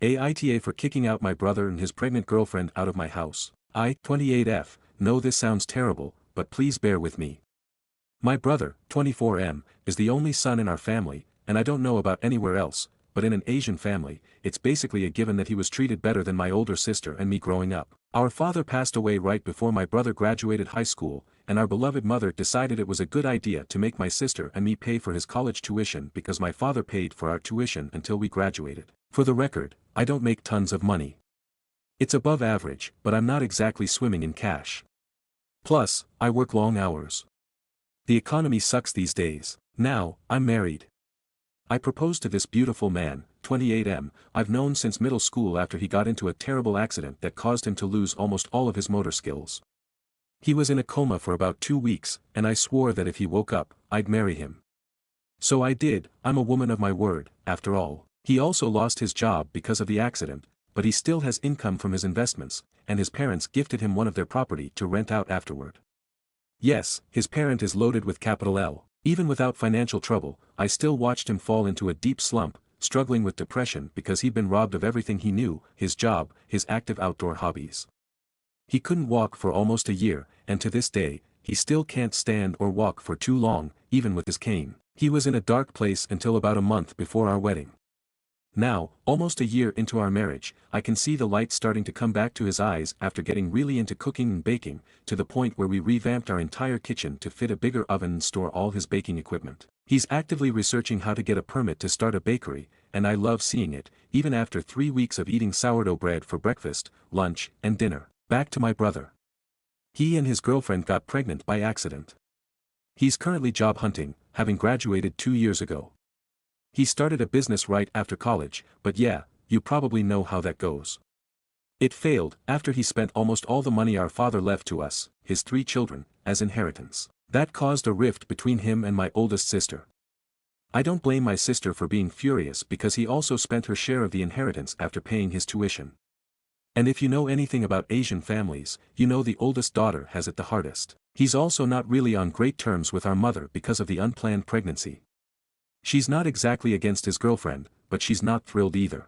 Aita for kicking out my brother and his pregnant girlfriend out of my house. I, 28F, know this sounds terrible, but please bear with me. My brother, 24M, is the only son in our family, and I don't know about anywhere else, but in an Asian family, it's basically a given that he was treated better than my older sister and me growing up. Our father passed away right before my brother graduated high school, and our beloved mother decided it was a good idea to make my sister and me pay for his college tuition because my father paid for our tuition until we graduated. For the record, I don't make tons of money. It's above average, but I'm not exactly swimming in cash. Plus, I work long hours. The economy sucks these days. Now, I'm married. I proposed to this beautiful man, 28M, I've known since middle school after he got into a terrible accident that caused him to lose almost all of his motor skills. He was in a coma for about 2 weeks, and I swore that if he woke up, I'd marry him. So I did. I'm a woman of my word, after all. He also lost his job because of the accident, but he still has income from his investments, and his parents gifted him one of their property to rent out afterward. Yes, his parent is loaded with capital L. Even without financial trouble, I still watched him fall into a deep slump, struggling with depression because he'd been robbed of everything he knew, his job, his active outdoor hobbies. He couldn't walk for almost a year, and to this day, he still can't stand or walk for too long, even with his cane. He was in a dark place until about a month before our wedding. Now, almost a year into our marriage, I can see the light starting to come back to his eyes after getting really into cooking and baking, to the point where we revamped our entire kitchen to fit a bigger oven and store all his baking equipment. He's actively researching how to get a permit to start a bakery, and I love seeing it, even after 3 weeks of eating sourdough bread for breakfast, lunch, and dinner. Back to my brother. He and his girlfriend got pregnant by accident. He's currently job hunting, having graduated 2 years ago. He started a business right after college, but yeah, you probably know how that goes. It failed after he spent almost all the money our father left to us, his 3 children, as inheritance. That caused a rift between him and my oldest sister. I don't blame my sister for being furious because he also spent her share of the inheritance after paying his tuition. And if you know anything about Asian families, you know the oldest daughter has it the hardest. He's also not really on great terms with our mother because of the unplanned pregnancy. She's not exactly against his girlfriend, but she's not thrilled either.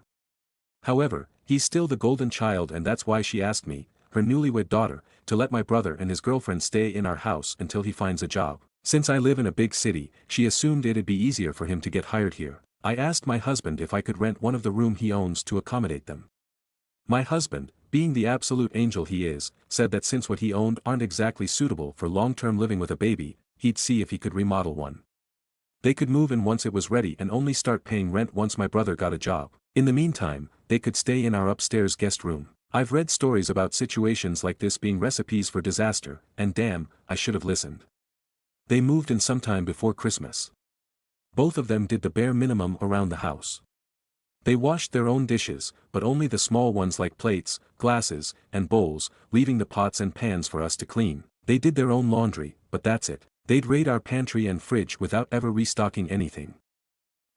However, he's still the golden child, and that's why she asked me, her newlywed daughter, to let my brother and his girlfriend stay in our house until he finds a job. Since I live in a big city, she assumed it'd be easier for him to get hired here. I asked my husband if I could rent one of the rooms he owns to accommodate them. My husband, being the absolute angel he is, said that since what he owned aren't exactly suitable for long-term living with a baby, he'd see if he could remodel one. They could move in once it was ready and only start paying rent once my brother got a job. In the meantime, they could stay in our upstairs guest room. I've read stories about situations like this being recipes for disaster, and damn, I should have listened. They moved in sometime before Christmas. Both of them did the bare minimum around the house. They washed their own dishes, but only the small ones like plates, glasses, and bowls, leaving the pots and pans for us to clean. They did their own laundry, but that's it. They'd raid our pantry and fridge without ever restocking anything.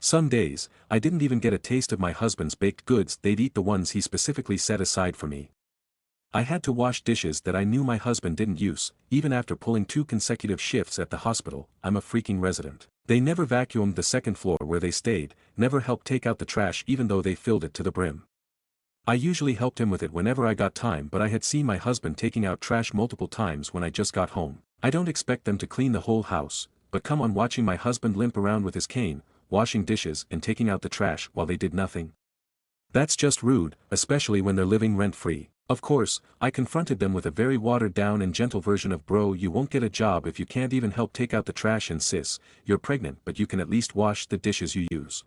Some days, I didn't even get a taste of my husband's baked goods. They'd eat the ones he specifically set aside for me. I had to wash dishes that I knew my husband didn't use, even after pulling 2 consecutive shifts at the hospital. I'm a freaking resident. They never vacuumed the second floor where they stayed, never helped take out the trash even though they filled it to the brim. I usually helped him with it whenever I got time, but I had seen my husband taking out trash multiple times when I just got home. I don't expect them to clean the whole house, but come on, watching my husband limp around with his cane, washing dishes and taking out the trash while they did nothing. That's just rude, especially when they're living rent-free. Of course, I confronted them with a very watered-down and gentle version of, bro, you won't get a job if you can't even help take out the trash, and sis, you're pregnant but you can at least wash the dishes you use.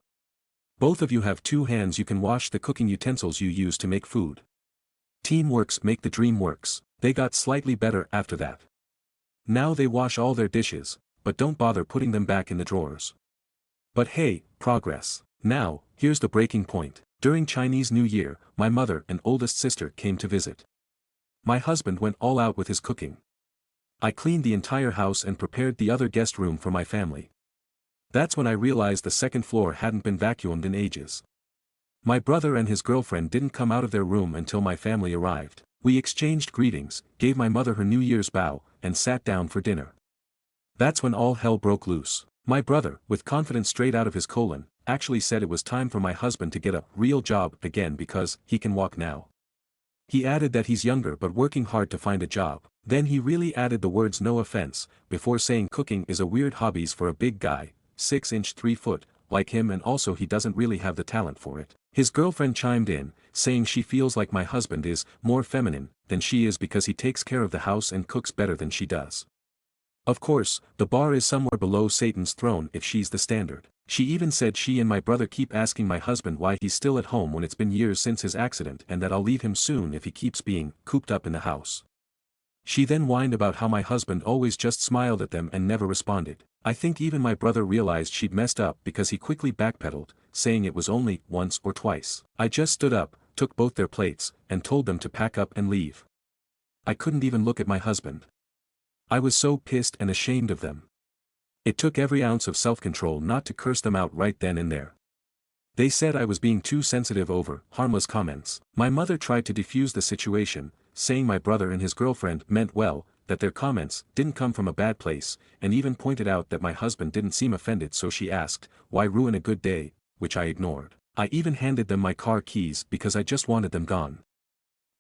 Both of you have 2 hands, you can wash the cooking utensils you use to make food. Teamworks make the dream works. They got slightly better after that. Now they wash all their dishes, but don't bother putting them back in the drawers. But hey, progress. Now, here's the breaking point. During Chinese New Year, my mother and oldest sister came to visit. My husband went all out with his cooking. I cleaned the entire house and prepared the other guest room for my family. That's when I realized the second floor hadn't been vacuumed in ages. My brother and his girlfriend didn't come out of their room until my family arrived. We exchanged greetings, gave my mother her New Year's bow, and sat down for dinner. That's when all hell broke loose. My brother, with confidence straight out of his colon, actually said it was time for my husband to get a real job again because he can walk now. He added that he's younger but working hard to find a job. Then he really added the words no offense, before saying cooking is a weird hobbies for a big guy, 6 inch 3 foot, like him, and also he doesn't really have the talent for it. His girlfriend chimed in, saying she feels like my husband is more feminine than she is because he takes care of the house and cooks better than she does. Of course, the bar is somewhere below Satan's throne if she's the standard. She even said she and my brother keep asking my husband why he's still at home when it's been years since his accident and that I'll leave him soon if he keeps being cooped up in the house. She then whined about how my husband always just smiled at them and never responded. I think even my brother realized she'd messed up because he quickly backpedaled, saying it was only once or twice. I just stood up, took both their plates, and told them to pack up and leave. I couldn't even look at my husband. I was so pissed and ashamed of them. It took every ounce of self-control not to curse them out right then and there. They said I was being too sensitive over harmless comments. My mother tried to defuse the situation, saying my brother and his girlfriend meant well, that their comments didn't come from a bad place, and even pointed out that my husband didn't seem offended, so she asked, why ruin a good day, which I ignored. I even handed them my car keys because I just wanted them gone.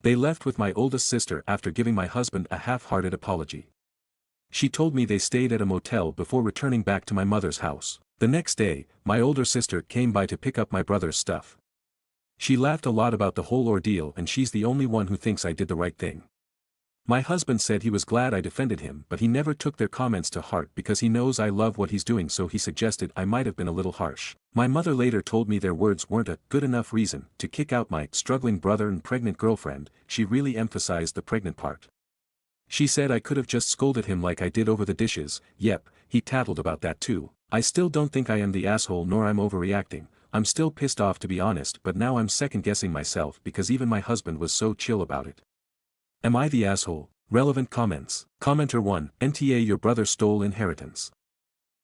They left with my oldest sister after giving my husband a half-hearted apology. She told me they stayed at a motel before returning back to my mother's house. The next day, my older sister came by to pick up my brother's stuff. She laughed a lot about the whole ordeal, and she's the only one who thinks I did the right thing. My husband said he was glad I defended him, but he never took their comments to heart because he knows I love what he's doing, so he suggested I might have been a little harsh. My mother later told me their words weren't a good enough reason to kick out my struggling brother and pregnant girlfriend. She really emphasized the pregnant part. She said I could have just scolded him like I did over the dishes. Yep, he tattled about that too. I still don't think I am the asshole nor I'm overreacting. I'm still pissed off to be honest, but now I'm second-guessing myself because even my husband was so chill about it. Am I the asshole? Relevant comments. Commenter 1, NTA your brother stole inheritance.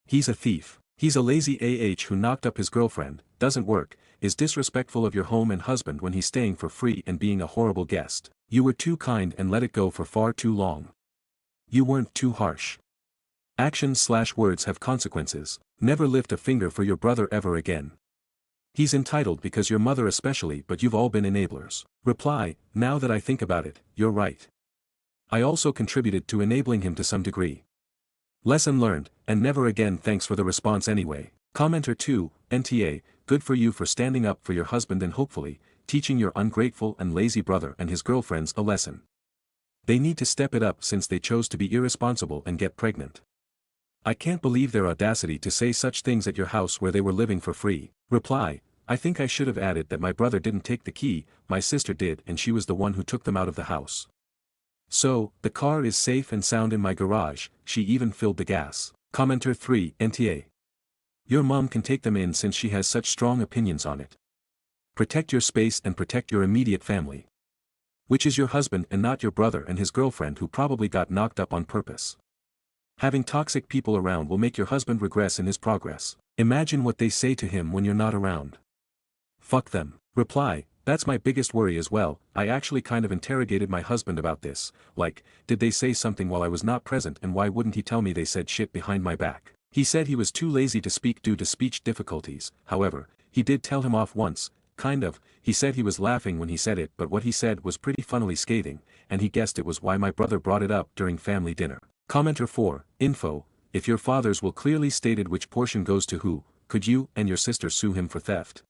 He's a thief. He's a lazy who knocked up his girlfriend, doesn't work, is disrespectful of your home and husband when he's staying for free and being a horrible guest. You were too kind and let it go for far too long. You weren't too harsh. Actions/words have consequences. Never lift a finger for your brother ever again. He's entitled because your mother especially, but you've all been enablers. Reply, now that I think about it, you're right. I also contributed to enabling him to some degree. Lesson learned, and never again. Thanks for the response anyway. Commenter 2, NTA, good for you for standing up for your husband and hopefully, teaching your ungrateful and lazy brother and his girlfriends a lesson. They need to step it up since they chose to be irresponsible and get pregnant. I can't believe their audacity to say such things at your house where they were living for free. Reply, I think I should have added that my brother didn't take the key, my sister did, and she was the one who took them out of the house. So, the car is safe and sound in my garage, she even filled the gas. Commenter 3, NTA. Your mom can take them in since she has such strong opinions on it. Protect your space and protect your immediate family. Which is your husband and not your brother and his girlfriend who probably got knocked up on purpose. Having toxic people around will make your husband regress in his progress. Imagine what they say to him when you're not around. Fuck them. Reply, that's my biggest worry as well. I actually kind of interrogated my husband about this, like, did they say something while I was not present and why wouldn't he tell me they said shit behind my back? He said he was too lazy to speak due to speech difficulties. However, he did tell him off once, kind of. He said he was laughing when he said it, but what he said was pretty funnily scathing, and he guessed it was why my brother brought it up during family dinner. Commenter 4, info, if your father's will clearly stated which portion goes to who, could you and your sister sue him for theft?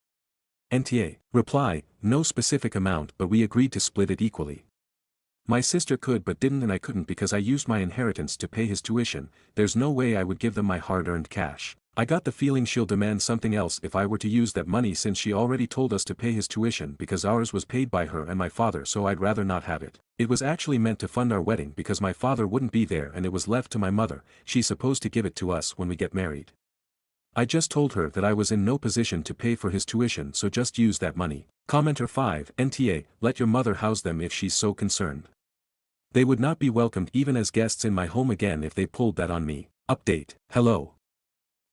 NTA. Reply, no specific amount but we agreed to split it equally. My sister could but didn't and I couldn't because I used my inheritance to pay his tuition. There's no way I would give them my hard-earned cash. I got the feeling she'll demand something else if I were to use that money since she already told us to pay his tuition because ours was paid by her and my father, so I'd rather not have it. It was actually meant to fund our wedding because my father wouldn't be there and it was left to my mother. She's supposed to give it to us when we get married. I just told her that I was in no position to pay for his tuition, so just use that money. Commenter 5, NTA, let your mother house them if she's so concerned. They would not be welcomed even as guests in my home again if they pulled that on me. Update. Hello.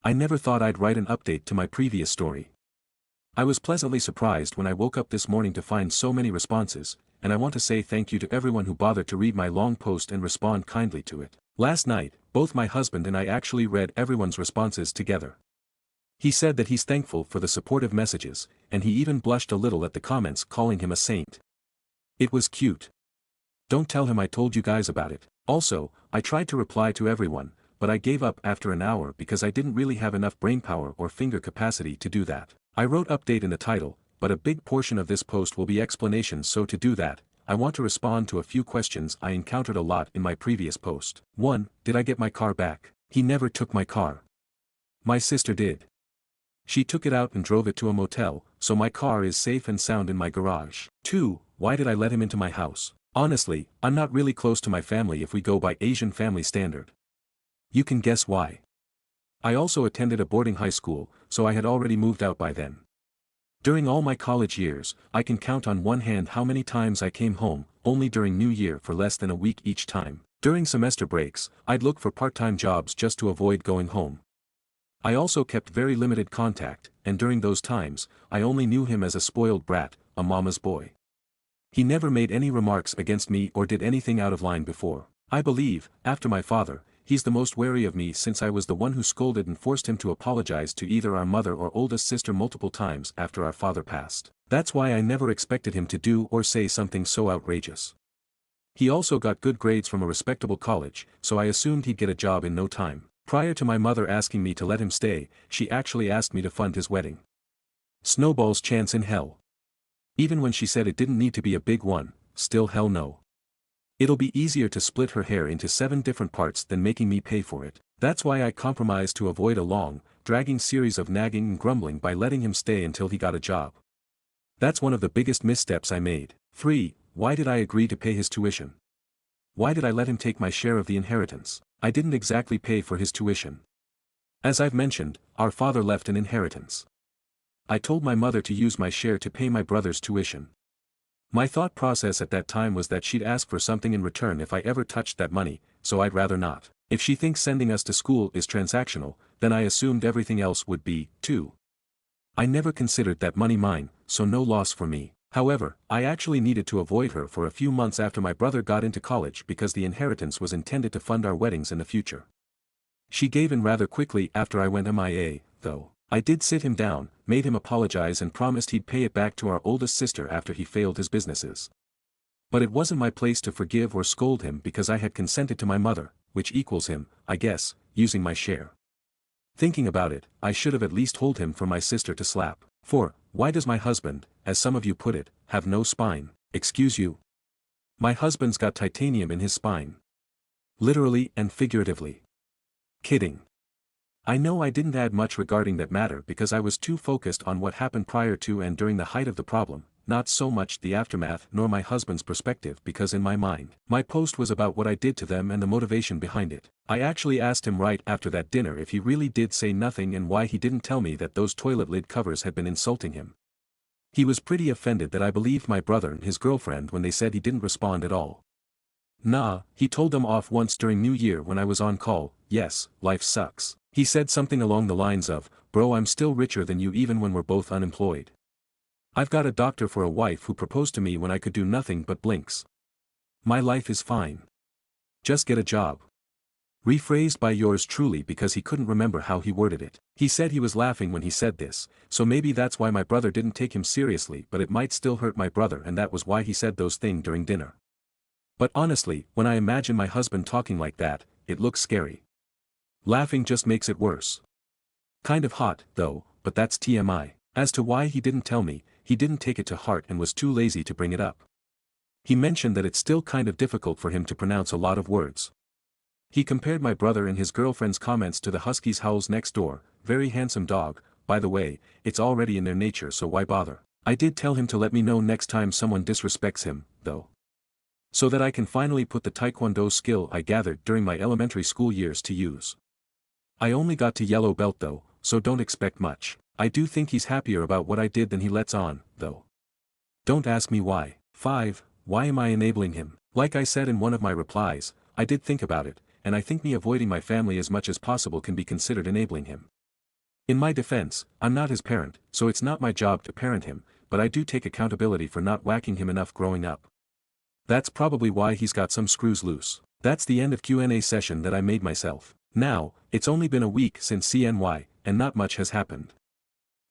I never thought I'd write an update to my previous story. I was pleasantly surprised when I woke up this morning to find so many responses, and I want to say thank you to everyone who bothered to read my long post and respond kindly to it. Last night, both my husband and I actually read everyone's responses together. He said that he's thankful for the supportive messages, and he even blushed a little at the comments calling him a saint. It was cute. Don't tell him I told you guys about it. Also, I tried to reply to everyone, but I gave up after an hour because I didn't really have enough brainpower or finger capacity to do that. I wrote update in the title, but a big portion of this post will be explanations, so to do that, I want to respond to a few questions I encountered a lot in my previous post. 1. Did I get my car back? He never took my car. My sister did. She took it out and drove it to a motel, so my car is safe and sound in my garage. 2. Why did I let him into my house? Honestly, I'm not really close to my family if we go by Asian family standard. You can guess why. I also attended a boarding high school, so I had already moved out by then. During all my college years, I can count on one hand how many times I came home, only during New Year for less than a week each time. During semester breaks, I'd look for part-time jobs just to avoid going home. I also kept very limited contact, and during those times, I only knew him as a spoiled brat, a mama's boy. He never made any remarks against me or did anything out of line before. I believe, after my father, he's the most wary of me since I was the one who scolded and forced him to apologize to either our mother or oldest sister multiple times after our father passed. That's why I never expected him to do or say something so outrageous. He also got good grades from a respectable college, so I assumed he'd get a job in no time. Prior to my mother asking me to let him stay, she actually asked me to fund his wedding. Snowball's chance in hell. Even when she said it didn't need to be a big one, still hell no. It'll be easier to split her hair into 7 different parts than making me pay for it. That's why I compromised to avoid a long, dragging series of nagging and grumbling by letting him stay until he got a job. That's one of the biggest missteps I made. 3. Why did I agree to pay his tuition? Why did I let him take my share of the inheritance? I didn't exactly pay for his tuition. As I've mentioned, our father left an inheritance. I told my mother to use my share to pay my brother's tuition. My thought process at that time was that she'd ask for something in return if I ever touched that money, so I'd rather not. If she thinks sending us to school is transactional, then I assumed everything else would be, too. I never considered that money mine, so no loss for me. However, I actually needed to avoid her for a few months after my brother got into college because the inheritance was intended to fund our weddings in the future. She gave in rather quickly after I went MIA, though. I did sit him down, made him apologize and promised he'd pay it back to our oldest sister after he failed his businesses. But it wasn't my place to forgive or scold him because I had consented to my mother, which equals him, I guess, using my share. Thinking about it, I should have at least told him for my sister to slap. 4. Why does my husband, as some of you put it, have no spine? Excuse you? My husband's got titanium in his spine. Literally and figuratively. Kidding. I know I didn't add much regarding that matter because I was too focused on what happened prior to and during the height of the problem, not so much the aftermath nor my husband's perspective because in my mind, my post was about what I did to them and the motivation behind it. I actually asked him right after that dinner if he really did say nothing and why he didn't tell me that those toilet lid covers had been insulting him. He was pretty offended that I believed my brother and his girlfriend when they said he didn't respond at all. Nah, he told them off once during New Year when I was on call. Yes, life sucks. He said something along the lines of, bro, I'm still richer than you even when we're both unemployed. I've got a doctor for a wife who proposed to me when I could do nothing but blinks. My life is fine. Just get a job. Rephrased by yours truly because he couldn't remember how he worded it. He said he was laughing when he said this, so maybe that's why my brother didn't take him seriously, but it might still hurt my brother and that was why he said those things during dinner. But honestly, when I imagine my husband talking like that, it looks scary. Laughing just makes it worse. Kind of hot, though, but that's TMI. As to why he didn't tell me, he didn't take it to heart and was too lazy to bring it up. He mentioned that it's still kind of difficult for him to pronounce a lot of words. He compared my brother and his girlfriend's comments to the Husky's howls next door, very handsome dog, by the way, it's already in their nature so why bother. I did tell him to let me know next time someone disrespects him, though. So that I can finally put the taekwondo skill I gathered during my elementary school years to use. I only got to yellow belt though, so don't expect much. I do think he's happier about what I did than he lets on, though. Don't ask me why. 5. Why am I enabling him? Like I said in one of my replies, I did think about it, and I think me avoiding my family as much as possible can be considered enabling him. In my defense, I'm not his parent, so it's not my job to parent him, but I do take accountability for not whacking him enough growing up. That's probably why he's got some screws loose. That's the end of Q&A session that I made myself. Now, it's only been a week since CNY, and not much has happened.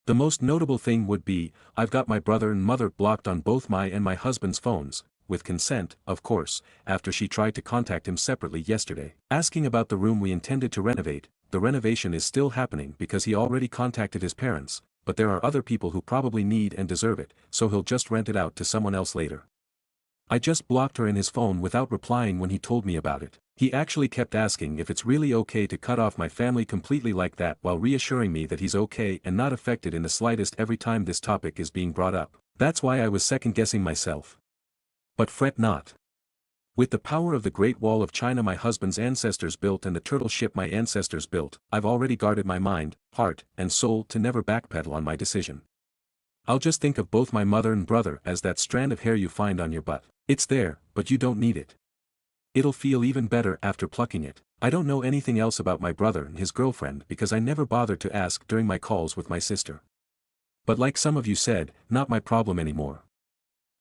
The most notable thing would be, I've got my brother and mother blocked on both my and my husband's phones, with consent, of course, after she tried to contact him separately yesterday. Asking about the room we intended to renovate, the renovation is still happening because he already contacted his parents, but there are other people who probably need and deserve it, so he'll just rent it out to someone else later. I just blocked her in his phone without replying when he told me about it. He actually kept asking if it's really okay to cut off my family completely like that while reassuring me that he's okay and not affected in the slightest every time this topic is being brought up. That's why I was second-guessing myself. But fret not. With the power of the Great Wall of China my husband's ancestors built and the turtle ship my ancestors built, I've already guarded my mind, heart, and soul to never backpedal on my decision. I'll just think of both my mother and brother as that strand of hair you find on your butt. It's there, but you don't need it. It'll feel even better after plucking it. I don't know anything else about my brother and his girlfriend because I never bothered to ask during my calls with my sister. But like some of you said, not my problem anymore.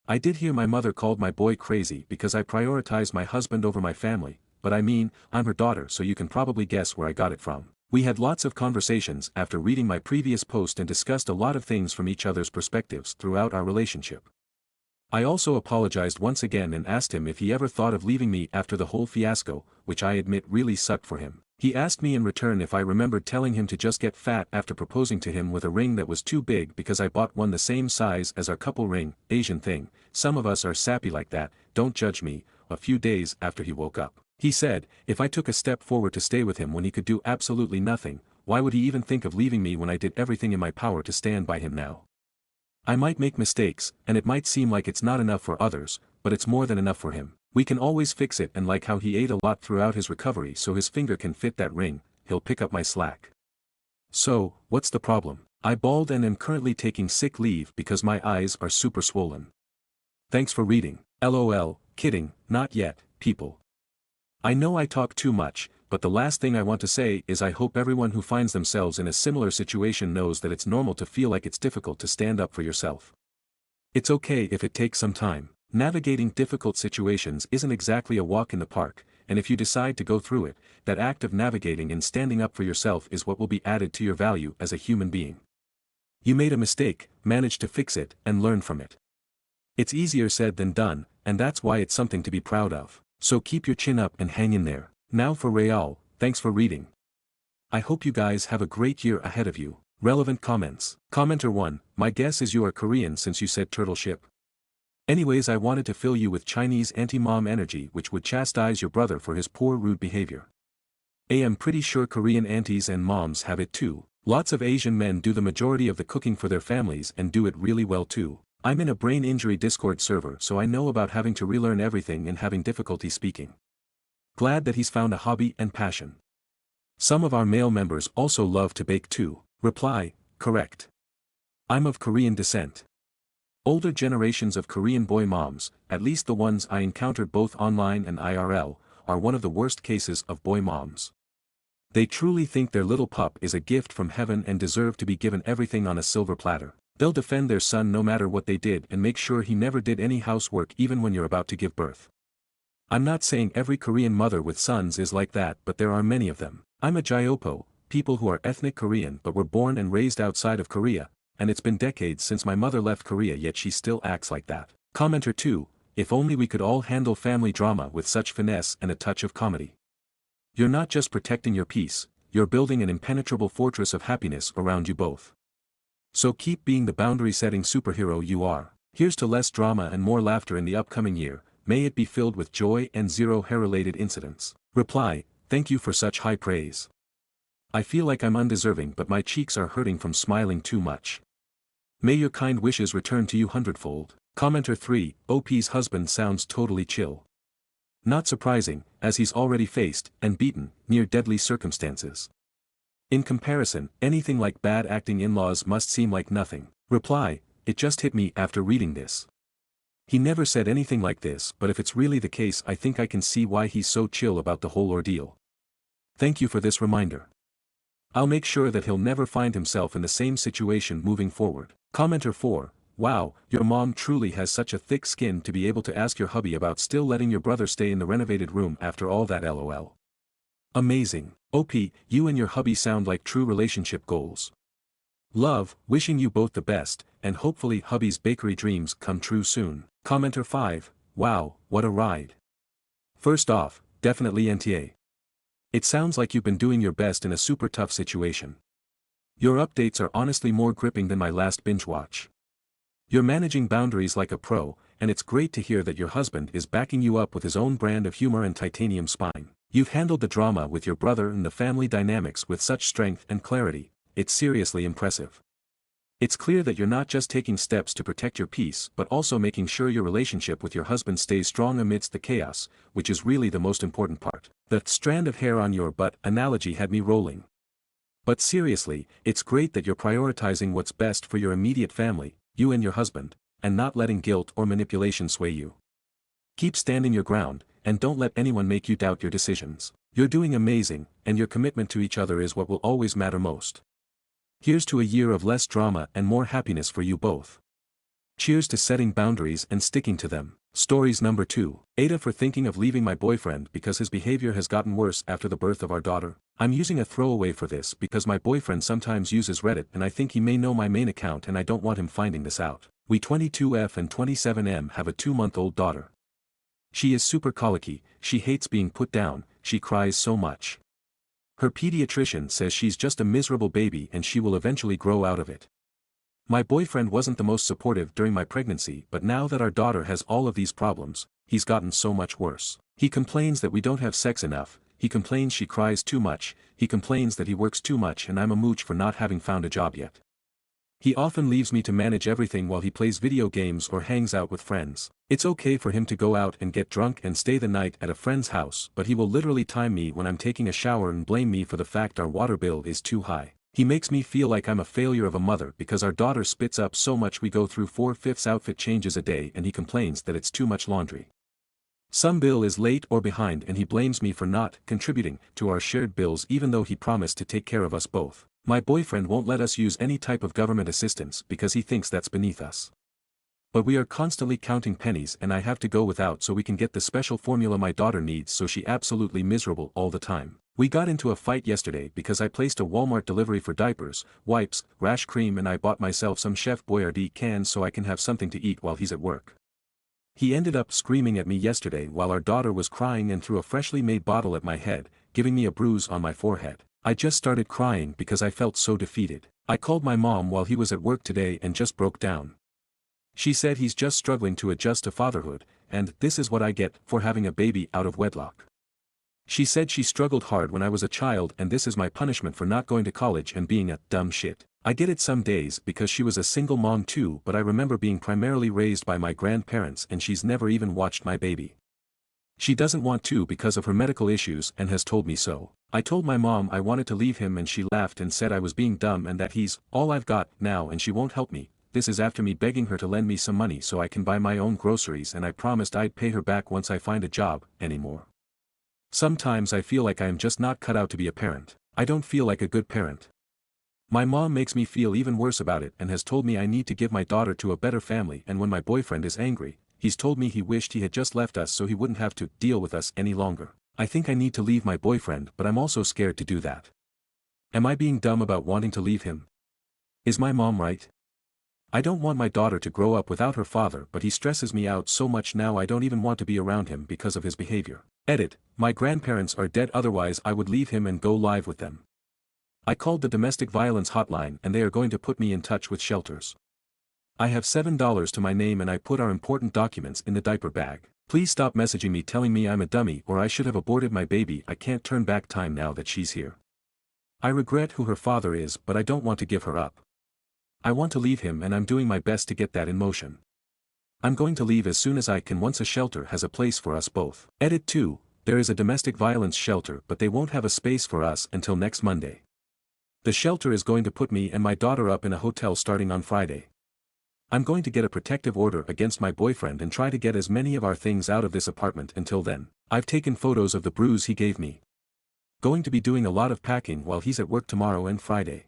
I did hear my mother called my boy crazy because I prioritized my husband over my family, but I mean, I'm her daughter so you can probably guess where I got it from. We had lots of conversations after reading my previous post and discussed a lot of things from each other's perspectives throughout our relationship. I also apologized once again and asked him if he ever thought of leaving me after the whole fiasco, which I admit really sucked for him. He asked me in return if I remembered telling him to just get fat after proposing to him with a ring that was too big because I bought one the same size as our couple ring, Asian thing, some of us are sappy like that, don't judge me. A few days after he woke up, he said, if I took a step forward to stay with him when he could do absolutely nothing, why would he even think of leaving me when I did everything in my power to stand by him now? I might make mistakes, and it might seem like it's not enough for others, but it's more than enough for him. We can always fix it and like how he ate a lot throughout his recovery so his finger can fit that ring, he'll pick up my slack. So, what's the problem? I bawled and am currently taking sick leave because my eyes are super swollen. Thanks for reading. LOL, kidding, not yet, people. I know I talk too much, but the last thing I want to say is I hope everyone who finds themselves in a similar situation knows that it's normal to feel like it's difficult to stand up for yourself. It's okay if it takes some time. Navigating difficult situations isn't exactly a walk in the park, and if you decide to go through it, that act of navigating and standing up for yourself is what will be added to your value as a human being. You made a mistake, managed to fix it, and learn from it. It's easier said than done, and that's why it's something to be proud of. So keep your chin up and hang in there. Now for Real, thanks for reading. I hope you guys have a great year ahead of you. Relevant comments. Commenter 1, my guess is you are Korean since you said turtle ship. Anyways, I wanted to fill you with Chinese anti-mom energy which would chastise your brother for his poor rude behavior. I'm pretty sure Korean aunties and moms have it too. Lots of Asian men do the majority of the cooking for their families and do it really well too. I'm in a brain injury Discord server so I know about having to relearn everything and having difficulty speaking. Glad that he's found a hobby and passion. Some of our male members also love to bake too. Reply, correct. I'm of Korean descent. Older generations of Korean boy moms, at least the ones I encountered both online and IRL, are one of the worst cases of boy moms. They truly think their little pup is a gift from heaven and deserve to be given everything on a silver platter. They'll defend their son no matter what they did and make sure he never did any housework even when you're about to give birth. I'm not saying every Korean mother with sons is like that, but there are many of them. I'm a Gyopo, people who are ethnic Korean but were born and raised outside of Korea, and it's been decades since my mother left Korea yet she still acts like that. Commenter 2, if only we could all handle family drama with such finesse and a touch of comedy. You're not just protecting your peace, you're building an impenetrable fortress of happiness around you both. So keep being the boundary-setting superhero you are. Here's to less drama and more laughter in the upcoming year. May it be filled with joy and zero hair-related incidents. Reply, thank you for such high praise. I feel like I'm undeserving but my cheeks are hurting from smiling too much. May your kind wishes return to you hundredfold. Commenter 3, OP's husband sounds totally chill. Not surprising, as he's already faced, and beaten, near deadly circumstances. In comparison, anything like bad acting in-laws must seem like nothing. Reply, it just hit me after reading this. He never said anything like this, but if it's really the case I think I can see why he's so chill about the whole ordeal. Thank you for this reminder. I'll make sure that he'll never find himself in the same situation moving forward. Commenter 4, wow, your mom truly has such a thick skin to be able to ask your hubby about still letting your brother stay in the renovated room after all that LOL. Amazing. OP, you and your hubby sound like true relationship goals. Love, wishing you both the best, and hopefully hubby's bakery dreams come true soon. Commenter 5, wow, what a ride. First off, definitely NTA. It sounds like you've been doing your best in a super tough situation. Your updates are honestly more gripping than my last binge watch. You're managing boundaries like a pro, and it's great to hear that your husband is backing you up with his own brand of humor and titanium spine. You've handled the drama with your brother and the family dynamics with such strength and clarity, it's seriously impressive. It's clear that you're not just taking steps to protect your peace but also making sure your relationship with your husband stays strong amidst the chaos, which is really the most important part. The strand of hair on your butt analogy had me rolling. But seriously, it's great that you're prioritizing what's best for your immediate family, you and your husband, and not letting guilt or manipulation sway you. Keep standing your ground, and don't let anyone make you doubt your decisions. You're doing amazing, and your commitment to each other is what will always matter most. Here's to a year of less drama and more happiness for you both. Cheers to setting boundaries and sticking to them. Stories number 2. Aita, for thinking of leaving my boyfriend because his behavior has gotten worse after the birth of our daughter. I'm using a throwaway for this because my boyfriend sometimes uses Reddit and I think he may know my main account and I don't want him finding this out. We 22F and 27M have a 2-month-old daughter. She is super colicky, she hates being put down, she cries so much. Her pediatrician says she's just a miserable baby and she will eventually grow out of it. My boyfriend wasn't the most supportive during my pregnancy, but now that our daughter has all of these problems, he's gotten so much worse. He complains that we don't have sex enough, he complains she cries too much, he complains that he works too much and I'm a mooch for not having found a job yet. He often leaves me to manage everything while he plays video games or hangs out with friends. It's okay for him to go out and get drunk and stay the night at a friend's house, but he will literally time me when I'm taking a shower and blame me for the fact our water bill is too high. He makes me feel like I'm a failure of a mother because our daughter spits up so much we go through 4/5 outfit changes a day and he complains that it's too much laundry. Some bill is late or behind and he blames me for not contributing to our shared bills even though he promised to take care of us both. My boyfriend won't let us use any type of government assistance because he thinks that's beneath us. But we are constantly counting pennies and I have to go without so we can get the special formula my daughter needs, so she absolutely miserable all the time. We got into a fight yesterday because I placed a Walmart delivery for diapers, wipes, rash cream and I bought myself some Chef Boyardee cans so I can have something to eat while he's at work. He ended up screaming at me yesterday while our daughter was crying and threw a freshly made bottle at my head, giving me a bruise on my forehead. I just started crying because I felt so defeated. I called my mom while he was at work today and just broke down. She said he's just struggling to adjust to fatherhood, and this is what I get for having a baby out of wedlock. She said she struggled hard when I was a child and this is my punishment for not going to college and being a dumb shit. I get it some days because she was a single mom too, but I remember being primarily raised by my grandparents and she's never even watched my baby. She doesn't want to because of her medical issues and has told me so. I told my mom I wanted to leave him and she laughed and said I was being dumb and that he's all I've got now and she won't help me. This is after me begging her to lend me some money so I can buy my own groceries and I promised I'd pay her back once I find a job anymore. Sometimes I feel like I am just not cut out to be a parent. I don't feel like a good parent. My mom makes me feel even worse about it and has told me I need to give my daughter to a better family, and when my boyfriend is angry, he's told me he wished he had just left us so he wouldn't have to deal with us any longer. I think I need to leave my boyfriend, but I'm also scared to do that. Am I being dumb about wanting to leave him? Is my mom right? I don't want my daughter to grow up without her father, but he stresses me out so much now I don't even want to be around him because of his behavior. Edit, my grandparents are dead, otherwise I would leave him and go live with them. I called the domestic violence hotline and they are going to put me in touch with shelters. I have $7 to my name and I put our important documents in the diaper bag. Please stop messaging me telling me I'm a dummy or I should have aborted my baby. I can't turn back time now that she's here. I regret who her father is, but I don't want to give her up. I want to leave him and I'm doing my best to get that in motion. I'm going to leave as soon as I can once a shelter has a place for us both. Edit 2, there is a domestic violence shelter but they won't have a space for us until next Monday. The shelter is going to put me and my daughter up in a hotel starting on Friday. I'm going to get a protective order against my boyfriend and try to get as many of our things out of this apartment until then. I've taken photos of the bruise he gave me. Going to be doing a lot of packing while he's at work tomorrow and Friday.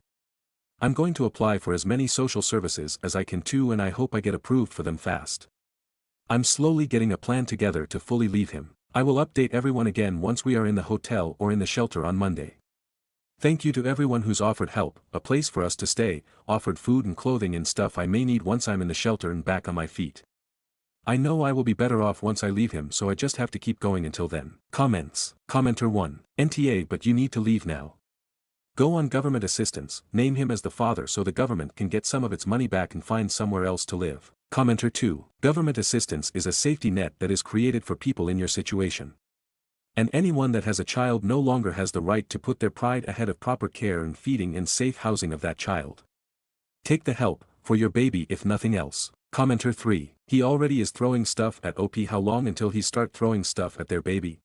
I'm going to apply for as many social services as I can too, and I hope I get approved for them fast. I'm slowly getting a plan together to fully leave him. I will update everyone again once we are in the hotel or in the shelter on Monday. Thank you to everyone who's offered help, a place for us to stay, offered food and clothing and stuff I may need once I'm in the shelter and back on my feet. I know I will be better off once I leave him, so I just have to keep going until then. Comments. Commenter 1. NTA, but you need to leave now. Go on government assistance, name him as the father so the government can get some of its money back and find somewhere else to live. Commenter 2. Government assistance is a safety net that is created for people in your situation. And anyone that has a child no longer has the right to put their pride ahead of proper care and feeding and safe housing of that child. Take the help, for your baby if nothing else. Commenter 3. He already is throwing stuff at OP. How long until he start throwing stuff at their baby?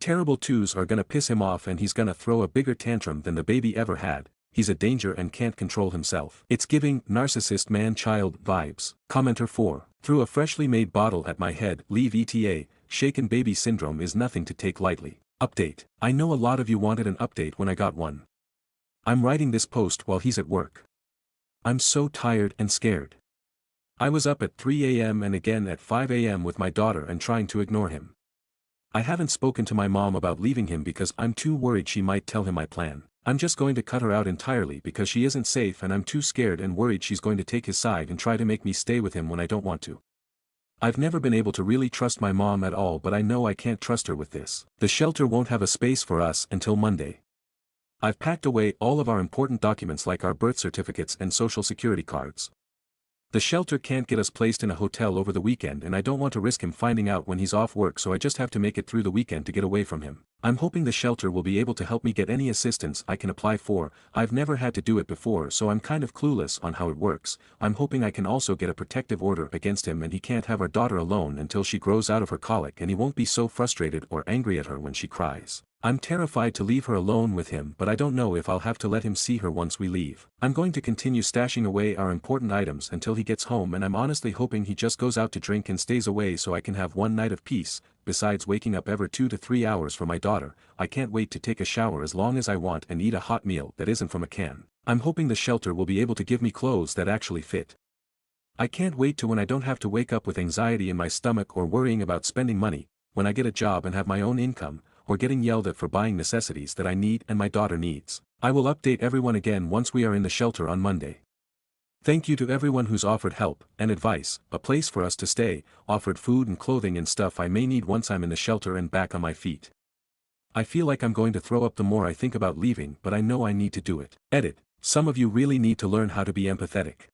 Terrible twos are gonna piss him off and he's gonna throw a bigger tantrum than the baby ever had. He's a danger and can't control himself. It's giving narcissist man-child vibes. Commenter 4. Threw a freshly made bottle at my head. Leave ETA. Shaken baby syndrome is nothing to take lightly. Update. I know a lot of you wanted an update when I got one. I'm writing this post while he's at work. I'm so tired and scared. I was up at 3 a.m. and again at 5 a.m. with my daughter and trying to ignore him. I haven't spoken to my mom about leaving him because I'm too worried she might tell him my plan. I'm just going to cut her out entirely because she isn't safe and I'm too scared and worried she's going to take his side and try to make me stay with him when I don't want to. I've never been able to really trust my mom at all, but I know I can't trust her with this. The shelter won't have a space for us until Monday. I've packed away all of our important documents like our birth certificates and social security cards. The shelter can't get us placed in a hotel over the weekend and I don't want to risk him finding out when he's off work, so I just have to make it through the weekend to get away from him. I'm hoping the shelter will be able to help me get any assistance I can apply for. I've never had to do it before, so I'm kind of clueless on how it works. I'm hoping I can also get a protective order against him and he can't have our daughter alone until she grows out of her colic and he won't be so frustrated or angry at her when she cries. I'm terrified to leave her alone with him, but I don't know if I'll have to let him see her once we leave. I'm going to continue stashing away our important items until he gets home, and I'm honestly hoping he just goes out to drink and stays away so I can have one night of peace. Besides waking up every 2 to 3 hours for my daughter, I can't wait to take a shower as long as I want and eat a hot meal that isn't from a can. I'm hoping the shelter will be able to give me clothes that actually fit. I can't wait to when I don't have to wake up with anxiety in my stomach or worrying about spending money, when I get a job and have my own income, or getting yelled at for buying necessities that I need and my daughter needs. I will update everyone again once we are in the shelter on Monday. Thank you to everyone who's offered help and advice, a place for us to stay, offered food and clothing and stuff I may need once I'm in the shelter and back on my feet. I feel like I'm going to throw up the more I think about leaving, but I know I need to do it. Edit. Some of you really need to learn how to be empathetic.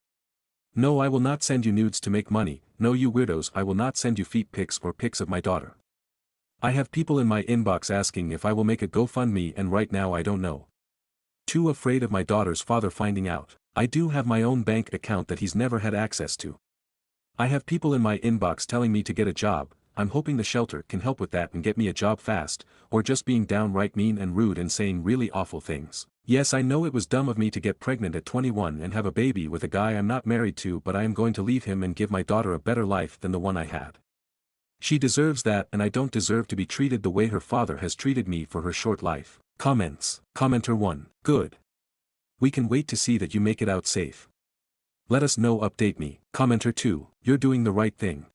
No, I will not send you nudes to make money. No, you weirdos, I will not send you feet pics or pics of my daughter. I have people in my inbox asking if I will make a GoFundMe, and right now I don't know. Too afraid of my daughter's father finding out. I do have my own bank account that he's never had access to. I have people in my inbox telling me to get a job. I'm hoping the shelter can help with that and get me a job fast, or just being downright mean and rude and saying really awful things. Yes, I know it was dumb of me to get pregnant at 21 and have a baby with a guy I'm not married to, but I am going to leave him and give my daughter a better life than the one I had. She deserves that, and I don't deserve to be treated the way her father has treated me for her short life. Comments. Commenter 1. Good. We can wait to see that you make it out safe. Let us know, update me. Commenter 2. You're doing the right thing.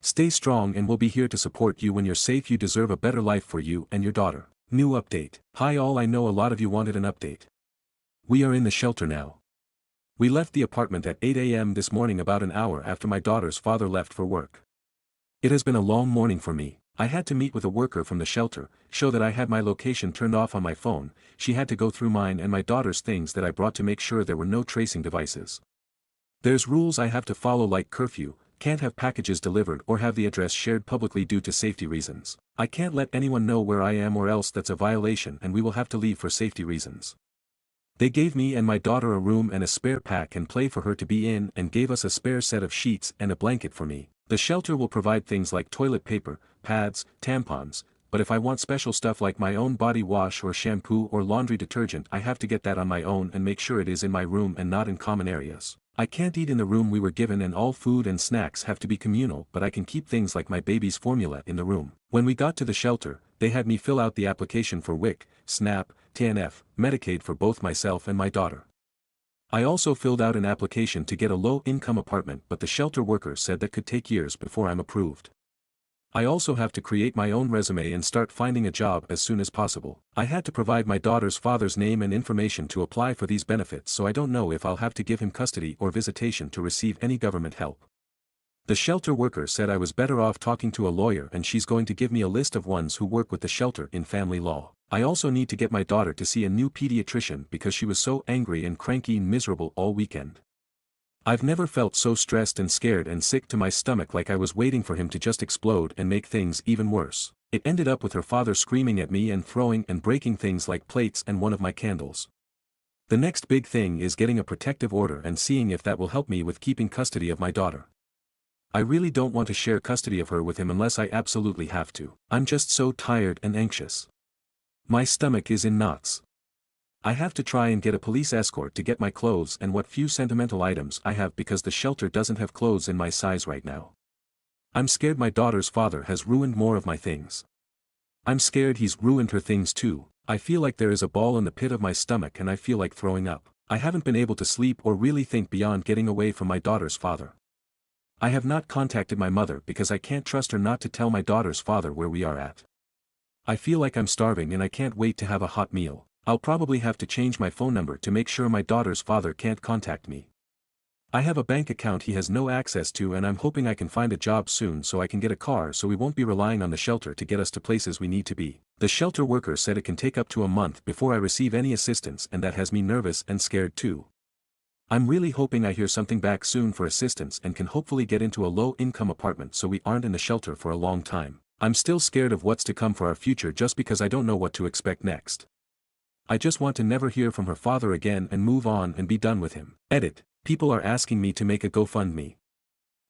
Stay strong and we'll be here to support you when you're safe. You deserve a better life for you and your daughter. New update. Hi all, I know a lot of you wanted an update. We are in the shelter now. We left the apartment at 8 a.m. this morning, about an hour after my daughter's father left for work. It has been a long morning for me. I had to meet with a worker from the shelter, show that I had my location turned off on my phone. She had to go through mine and my daughter's things that I brought to make sure there were no tracing devices. There's rules I have to follow, like curfew, can't have packages delivered or have the address shared publicly due to safety reasons. I can't let anyone know where I am or else that's a violation and we will have to leave for safety reasons. They gave me and my daughter a room and a spare pack and play for her to be in, and gave us a spare set of sheets and a blanket for me. The shelter will provide things like toilet paper, pads, tampons, but if I want special stuff like my own body wash or shampoo or laundry detergent, I have to get that on my own and make sure it is in my room and not in common areas. I can't eat in the room we were given and all food and snacks have to be communal, but I can keep things like my baby's formula in the room. When we got to the shelter, they had me fill out the application for WIC, SNAP, TNF, Medicaid for both myself and my daughter. I also filled out an application to get a low-income apartment, but the shelter worker said that could take years before I'm approved. I also have to create my own resume and start finding a job as soon as possible. I had to provide my daughter's father's name and information to apply for these benefits, so I don't know if I'll have to give him custody or visitation to receive any government help. The shelter worker said I was better off talking to a lawyer, and she's going to give me a list of ones who work with the shelter in family law. I also need to get my daughter to see a new pediatrician because she was so angry and cranky and miserable all weekend. I've never felt so stressed and scared and sick to my stomach, like I was waiting for him to just explode and make things even worse. It ended up with her father screaming at me and throwing and breaking things like plates and one of my candles. The next big thing is getting a protective order and seeing if that will help me with keeping custody of my daughter. I really don't want to share custody of her with him unless I absolutely have to. I'm just so tired and anxious. My stomach is in knots. I have to try and get a police escort to get my clothes and what few sentimental items I have because the shelter doesn't have clothes in my size right now. I'm scared my daughter's father has ruined more of my things. I'm scared he's ruined her things too. I feel like there is a ball in the pit of my stomach and I feel like throwing up. I haven't been able to sleep or really think beyond getting away from my daughter's father. I have not contacted my mother because I can't trust her not to tell my daughter's father where we are at. I feel like I'm starving and I can't wait to have a hot meal. I'll probably have to change my phone number to make sure my daughter's father can't contact me. I have a bank account he has no access to, and I'm hoping I can find a job soon so I can get a car so we won't be relying on the shelter to get us to places we need to be. The shelter worker said it can take up to a month before I receive any assistance, and that has me nervous and scared too. I'm really hoping I hear something back soon for assistance and can hopefully get into a low-income apartment so we aren't in the shelter for a long time. I'm still scared of what's to come for our future just because I don't know what to expect next. I just want to never hear from her father again and move on and be done with him. Edit. People are asking me to make a GoFundMe.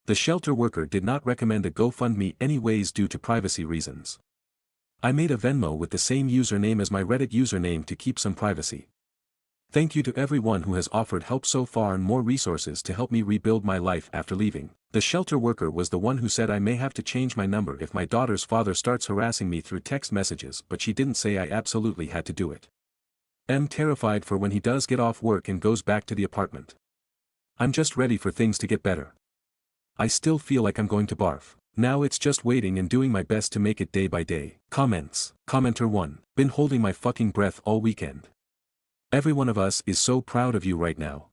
The shelter worker did not recommend a GoFundMe anyways due to privacy reasons. I made a Venmo with the same username as my Reddit username to keep some privacy. Thank you to everyone who has offered help so far and more resources to help me rebuild my life after leaving. The shelter worker was the one who said I may have to change my number if my daughter's father starts harassing me through text messages, but she didn't say I absolutely had to do it. I'm terrified for when he does get off work and goes back to the apartment. I'm just ready for things to get better. I still feel like I'm going to barf. Now it's just waiting and doing my best to make it day by day. Comments. Commenter 1. Been holding my fucking breath all weekend. Every one of us is so proud of you right now.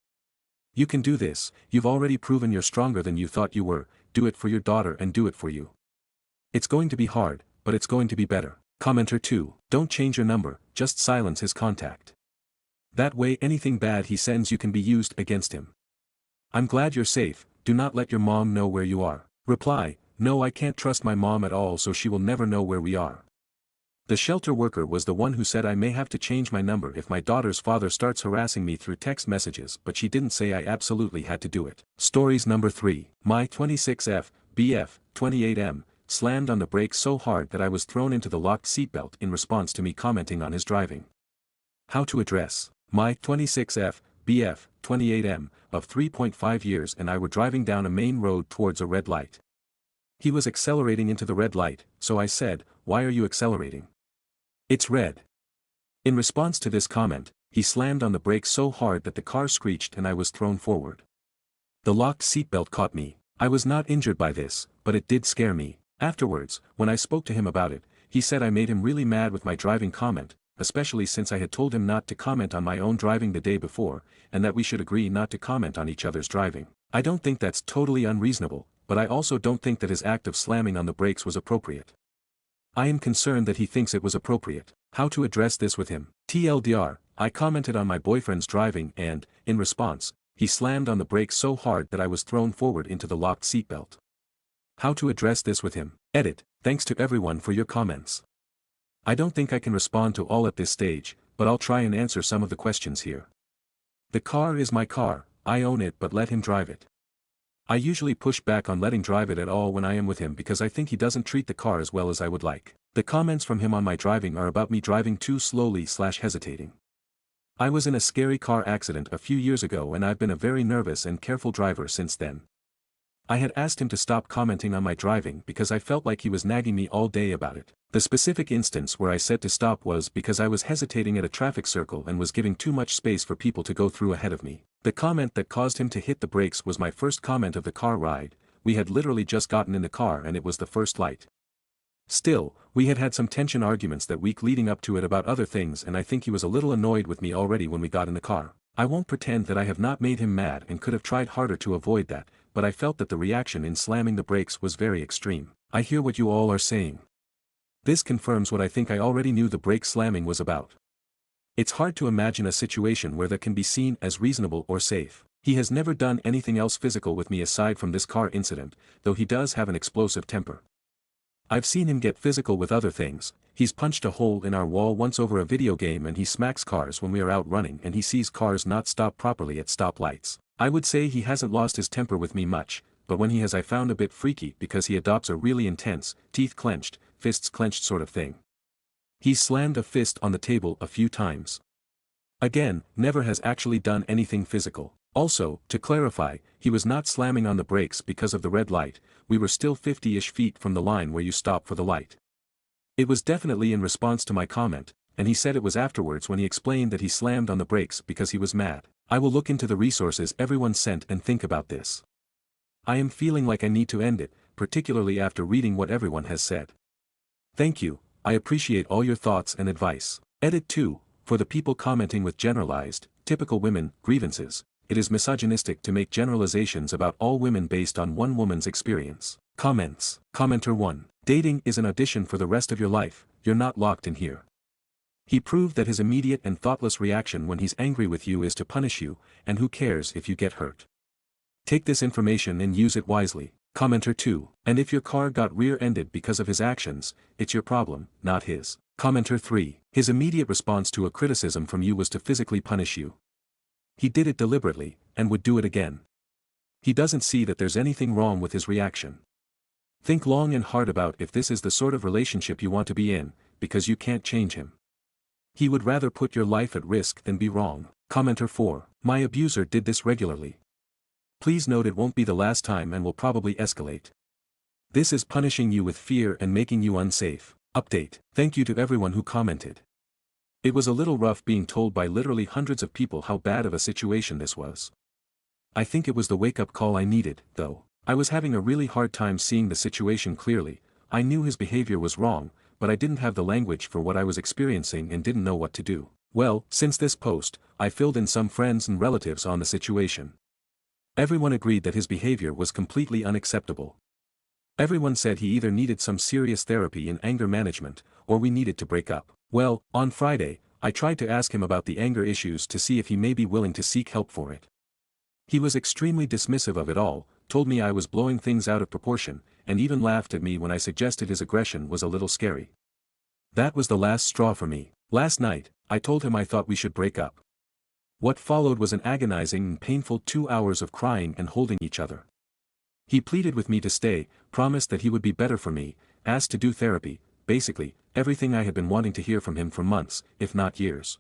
You can do this. You've already proven you're stronger than you thought you were. Do it for your daughter and do it for you. It's going to be hard, but it's going to be better. Commenter 2. Don't change your number, just silence his contact. That way anything bad he sends you can be used against him. I'm glad you're safe. Do not let your mom know where you are. Reply. No, I can't trust my mom at all, so she will never know where we are. The shelter worker was the one who said I may have to change my number if my daughter's father starts harassing me through text messages, but she didn't say I absolutely had to do it. Stories number 3. My 26F, BF, 28M, slammed on the brakes so hard that I was thrown into the locked seatbelt in response to me commenting on his driving. How to address. My 26F, BF, 28M, of 3.5 years and I were driving down a main road towards a red light. He was accelerating into the red light, so I said, "Why are you accelerating? It's red." In response to this comment, he slammed on the brakes so hard that the car screeched and I was thrown forward. The locked seatbelt caught me. I was not injured by this, but it did scare me. Afterwards, when I spoke to him about it, he said I made him really mad with my driving comment, especially since I had told him not to comment on my own driving the day before, and that we should agree not to comment on each other's driving. I don't think that's totally unreasonable, but I also don't think that his act of slamming on the brakes was appropriate. I am concerned that he thinks it was appropriate. How to address this with him. TLDR, I commented on my boyfriend's driving and, in response, he slammed on the brakes so hard that I was thrown forward into the locked seatbelt. How to address this with him. Edit. Thanks to everyone for your comments. I don't think I can respond to all at this stage, but I'll try and answer some of the questions here. The car is my car, I own it, but let him drive it. I usually push back on letting drive it at all when I am with him because I think he doesn't treat the car as well as I would like. The comments from him on my driving are about me driving too slowly/hesitating. I was in a scary car accident a few years ago and I've been a very nervous and careful driver since then. I had asked him to stop commenting on my driving because I felt like he was nagging me all day about it. The specific instance where I said to stop was because I was hesitating at a traffic circle and was giving too much space for people to go through ahead of me. The comment that caused him to hit the brakes was my first comment of the car ride. We had literally just gotten in the car and it was the first light. Still, we had had some tension arguments that week leading up to it about other things, and I think he was a little annoyed with me already when we got in the car. I won't pretend that I have not made him mad and could have tried harder to avoid that, but I felt that the reaction in slamming the brakes was very extreme. I hear what you all are saying. This confirms what I think I already knew the brake slamming was about. It's hard to imagine a situation where that can be seen as reasonable or safe. He has never done anything else physical with me aside from this car incident, though he does have an explosive temper. I've seen him get physical with other things. He's punched a hole in our wall once over a video game, and he smacks cars when we are out running, and he sees cars not stop properly at stoplights. I would say he hasn't lost his temper with me much, but when he has, I found a bit freaky because he adopts a really intense, teeth clenched, fists clenched sort of thing. He's slammed a fist on the table a few times. Again, never has actually done anything physical. Also, to clarify, he was not slamming on the brakes because of the red light. We were still 50-ish feet from the line where you stop for the light. It was definitely in response to my comment, and he said it was afterwards when he explained that he slammed on the brakes because he was mad. I will look into the resources everyone sent and think about this. I am feeling like I need to end it, particularly after reading what everyone has said. Thank you, I appreciate all your thoughts and advice. Edit 2, for the people commenting with generalized, typical women, grievances. It is misogynistic to make generalizations about all women based on one woman's experience. Comments. Commenter 1. Dating is an audition for the rest of your life, you're not locked in here. He proved that his immediate and thoughtless reaction when he's angry with you is to punish you, and who cares if you get hurt. Take this information and use it wisely. Commenter 2. And if your car got rear-ended because of his actions, it's your problem, not his. Commenter 3. His immediate response to a criticism from you was to physically punish you. He did it deliberately, and would do it again. He doesn't see that there's anything wrong with his reaction. Think long and hard about if this is the sort of relationship you want to be in, because you can't change him. He would rather put your life at risk than be wrong. Commenter 4. My abuser did this regularly. Please note it won't be the last time and will probably escalate. This is punishing you with fear and making you unsafe. Update. Thank you to everyone who commented. It was a little rough being told by literally hundreds of people how bad of a situation this was. I think it was the wake-up call I needed, though. I was having a really hard time seeing the situation clearly. I knew his behavior was wrong, but I didn't have the language for what I was experiencing and didn't know what to do. Well, since this post, I filled in some friends and relatives on the situation. Everyone agreed that his behavior was completely unacceptable. Everyone said he either needed some serious therapy in anger management, or we needed to break up. Well, on Friday, I tried to ask him about the anger issues to see if he may be willing to seek help for it. He was extremely dismissive of it all, told me I was blowing things out of proportion, and even laughed at me when I suggested his aggression was a little scary. That was the last straw for me. Last night, I told him I thought we should break up. What followed was an agonizing and painful 2 hours of crying and holding each other. He pleaded with me to stay, promised that he would be better for me, asked to do therapy, basically, everything I had been wanting to hear from him for months, if not years.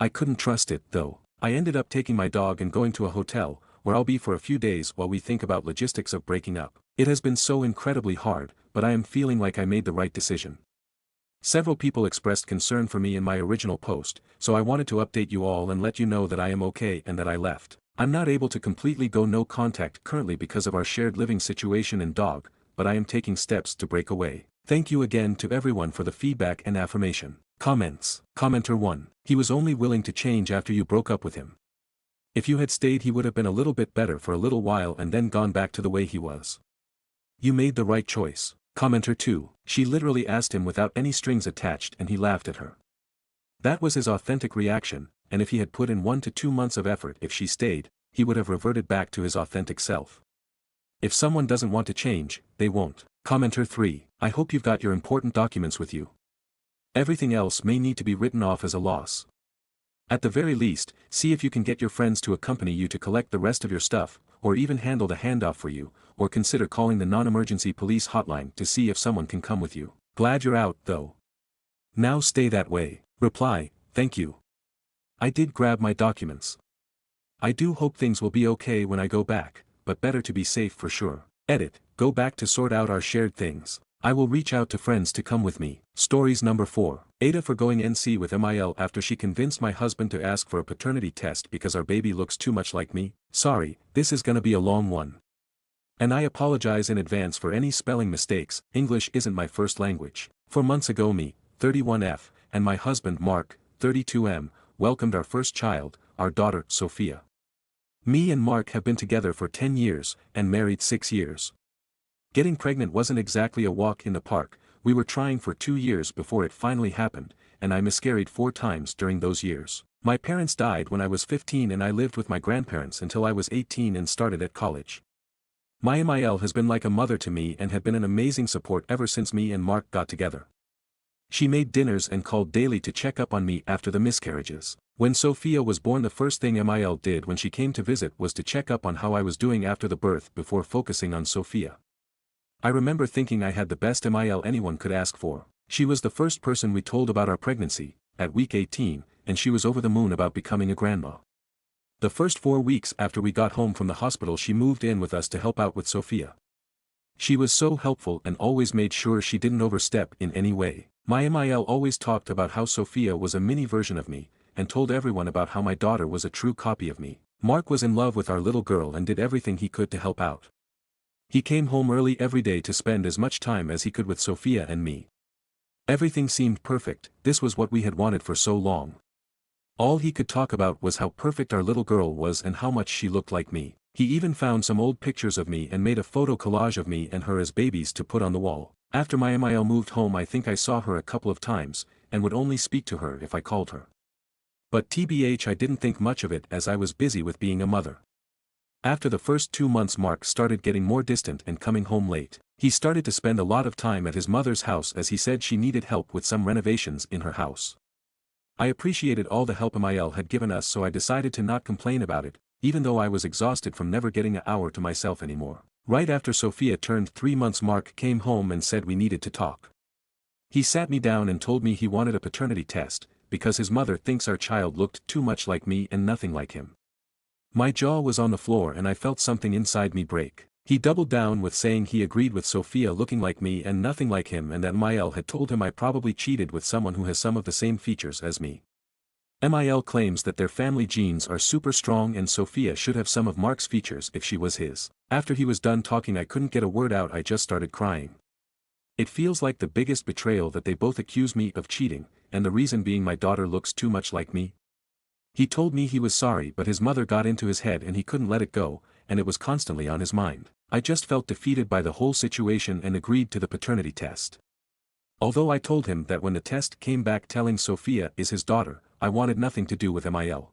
I couldn't trust it, though. I ended up taking my dog and going to a hotel, where I'll be for a few days while we think about logistics of breaking up. It has been so incredibly hard, but I am feeling like I made the right decision. Several people expressed concern for me in my original post, so I wanted to update you all and let you know that I am okay and that I left. I'm not able to completely go no contact currently because of our shared living situation and dog, but I am taking steps to break away. Thank you again to everyone for the feedback and affirmation. Comments. Commenter 1. He was only willing to change after you broke up with him. If you had stayed, he would have been a little bit better for a little while and then gone back to the way he was. You made the right choice. Commenter 2. She literally asked him without any strings attached and he laughed at her. That was his authentic reaction, and if he had put in 1 to 2 months of effort if she stayed, he would have reverted back to his authentic self. If someone doesn't want to change, they won't. Commenter 3. I hope you've got your important documents with you. Everything else may need to be written off as a loss. At the very least, see if you can get your friends to accompany you to collect the rest of your stuff, or even handle the handoff for you, or consider calling the non-emergency police hotline to see if someone can come with you. Glad you're out, though. Now stay that way. Reply, thank you. I did grab my documents. I do hope things will be okay when I go back, but better to be safe for sure. Edit, go back to sort out our shared things. I will reach out to friends to come with me. Stories number 4. Aita for going NC with MIL after she convinced my husband to ask for a paternity test because our baby looks too much like me. Sorry, this is gonna be a long one. And I apologize in advance for any spelling mistakes. English isn't my first language. 4 months ago me, 31F, and my husband Mark, 32M, welcomed our first child, our daughter, Sophia. Me and Mark have been together for 10 years, and married 6 years. Getting pregnant wasn't exactly a walk in the park. We were trying for 2 years before it finally happened, and I miscarried 4 times during those years. My parents died when I was 15 and I lived with my grandparents until I was 18 and started at college. My MIL has been like a mother to me and had been an amazing support ever since me and Mark got together. She made dinners and called daily to check up on me after the miscarriages. When Sophia was born, the first thing MIL did when she came to visit was to check up on how I was doing after the birth before focusing on Sophia. I remember thinking I had the best MIL anyone could ask for. She was the first person we told about our pregnancy, at week 18, and she was over the moon about becoming a grandma. The first 4 weeks after we got home from the hospital she moved in with us to help out with Sophia. She was so helpful and always made sure she didn't overstep in any way. My MIL always talked about how Sophia was a mini version of me, and told everyone about how my daughter was a true copy of me. Mark was in love with our little girl and did everything he could to help out. He came home early every day to spend as much time as he could with Sophia and me. Everything seemed perfect. This was what we had wanted for so long. All he could talk about was how perfect our little girl was and how much she looked like me. He even found some old pictures of me and made a photo collage of me and her as babies to put on the wall. After my MIL moved home I think I saw her a couple of times, and would only speak to her if I called her. But TBH I didn't think much of it as I was busy with being a mother. After the first 2 months Mark started getting more distant and coming home late. He started to spend a lot of time at his mother's house as he said she needed help with some renovations in her house. I appreciated all the help MIL had given us, so I decided to not complain about it, even though I was exhausted from never getting an hour to myself anymore. Right after Sophia turned 3 months Mark came home and said we needed to talk. He sat me down and told me he wanted a paternity test, because his mother thinks our child looked too much like me and nothing like him. My jaw was on the floor and I felt something inside me break. He doubled down with saying he agreed with Sophia looking like me and nothing like him, and that MIL had told him I probably cheated with someone who has some of the same features as me. MIL claims that their family genes are super strong and Sophia should have some of Mark's features if she was his. After he was done talking I couldn't get a word out, I just started crying. It feels like the biggest betrayal that they both accuse me of cheating, and the reason being my daughter looks too much like me. He told me he was sorry but his mother got into his head and he couldn't let it go, and it was constantly on his mind. I just felt defeated by the whole situation and agreed to the paternity test. Although I told him that when the test came back telling Sophia is his daughter, I wanted nothing to do with MIL.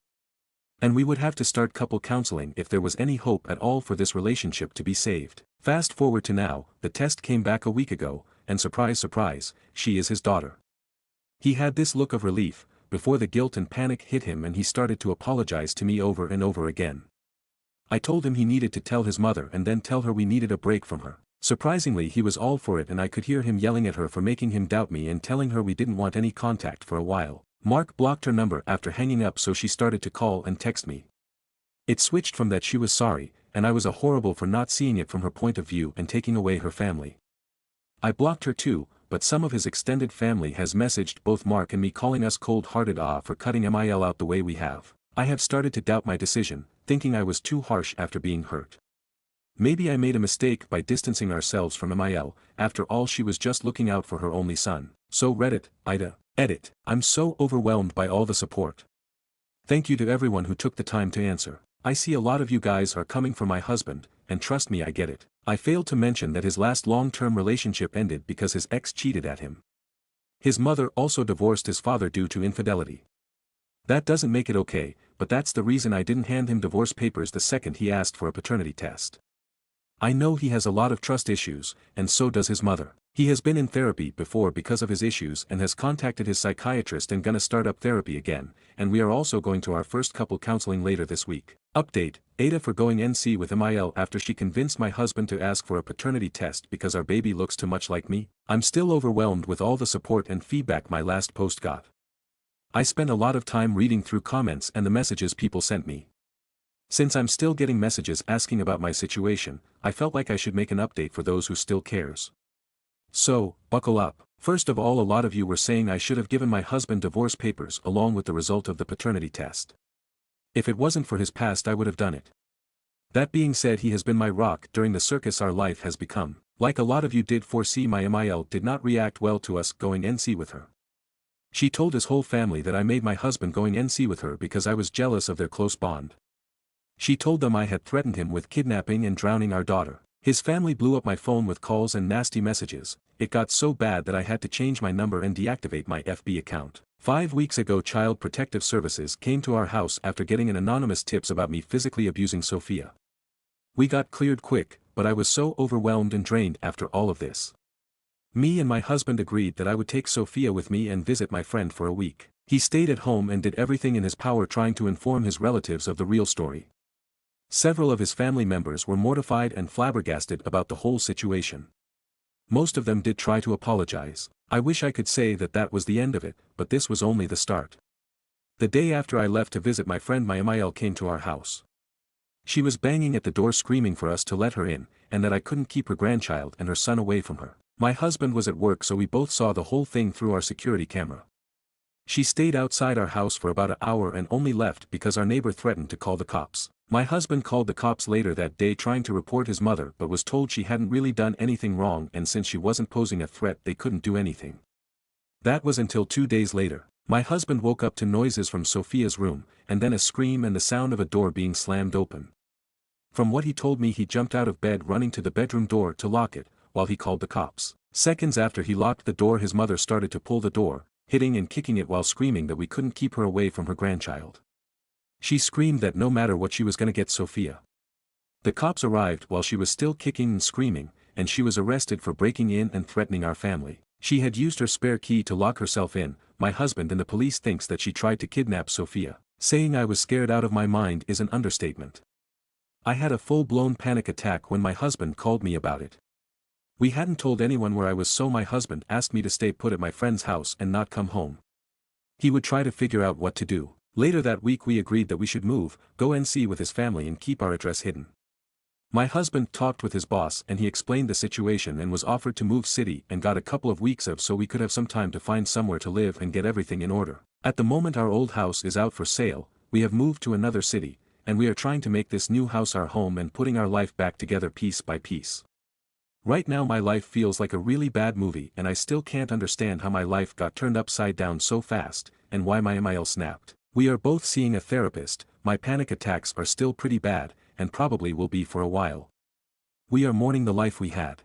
And we would have to start couple counseling if there was any hope at all for this relationship to be saved. Fast forward to now, the test came back a week ago, and surprise surprise, she is his daughter. He had this look of relief, before the guilt and panic hit him and he started to apologize to me over and over again. I told him he needed to tell his mother and then tell her we needed a break from her. Surprisingly he was all for it and I could hear him yelling at her for making him doubt me and telling her we didn't want any contact for a while. Mark blocked her number after hanging up, so she started to call and text me. It switched from that she was sorry, and I was a horrible for not seeing it from her point of view and taking away her family. I blocked her too, but some of his extended family has messaged both Mark and me calling us cold-hearted for cutting MIL out the way we have. I have started to doubt my decision, thinking I was too harsh after being hurt. Maybe I made a mistake by distancing ourselves from MIL, after all she was just looking out for her only son. So Reddit, Aita Reddit, I'm so overwhelmed by all the support. Thank you to everyone who took the time to answer. I see a lot of you guys are coming for my husband, and trust me I get it. I failed to mention that his last long-term relationship ended because his ex cheated at him. His mother also divorced his father due to infidelity. That doesn't make it okay, but that's the reason I didn't hand him divorce papers the second he asked for a paternity test. I know he has a lot of trust issues, and so does his mother. He has been in therapy before because of his issues and has contacted his psychiatrist and gonna start up therapy again, and we are also going to our first couple counseling later this week. Update, Aita for going NC with MIL after she convinced my husband to ask for a paternity test because our baby looks too much like me. I'm still overwhelmed with all the support and feedback my last post got. I spent a lot of time reading through comments and the messages people sent me. Since I'm still getting messages asking about my situation, I felt like I should make an update for those who still cares. So, buckle up. First of all, a lot of you were saying I should have given my husband divorce papers along with the result of the paternity test. If it wasn't for his past I would have done it. That being said, he has been my rock during the circus our life has become. Like a lot of you did foresee, my MIL did not react well to us going NC with her. She told his whole family that I made my husband going NC with her because I was jealous of their close bond. She told them I had threatened him with kidnapping and drowning our daughter. His family blew up my phone with calls and nasty messages. It got so bad that I had to change my number and deactivate my FB account. 5 weeks ago, Child Protective Services came to our house after getting an anonymous tips about me physically abusing Sophia. We got cleared quick, but I was so overwhelmed and drained after all of this. Me and my husband agreed that I would take Sophia with me and visit my friend for a week. He stayed at home and did everything in his power trying to inform his relatives of the real story. Several of his family members were mortified and flabbergasted about the whole situation. Most of them did try to apologize. I wish I could say that that was the end of it, but this was only the start. The day after I left to visit my friend, my MIL came to our house. She was banging at the door screaming for us to let her in, and that I couldn't keep her grandchild and her son away from her. My husband was at work, so we both saw the whole thing through our security camera. She stayed outside our house for about an hour and only left because our neighbor threatened to call the cops. My husband called the cops later that day trying to report his mother, but was told she hadn't really done anything wrong, and since she wasn't posing a threat they couldn't do anything. That was until 2 days later. My husband woke up to noises from Sophia's room, and then a scream and the sound of a door being slammed open. From what he told me, he jumped out of bed running to the bedroom door to lock it, while he called the cops. Seconds after he locked the door, his mother started to pull the door, hitting and kicking it while screaming that we couldn't keep her away from her grandchild. She screamed that no matter what she was gonna get Sophia. The cops arrived while she was still kicking and screaming, and she was arrested for breaking in and threatening our family. She had used her spare key to lock herself in. My husband and the police thinks that she tried to kidnap Sophia. Saying I was scared out of my mind is an understatement. I had a full-blown panic attack when my husband called me about it. We hadn't told anyone where I was, so my husband asked me to stay put at my friend's house and not come home. He would try to figure out what to do. Later that week we agreed that we should move, go NC with his family and keep our address hidden. My husband talked with his boss and he explained the situation and was offered to move city and got a couple of weeks of so we could have some time to find somewhere to live and get everything in order. At the moment our old house is out for sale, we have moved to another city, and we are trying to make this new house our home and putting our life back together piece by piece. Right now my life feels like a really bad movie and I still can't understand how my life got turned upside down so fast, and why my MIL snapped. We are both seeing a therapist. My panic attacks are still pretty bad, and probably will be for a while. We are mourning the life we had.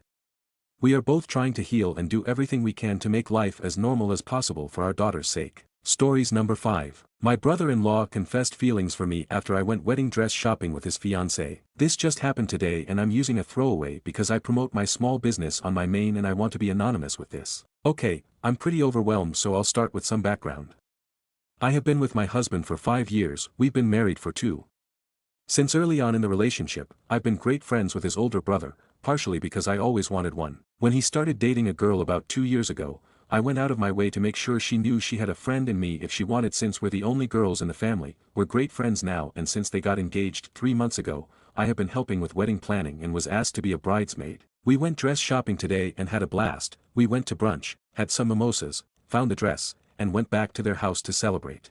We are both trying to heal and do everything we can to make life as normal as possible for our daughter's sake. Stories number 5. My brother-in-law confessed feelings for me after I went wedding dress shopping with his fiancée. This just happened today and I'm using a throwaway because I promote my small business on my main and I want to be anonymous with this. Okay, I'm pretty overwhelmed, so I'll start with some background. I have been with my husband for 5 years, we've been married for 2. Since early on in the relationship, I've been great friends with his older brother, partially because I always wanted one. When he started dating a girl about 2 years ago, I went out of my way to make sure she knew she had a friend in me if she wanted, since we're the only girls in the family. We're great friends now, and since they got engaged 3 months ago, I have been helping with wedding planning and was asked to be a bridesmaid. We went dress shopping today and had a blast. We went to brunch, had some mimosas, found a dress, and went back to their house to celebrate.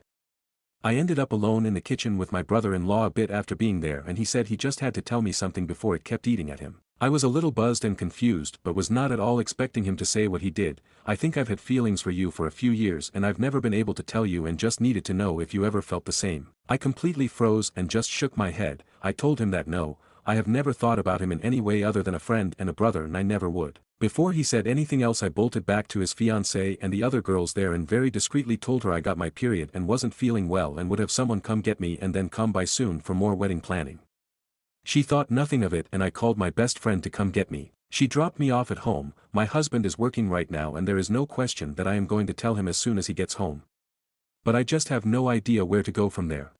I ended up alone in the kitchen with my brother-in-law a bit after being there, and he said he just had to tell me something before it kept eating at him. I was a little buzzed and confused but was not at all expecting him to say what he did. I think I've had feelings for you for a few years and I've never been able to tell you and just needed to know if you ever felt the same. I completely froze and just shook my head. I told him that no, I have never thought about him in any way other than a friend and a brother, and I never would. Before he said anything else, I bolted back to his fiancée and the other girls there and very discreetly told her I got my period and wasn't feeling well and would have someone come get me and then come by soon for more wedding planning. She thought nothing of it and I called my best friend to come get me. She dropped me off at home. My husband is working right now and there is no question that I am going to tell him as soon as he gets home. But I just have no idea where to go from there.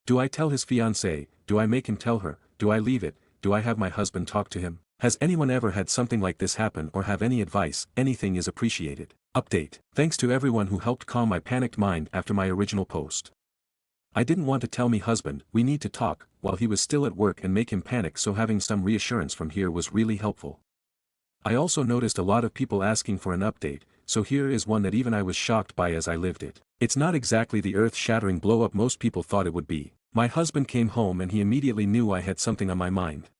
Do I tell his fiancée? Do I make him tell her? Do I leave it? Do I have my husband talk to him? Has anyone ever had something like this happen or have any advice? Anything is appreciated. Update. Thanks to everyone who helped calm my panicked mind after my original post. I didn't want to tell me husband, we need to talk, while he was still at work and make him panic, so having some reassurance from here was really helpful. I also noticed a lot of people asking for an update, so here is one that even I was shocked by as I lived it. It's not exactly the earth-shattering blow-up most people thought it would be. My husband came home and he immediately knew I had something on my mind.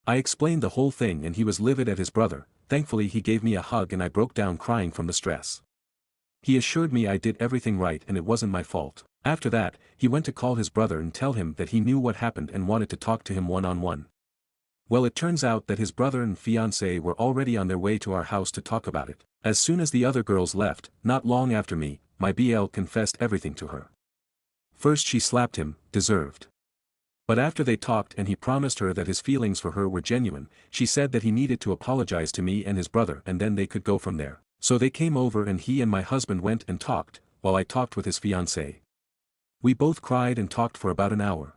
I explained the whole thing and he was livid at his brother. Thankfully he gave me a hug and I broke down crying from the stress. He assured me I did everything right and it wasn't my fault. After that, he went to call his brother and tell him that he knew what happened and wanted to talk to him one-on-one. Well, it turns out that his brother and fiancé were already on their way to our house to talk about it. As soon as the other girls left, not long after me, my BL confessed everything to her. First she slapped him, deserved. But after they talked and he promised her that his feelings for her were genuine, she said that he needed to apologize to me and his brother and then they could go from there. So they came over and he and my husband went and talked, while I talked with his fiancé. We both cried and talked for about an hour.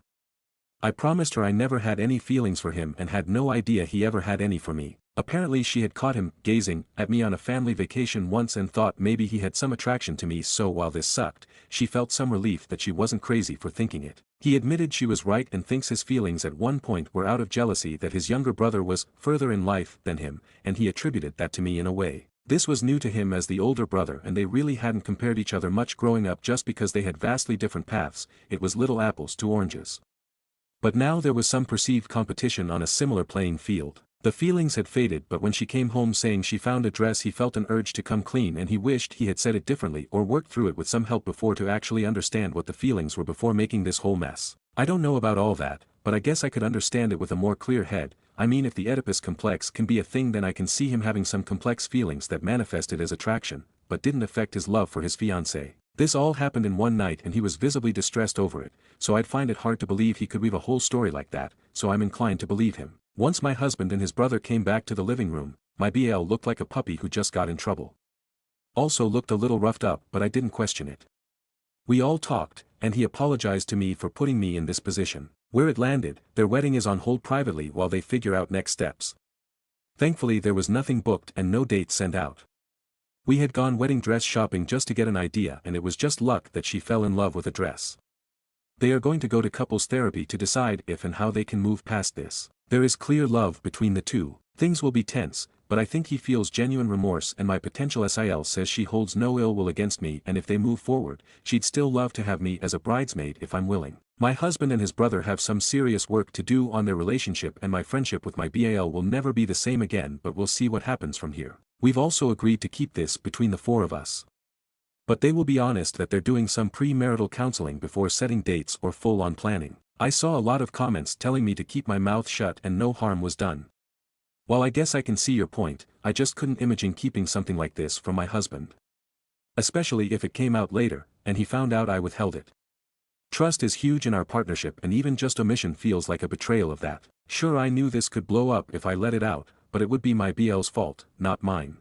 I promised her I never had any feelings for him and had no idea he ever had any for me. Apparently she had caught him gazing at me on a family vacation once and thought maybe he had some attraction to me, so while this sucked, she felt some relief that she wasn't crazy for thinking it. He admitted she was right and thinks his feelings at one point were out of jealousy that his younger brother was further in life than him, and he attributed that to me in a way. This was new to him as the older brother and they really hadn't compared each other much growing up just because they had vastly different paths, it was little apples to oranges. But now there was some perceived competition on a similar playing field. The feelings had faded, but when she came home saying she found a dress he felt an urge to come clean and he wished he had said it differently or worked through it with some help before to actually understand what the feelings were before making this whole mess. I don't know about all that, but I guess I could understand it with a more clear head. I mean, if the Oedipus complex can be a thing, then I can see him having some complex feelings that manifested as attraction, but didn't affect his love for his fiancée. This all happened in one night and he was visibly distressed over it, so I'd find it hard to believe he could weave a whole story like that, so I'm inclined to believe him. Once my husband and his brother came back to the living room, my BL looked like a puppy who just got in trouble. Also looked a little roughed up, but I didn't question it. We all talked, and he apologized to me for putting me in this position. Where it landed, their wedding is on hold privately while they figure out next steps. Thankfully there was nothing booked and no dates sent out. We had gone wedding dress shopping just to get an idea and it was just luck that she fell in love with a dress. They are going to go to couples therapy to decide if and how they can move past this. There is clear love between the two. Things will be tense, but I think he feels genuine remorse and my potential SIL says she holds no ill will against me, and if they move forward, she'd still love to have me as a bridesmaid if I'm willing. My husband and his brother have some serious work to do on their relationship and my friendship with my BAL will never be the same again, but we'll see what happens from here. We've also agreed to keep this between the four of us. But they will be honest that they're doing some premarital counseling before setting dates or full-on planning. I saw a lot of comments telling me to keep my mouth shut and no harm was done. While I guess I can see your point, I just couldn't imagine keeping something like this from my husband. Especially if it came out later, and he found out I withheld it. Trust is huge in our partnership and even just omission feels like a betrayal of that. Sure, I knew this could blow up if I let it out, but it would be my BL's fault, not mine.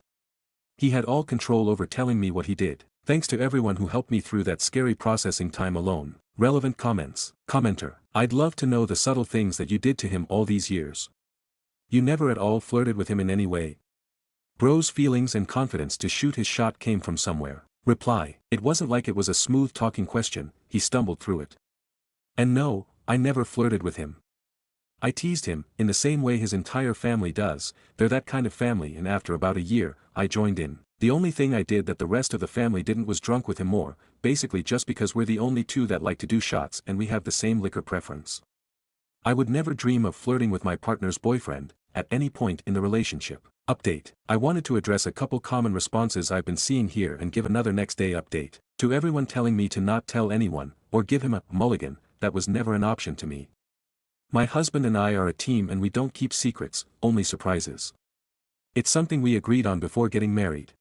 He had all control over telling me what he did. Thanks to everyone who helped me through that scary processing time alone. Relevant comments. Commenter: I'd love to know the subtle things that you did to him all these years. You never at all flirted with him in any way. Bro's feelings and confidence to shoot his shot came from somewhere. Reply: it wasn't like it was a smooth talking question, he stumbled through it. And no, I never flirted with him. I teased him, in the same way his entire family does. They're that kind of family, and after about a year, I joined in. The only thing I did that the rest of the family didn't was drunk with him more, basically just because we're the only two that like to do shots and we have the same liquor preference. I would never dream of flirting with my partner's boyfriend, at any point in the relationship. Update: I wanted to address a couple common responses I've been seeing here and give another next day update. To everyone telling me to not tell anyone, or give him a mulligan, that was never an option to me. My husband and I are a team and we don't keep secrets, only surprises. It's something we agreed on before getting married.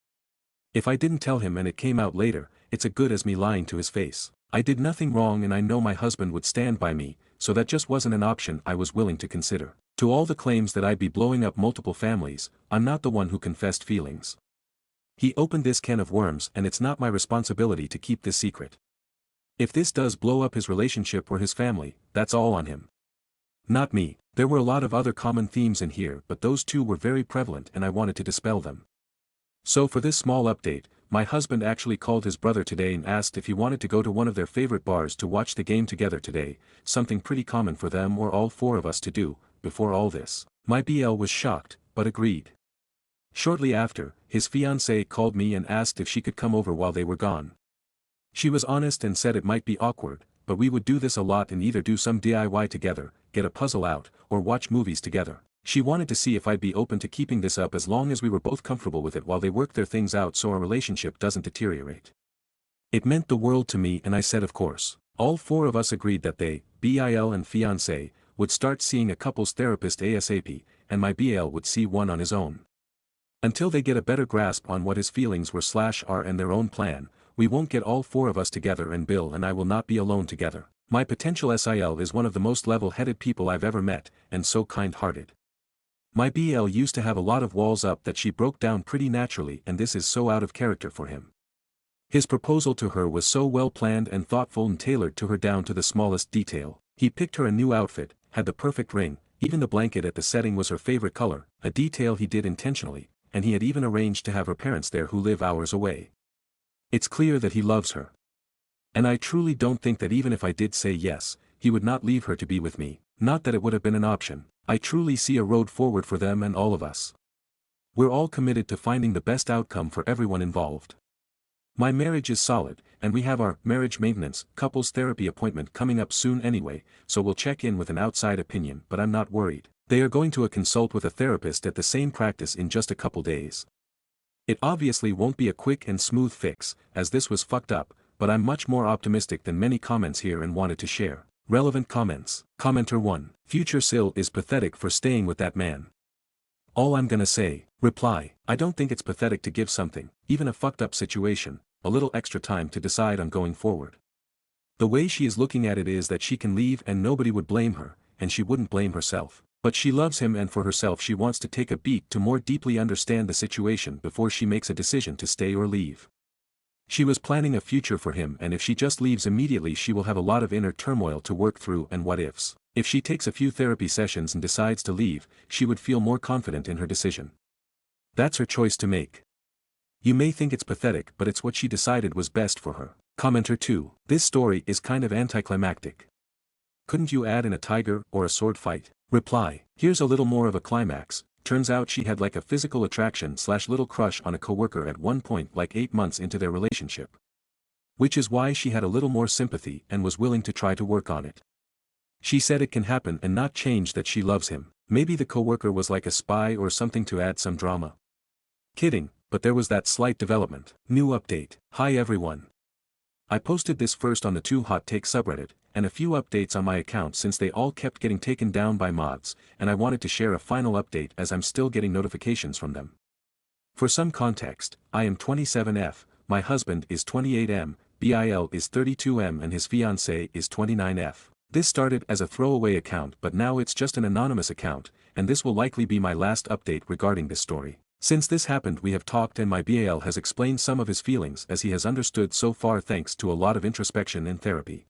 If I didn't tell him and it came out later, it's as good as me lying to his face. I did nothing wrong and I know my husband would stand by me, so that just wasn't an option I was willing to consider. To all the claims that I'd be blowing up multiple families, I'm not the one who confessed feelings. He opened this can of worms and it's not my responsibility to keep this secret. If this does blow up his relationship or his family, that's all on him. Not me. There were a lot of other common themes in here, but those two were very prevalent and I wanted to dispel them. So for this small update, my husband actually called his brother today and asked if he wanted to go to one of their favorite bars to watch the game together today, something pretty common for them or all four of us to do, before all this. My BL was shocked, but agreed. Shortly after, his fiancée called me and asked if she could come over while they were gone. She was honest and said it might be awkward, but we would do this a lot and either do some DIY together, get a puzzle out, or watch movies together. She wanted to see if I'd be open to keeping this up as long as we were both comfortable with it while they worked their things out so our relationship doesn't deteriorate. It meant the world to me and I said of course. All four of us agreed that they, BIL and fiancé, would start seeing a couples therapist ASAP, and my BL would see one on his own. Until they get a better grasp on what his feelings were/are and their own plan, we won't get all four of us together and Bill and I will not be alone together. My potential SIL is one of the most level-headed people I've ever met, and so kind-hearted. My BL used to have a lot of walls up that she broke down pretty naturally and this is so out of character for him. His proposal to her was so well planned and thoughtful and tailored to her down to the smallest detail. He picked her a new outfit, had the perfect ring, even the blanket at the setting was her favorite color, a detail he did intentionally, and he had even arranged to have her parents there who live hours away. It's clear that he loves her. And I truly don't think that even if I did say yes, he would not leave her to be with me, not that it would have been an option. I truly see a road forward for them and all of us. We're all committed to finding the best outcome for everyone involved. My marriage is solid, and we have our marriage maintenance couples therapy appointment coming up soon anyway, so we'll check in with an outside opinion, but I'm not worried. They are going to a consult with a therapist at the same practice in just a couple days. It obviously won't be a quick and smooth fix, as this was fucked up, but I'm much more optimistic than many comments here and wanted to share. Relevant comments. Commenter 1. Future Sil is pathetic for staying with that man. All I'm gonna say. Reply. I don't think it's pathetic to give something, even a fucked up situation, a little extra time to decide on going forward. The way she is looking at it is that she can leave and nobody would blame her, and she wouldn't blame herself. But she loves him and for herself she wants to take a beat to more deeply understand the situation before she makes a decision to stay or leave. She was planning a future for him and if she just leaves immediately she will have a lot of inner turmoil to work through and what ifs. If she takes a few therapy sessions and decides to leave, she would feel more confident in her decision. That's her choice to make. You may think it's pathetic but it's what she decided was best for her. Commenter 2. This story is kind of anticlimactic. Couldn't you add in a tiger or a sword fight? Reply. Here's a little more of a climax. Turns out she had like a physical attraction/little crush on a coworker at one point like 8 months into their relationship. Which is why she had a little more sympathy and was willing to try to work on it. She said it can happen and not change that she loves him. Maybe the coworker was like a spy or something to add some drama. Kidding, but there was that slight development. New update. Hi everyone. I posted this first on the 2 Hot Take subreddit, and a few updates on my account since they all kept getting taken down by mods, and I wanted to share a final update as I'm still getting notifications from them. For some context, I am 27F, my husband is 28M, BIL is 32M and his fiancée is 29F. This started as a throwaway account but now it's just an anonymous account, and this will likely be my last update regarding this story. Since this happened we have talked and my BAL has explained some of his feelings as he has understood so far thanks to a lot of introspection and therapy.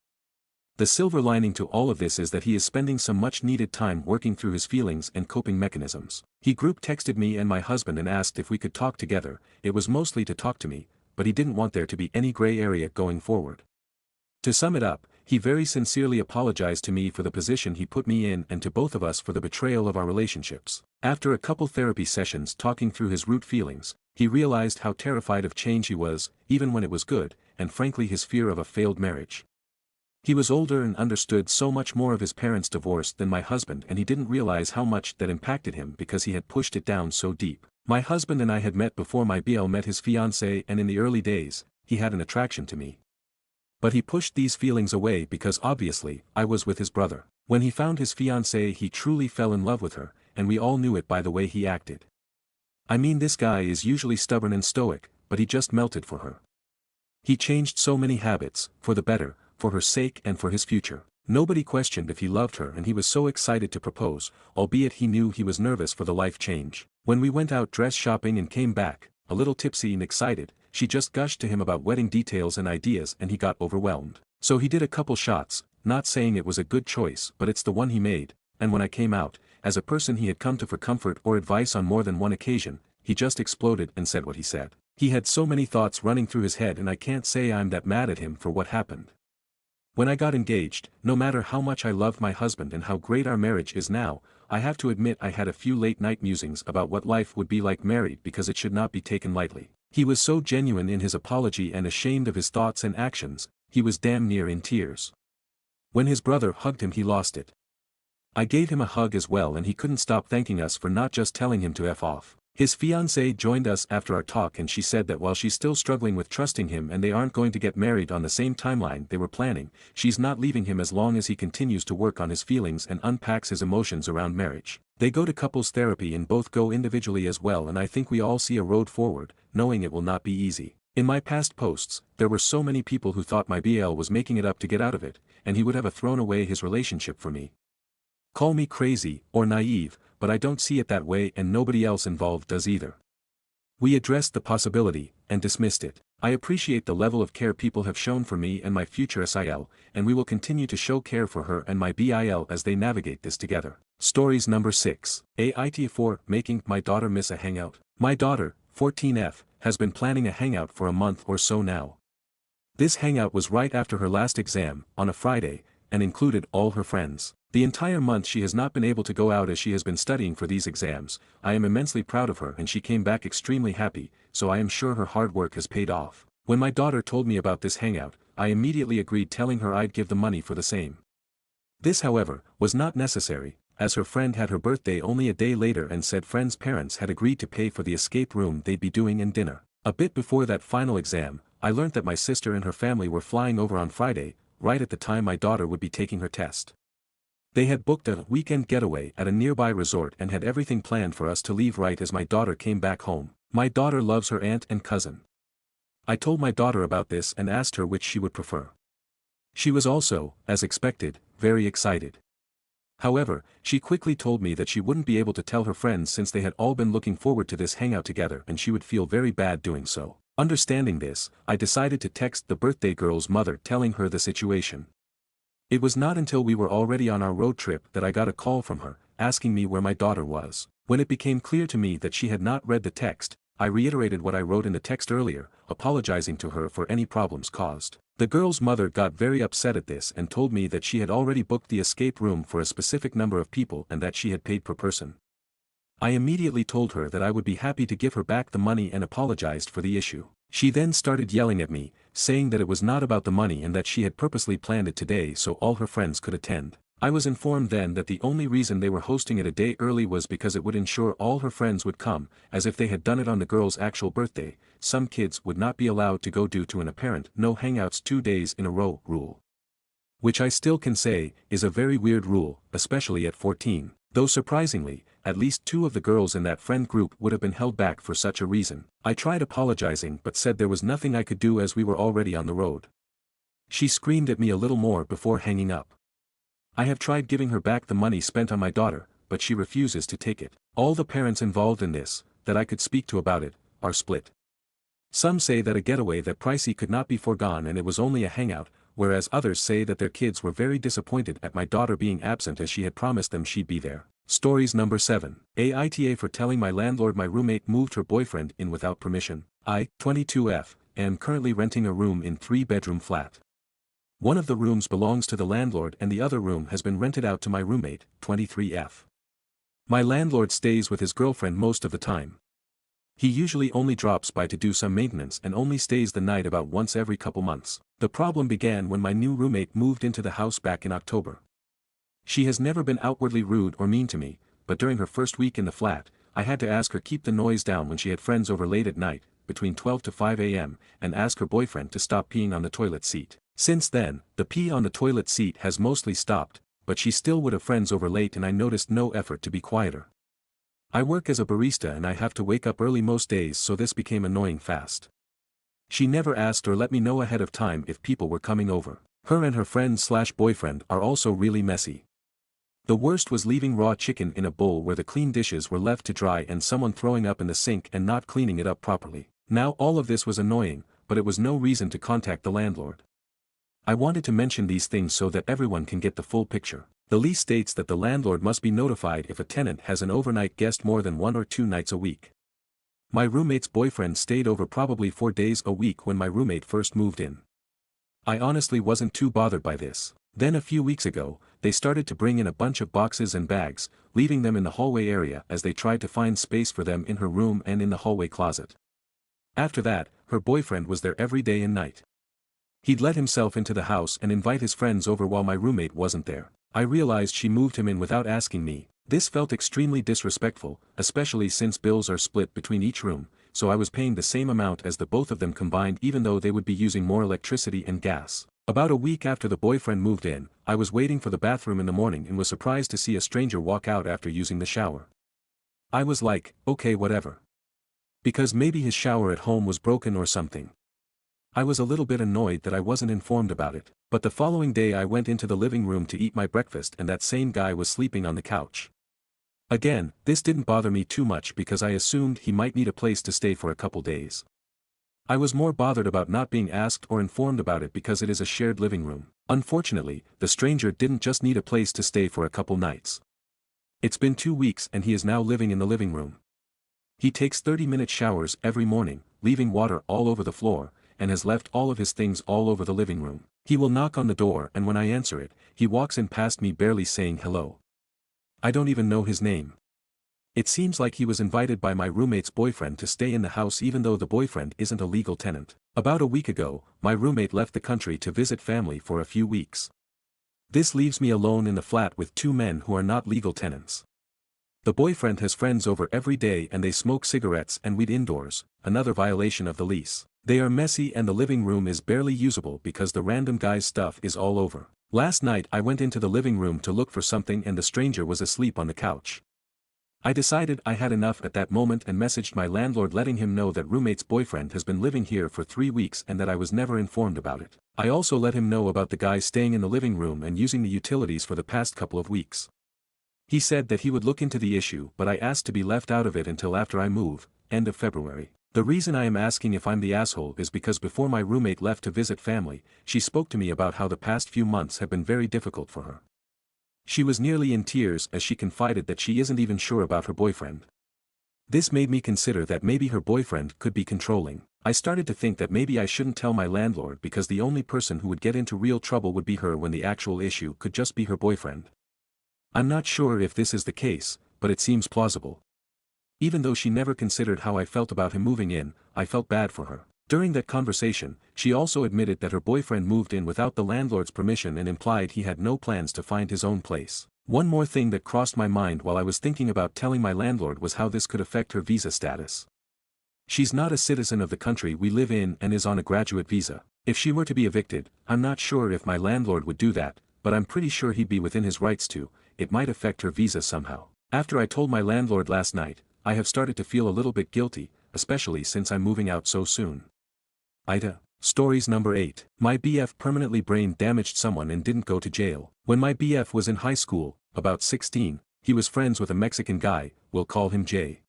The silver lining to all of this is that he is spending some much needed time working through his feelings and coping mechanisms. He group texted me and my husband and asked if we could talk together. It was mostly to talk to me, but he didn't want there to be any gray area going forward. To sum it up, he very sincerely apologized to me for the position he put me in and to both of us for the betrayal of our relationships. After a couple therapy sessions talking through his root feelings, he realized how terrified of change he was, even when it was good, and frankly his fear of a failed marriage. He was older and understood so much more of his parents' divorce than my husband and he didn't realize how much that impacted him because he had pushed it down so deep. My husband and I had met before my BL met his fiancée and in the early days, he had an attraction to me. But he pushed these feelings away because obviously, I was with his brother. When he found his fiancée he truly fell in love with her, and we all knew it by the way he acted. I mean this guy is usually stubborn and stoic, but he just melted for her. He changed so many habits, for the better, for her sake and for his future. Nobody questioned if he loved her and he was so excited to propose, albeit he knew he was nervous for the life change. When we went out dress shopping and came back, a little tipsy and excited, she just gushed to him about wedding details and ideas and he got overwhelmed. So he did a couple shots, not saying it was a good choice but it's the one he made, and when I came out, as a person he had come to for comfort or advice on more than one occasion, he just exploded and said what he said. He had so many thoughts running through his head and I can't say I'm that mad at him for what happened. When I got engaged, no matter how much I loved my husband and how great our marriage is now, I have to admit I had a few late-night musings about what life would be like married because it should not be taken lightly. He was so genuine in his apology and ashamed of his thoughts and actions, he was damn near in tears. When his brother hugged him he lost it. I gave him a hug as well and he couldn't stop thanking us for not just telling him to F off. His fiancée joined us after our talk and she said that while she's still struggling with trusting him and they aren't going to get married on the same timeline they were planning, she's not leaving him as long as he continues to work on his feelings and unpacks his emotions around marriage. They go to couples therapy and both go individually as well, and I think we all see a road forward, knowing it will not be easy. In my past posts, there were so many people who thought my BL was making it up to get out of it, and he would have thrown away his relationship for me. Call me crazy, or naive, but I don't see it that way and nobody else involved does either. We addressed the possibility, and dismissed it. I appreciate the level of care people have shown for me and my future SIL, and we will continue to show care for her and my BIL as they navigate this together. Stories number 6. Aita 4, making my daughter miss a hangout. My daughter, 14th, has been planning a hangout for a month or so now. This hangout was right after her last exam, on a Friday, and included all her friends. The entire month she has not been able to go out as she has been studying for these exams. I am immensely proud of her and she came back extremely happy, so I am sure her hard work has paid off. When my daughter told me about this hangout, I immediately agreed, telling her I'd give the money for the same. This however, was not necessary, as her friend had her birthday only a day later and said friend's parents had agreed to pay for the escape room they'd be doing and dinner. A bit before that final exam, I learnt that my sister and her family were flying over on Friday, right at the time my daughter would be taking her test. They had booked a weekend getaway at a nearby resort and had everything planned for us to leave right as my daughter came back home. My daughter loves her aunt and cousin. I told my daughter about this and asked her which she would prefer. She was also, as expected, very excited. However, she quickly told me that she wouldn't be able to tell her friends since they had all been looking forward to this hangout together and she would feel very bad doing so. Understanding this, I decided to text the birthday girl's mother telling her the situation. It was not until we were already on our road trip that I got a call from her, asking me where my daughter was. When it became clear to me that she had not read the text, I reiterated what I wrote in the text earlier, apologizing to her for any problems caused. The girl's mother got very upset at this and told me that she had already booked the escape room for a specific number of people and that she had paid per person. I immediately told her that I would be happy to give her back the money and apologized for the issue. She then started yelling at me, saying that it was not about the money and that she had purposely planned it today so all her friends could attend. I was informed then that the only reason they were hosting it a day early was because it would ensure all her friends would come, as if they had done it on the girl's actual birthday, some kids would not be allowed to go due to an apparent no hangouts 2 days in a row rule. Which I still can say, is a very weird rule, especially at 14, though surprisingly, at least 2 of the girls in that friend group would have been held back for such a reason. I tried apologizing but said there was nothing I could do as we were already on the road. She screamed at me a little more before hanging up. I have tried giving her back the money spent on my daughter, but she refuses to take it. All the parents involved in this, that I could speak to about it, are split. Some say that a getaway that pricey could not be foregone and it was only a hangout, whereas others say that their kids were very disappointed at my daughter being absent as she had promised them she'd be there. Stories number 7. Aita for telling my landlord my roommate moved her boyfriend in without permission. I, 22F, am currently renting a room in 3-bedroom flat. One of the rooms belongs to the landlord and the other room has been rented out to my roommate, 23F. My landlord stays with his girlfriend most of the time. He usually only drops by to do some maintenance and only stays the night about once every couple months. The problem began when my new roommate moved into the house back in October. She has never been outwardly rude or mean to me, but during her first week in the flat, I had to ask her keep the noise down when she had friends over late at night, between 12 to 5 a.m., and ask her boyfriend to stop peeing on the toilet seat. Since then, the pee on the toilet seat has mostly stopped, but she still would have friends over late and I noticed no effort to be quieter. I work as a barista and I have to wake up early most days, so this became annoying fast. She never asked or let me know ahead of time if people were coming over. Her and her friend/boyfriend are also really messy. The worst was leaving raw chicken in a bowl where the clean dishes were left to dry and someone throwing up in the sink and not cleaning it up properly. Now all of this was annoying, but it was no reason to contact the landlord. I wanted to mention these things so that everyone can get the full picture. The lease states that the landlord must be notified if a tenant has an overnight guest more than 1 or 2 nights a week. My roommate's boyfriend stayed over probably 4 days a week when my roommate first moved in. I honestly wasn't too bothered by this. Then a few weeks ago, they started to bring in a bunch of boxes and bags, leaving them in the hallway area as they tried to find space for them in her room and in the hallway closet. After that, her boyfriend was there every day and night. He'd let himself into the house and invite his friends over while my roommate wasn't there. I realized she moved him in without asking me. This felt extremely disrespectful, especially since bills are split between each room, so I was paying the same amount as the both of them combined even though they would be using more electricity and gas. About a week after the boyfriend moved in, I was waiting for the bathroom in the morning and was surprised to see a stranger walk out after using the shower. I was like, okay, whatever. Because maybe his shower at home was broken or something. I was a little bit annoyed that I wasn't informed about it, but the following day I went into the living room to eat my breakfast and that same guy was sleeping on the couch. Again, this didn't bother me too much because I assumed he might need a place to stay for a couple days. I was more bothered about not being asked or informed about it because it is a shared living room. Unfortunately, the stranger didn't just need a place to stay for a couple nights. It's been 2 weeks and he is now living in the living room. He takes 30-minute showers every morning, leaving water all over the floor, and has left all of his things all over the living room. He will knock on the door and when I answer it, he walks in past me barely saying hello. I don't even know his name. It seems like he was invited by my roommate's boyfriend to stay in the house even though the boyfriend isn't a legal tenant. About a week ago, my roommate left the country to visit family for a few weeks. This leaves me alone in the flat with 2 men who are not legal tenants. The boyfriend has friends over every day and they smoke cigarettes and weed indoors, another violation of the lease. They are messy and the living room is barely usable because the random guy's stuff is all over. Last night I went into the living room to look for something and the stranger was asleep on the couch. I decided I had enough at that moment and messaged my landlord letting him know that roommate's boyfriend has been living here for 3 weeks and that I was never informed about it. I also let him know about the guy staying in the living room and using the utilities for the past couple of weeks. He said that he would look into the issue but I asked to be left out of it until after I move, end of February. The reason I am asking if I'm the asshole is because before my roommate left to visit family, she spoke to me about how the past few months have been very difficult for her. She was nearly in tears as she confided that she isn't even sure about her boyfriend. This made me consider that maybe her boyfriend could be controlling. I started to think that maybe I shouldn't tell my landlord because the only person who would get into real trouble would be her when the actual issue could just be her boyfriend. I'm not sure if this is the case, but it seems plausible. Even though she never considered how I felt about him moving in, I felt bad for her. During that conversation, she also admitted that her boyfriend moved in without the landlord's permission and implied he had no plans to find his own place. One more thing that crossed my mind while I was thinking about telling my landlord was how this could affect her visa status. She's not a citizen of the country we live in and is on a graduate visa. If she were to be evicted, I'm not sure if my landlord would do that, but I'm pretty sure he'd be within his rights to. It might affect her visa somehow. After I told my landlord last night, I have started to feel a little bit guilty, especially since I'm moving out so soon. Aita. Stories number 8. My BF permanently brain damaged someone and didn't go to jail. When my BF was in high school, about 16, he was friends with a Mexican guy, we'll call him Jay.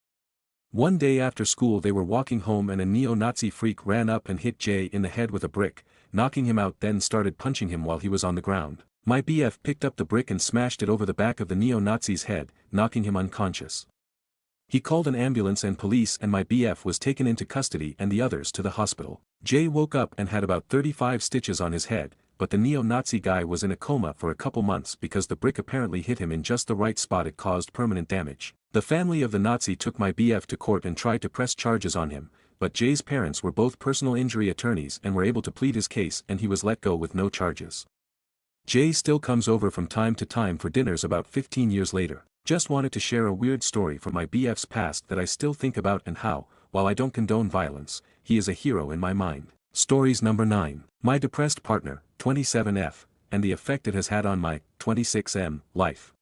One day after school they were walking home and a neo-Nazi freak ran up and hit Jay in the head with a brick, knocking him out then started punching him while he was on the ground. My BF picked up the brick and smashed it over the back of the neo-Nazi's head, knocking him unconscious. He called an ambulance and police and my BF was taken into custody and the others to the hospital. Jay woke up and had about 35 stitches on his head, but the neo-Nazi guy was in a coma for a couple months because the brick apparently hit him in just the right spot. It caused permanent damage. The family of the Nazi took my BF to court and tried to press charges on him, but Jay's parents were both personal injury attorneys and were able to plead his case and he was let go with no charges. Jay still comes over from time to time for dinners about 15 years later. Just wanted to share a weird story from my BF's past that I still think about and how, while I don't condone violence, he is a hero in my mind. Stories number 9. My depressed partner, 27F, and the effect it has had on my 26M life.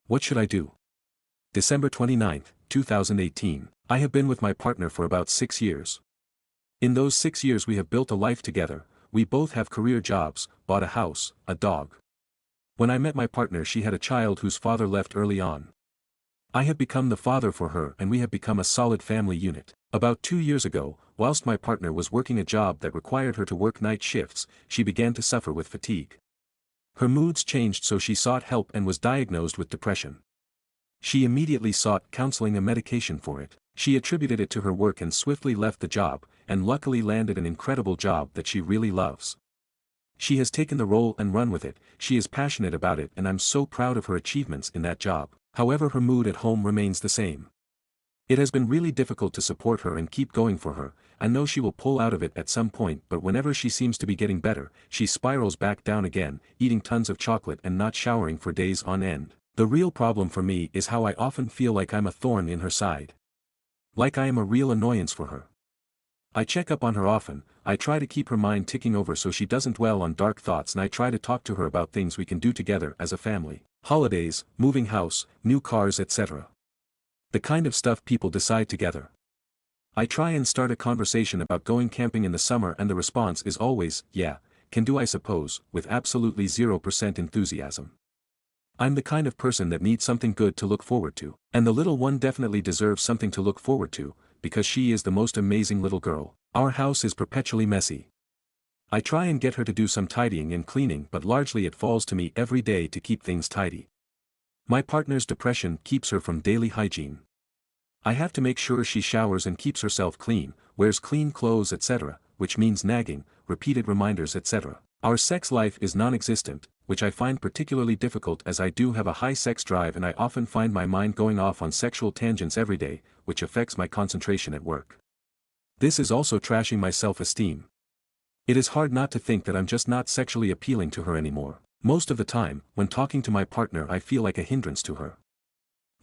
What should I do? December 29, 2018. I have been with my partner for about 6 years. In those 6 years we have built a life together, we both have career jobs, bought a house, a dog. When I met my partner she had a child whose father left early on. I have become the father for her and we have become a solid family unit. About 2 years ago, whilst my partner was working a job that required her to work night shifts, she began to suffer with fatigue. Her moods changed so she sought help and was diagnosed with depression. She immediately sought counseling and medication for it. She attributed it to her work and swiftly left the job, and luckily landed an incredible job that she really loves. She has taken the role and run with it, she is passionate about it and I'm so proud of her achievements in that job. However, her mood at home remains the same. It has been really difficult to support her and keep going for her, I know she will pull out of it at some point, but whenever she seems to be getting better, she spirals back down again, eating tons of chocolate and not showering for days on end. The real problem for me is how I often feel like I'm a thorn in her side. Like I am a real annoyance for her. I check up on her often, I try to keep her mind ticking over so she doesn't dwell on dark thoughts, and I try to talk to her about things we can do together as a family. Holidays, moving house, new cars, etc. The kind of stuff people decide together. I try and start a conversation about going camping in the summer, and the response is always, yeah, can do I suppose, with absolutely 0% enthusiasm. I'm the kind of person that needs something good to look forward to, and the little one definitely deserves something to look forward to, because she is the most amazing little girl. Our house is perpetually messy. I try and get her to do some tidying and cleaning, but largely it falls to me every day to keep things tidy. My partner's depression keeps her from daily hygiene. I have to make sure she showers and keeps herself clean, wears clean clothes, etc., which means nagging, repeated reminders, etc. Our sex life is non-existent, which I find particularly difficult as I do have a high sex drive, and I often find my mind going off on sexual tangents every day, which affects my concentration at work. This is also trashing my self-esteem. It is hard not to think that I'm just not sexually appealing to her anymore. Most of the time, when talking to my partner, I feel like a hindrance to her.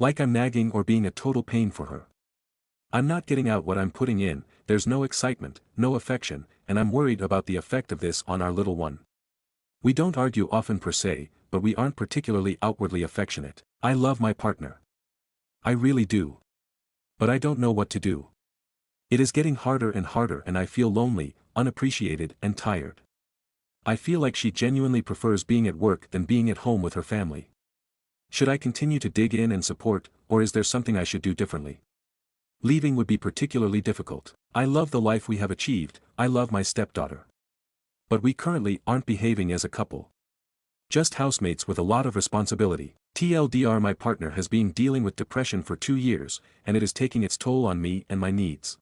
Like I'm nagging or being a total pain for her. I'm not getting out what I'm putting in, there's no excitement, no affection, and I'm worried about the effect of this on our little one. We don't argue often per se, but we aren't particularly outwardly affectionate. I love my partner. I really do. But I don't know what to do. It is getting harder and harder, and I feel lonely, unappreciated, and tired. I feel like she genuinely prefers being at work than being at home with her family. Should I continue to dig in and support, or is there something I should do differently? Leaving would be particularly difficult. I love the life we have achieved, I love my stepdaughter. But we currently aren't behaving as a couple. Just housemates with a lot of responsibility. TLDR, my partner has been dealing with depression for 2 years, and it is taking its toll on me and my needs.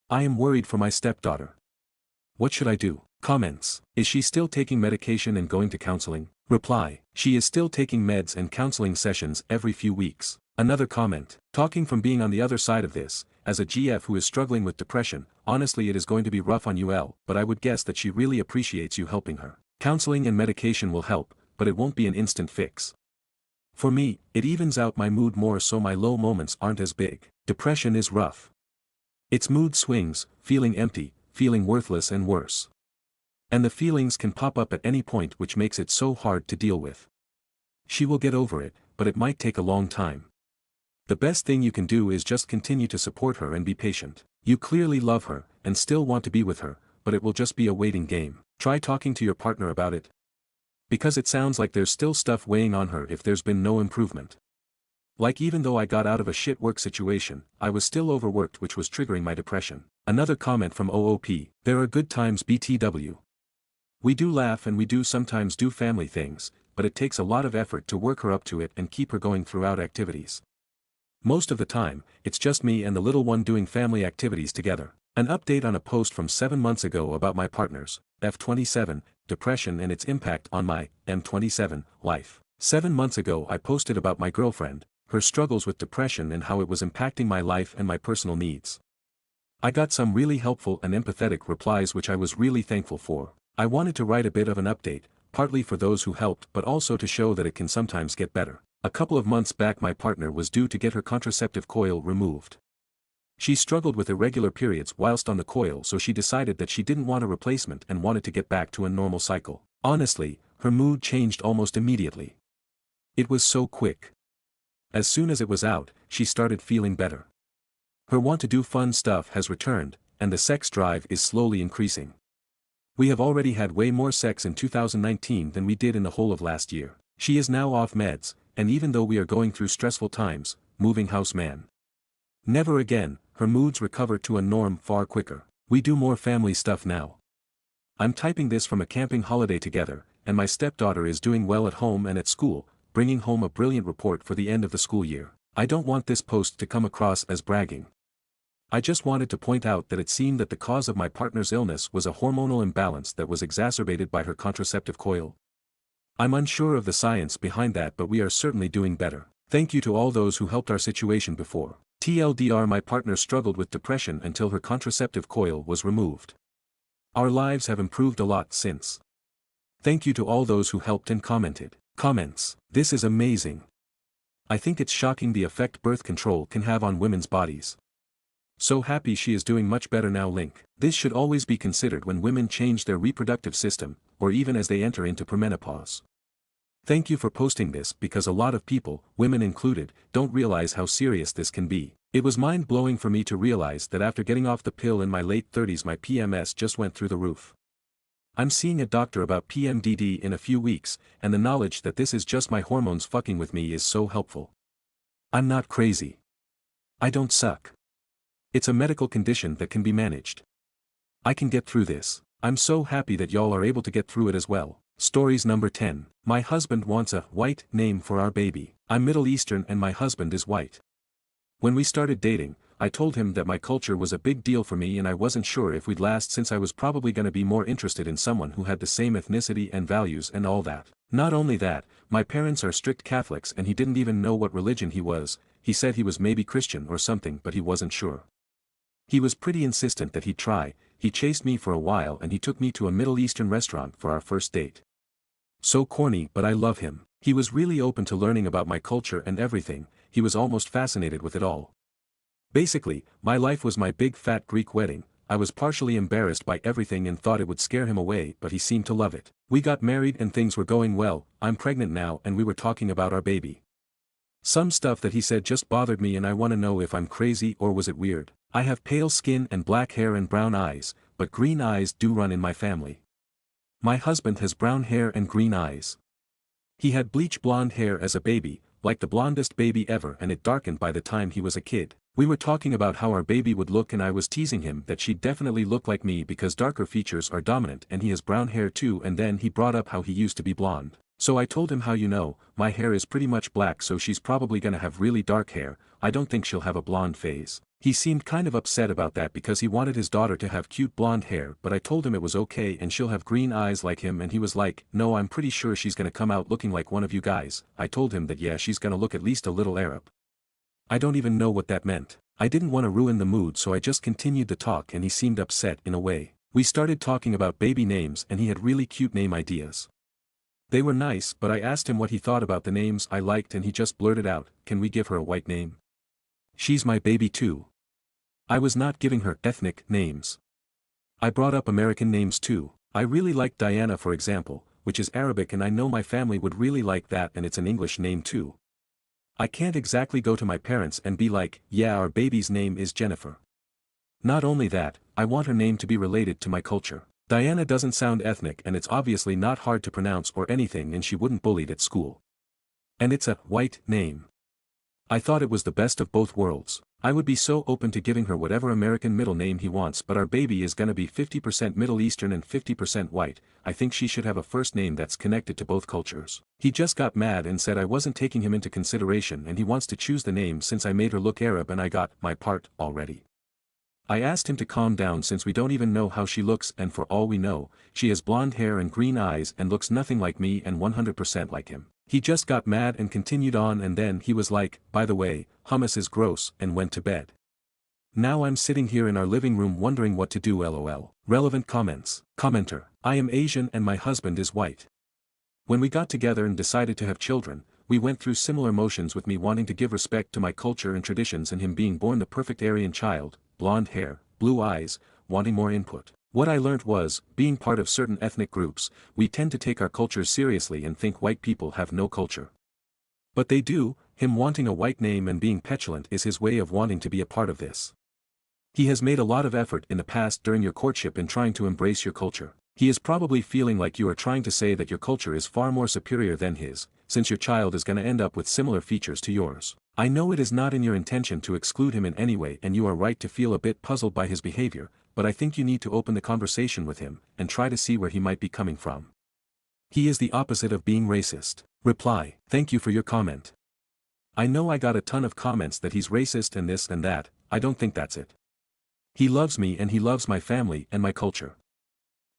I am worried for my stepdaughter. What should I do? Comments. Is she still taking medication and going to counseling? Reply. She is still taking meds and counseling sessions every few weeks. Another comment. Talking from being on the other side of this, as a GF who is struggling with depression, honestly it is going to be rough on UL, but I would guess that she really appreciates you helping her. Counseling and medication will help, but it won't be an instant fix. For me, it evens out my mood more so my low moments aren't as big. Depression is rough. It's mood swings, feeling empty, feeling worthless, and worse. And the feelings can pop up at any point, which makes it so hard to deal with. She will get over it, but it might take a long time. The best thing you can do is just continue to support her and be patient. You clearly love her, and still want to be with her, but it will just be a waiting game. Try talking to your partner about it. Because it sounds like there's still stuff weighing on her if there's been no improvement. Like even though I got out of a shit work situation, I was still overworked, which was triggering my depression. Another comment from OOP. There are good times BTW. We do laugh and we do sometimes do family things, but it takes a lot of effort to work her up to it and keep her going throughout activities. Most of the time, it's just me and the little one doing family activities together. An update on a post from 7 months ago about my partner's F27 depression and its impact on my M27 life. 7 months ago I posted about my girlfriend, her struggles with depression and how it was impacting my life and my personal needs. I got some really helpful and empathetic replies which I was really thankful for. I wanted to write a bit of an update, partly for those who helped but also to show that it can sometimes get better. A couple of months back my partner was due to get her contraceptive coil removed. She struggled with irregular periods whilst on the coil, so she decided that she didn't want a replacement and wanted to get back to a normal cycle. Honestly, her mood changed almost immediately. It was so quick. As soon as it was out, she started feeling better. Her want to do fun stuff has returned, and the sex drive is slowly increasing. We have already had way more sex in 2019 than we did in the whole of last year. She is now off meds, and even though we are going through stressful times, moving house man. Never again, her moods recover to a norm far quicker. We do more family stuff now. I'm typing this from a camping holiday together, and my stepdaughter is doing well at home and at school, bringing home a brilliant report for the end of the school year. I don't want this post to come across as bragging. I just wanted to point out that it seemed that the cause of my partner's illness was a hormonal imbalance that was exacerbated by her contraceptive coil. I'm unsure of the science behind that, but we are certainly doing better. Thank you to all those who helped our situation before. TLDR, my partner struggled with depression until her contraceptive coil was removed. Our lives have improved a lot since. Thank you to all those who helped and commented. Comments. This is amazing. I think it's shocking the effect birth control can have on women's bodies. So happy she is doing much better now. Link. This should always be considered when women change their reproductive system, or even as they enter into premenopause. Thank you for posting this because a lot of people, women included, don't realize how serious this can be. It was mind-blowing for me to realize that after getting off the pill in my late 30s my PMS just went through the roof. I'm seeing a doctor about PMDD in a few weeks, and the knowledge that this is just my hormones fucking with me is so helpful. I'm not crazy. I don't suck. It's a medical condition that can be managed. I can get through this. I'm so happy that y'all are able to get through it as well. Stories number 10. My husband wants a white name for our baby. I'm Middle Eastern and my husband is white. When we started dating, I told him that my culture was a big deal for me and I wasn't sure if we'd last since I was probably gonna be more interested in someone who had the same ethnicity and values and all that. Not only that, my parents are strict Catholics and he didn't even know what religion he was. He said he was maybe Christian or something but he wasn't sure. He was pretty insistent that he'd try. He chased me for a while and he took me to a Middle Eastern restaurant for our first date. So corny, but I love him. He was really open to learning about my culture and everything. He was almost fascinated with it all. Basically, my life was my big fat Greek wedding. I was partially embarrassed by everything and thought it would scare him away, but he seemed to love it. We got married and things were going well. I'm pregnant now and we were talking about our baby. Some stuff that he said just bothered me and I want to know if I'm crazy or was it weird. I have pale skin and black hair and brown eyes, but green eyes do run in my family. My husband has brown hair and green eyes. He had bleach blonde hair as a baby, like the blondest baby ever, and it darkened by the time he was a kid. We were talking about how our baby would look and I was teasing him that she'd definitely look like me because darker features are dominant and he has brown hair too, and then he brought up how he used to be blonde. So I told him how my hair is pretty much black so she's probably gonna have really dark hair. I don't think she'll have a blonde phase. He seemed kind of upset about that because he wanted his daughter to have cute blonde hair, but I told him it was okay and she'll have green eyes like him, and he was like, no, I'm pretty sure she's gonna come out looking like one of you guys. I told him that yeah, she's gonna look at least a little Arab. I don't even know what that meant. I didn't want to ruin the mood so I just continued the talk and he seemed upset in a way. We started talking about baby names and he had really cute name ideas. They were nice, but I asked him what he thought about the names I liked and he just blurted out, can we give her a white name? She's my baby too. I was not giving her ethnic names. I brought up American names too. I really liked Diana for example, which is Arabic and I know my family would really like that and it's an English name too. I can't exactly go to my parents and be like, yeah, our baby's name is Jennifer. Not only that, I want her name to be related to my culture. Diana doesn't sound ethnic and it's obviously not hard to pronounce or anything and she wouldn't bullied at school. And it's a white name. I thought it was the best of both worlds. I would be so open to giving her whatever American middle name he wants, but our baby is gonna be 50% Middle Eastern and 50% white. I think she should have a first name that's connected to both cultures. He just got mad and said I wasn't taking him into consideration and he wants to choose the name since I made her look Arab and I got my part already. I asked him to calm down since we don't even know how she looks and for all we know, she has blonde hair and green eyes and looks nothing like me and 100% like him. He just got mad and continued on and then he was like, by the way, hummus is gross, and went to bed. Now I'm sitting here in our living room wondering what to do lol. Relevant comments. Commenter. I am Asian and my husband is white. When we got together and decided to have children, we went through similar motions with me wanting to give respect to my culture and traditions and him being born the perfect Aryan child, blonde hair, blue eyes, wanting more input. What I learned was, being part of certain ethnic groups, we tend to take our culture seriously and think white people have no culture. But they do. Him wanting a white name and being petulant is his way of wanting to be a part of this. He has made a lot of effort in the past during your courtship in trying to embrace your culture. He is probably feeling like you are trying to say that your culture is far more superior than his, since your child is going to end up with similar features to yours. I know it is not in your intention to exclude him in any way and you are right to feel a bit puzzled by his behavior, but I think you need to open the conversation with him and try to see where he might be coming from. He is the opposite of being racist. Reply. Thank you for your comment. I know I got a ton of comments that he's racist and this and that. I don't think that's it. He loves me and he loves my family and my culture.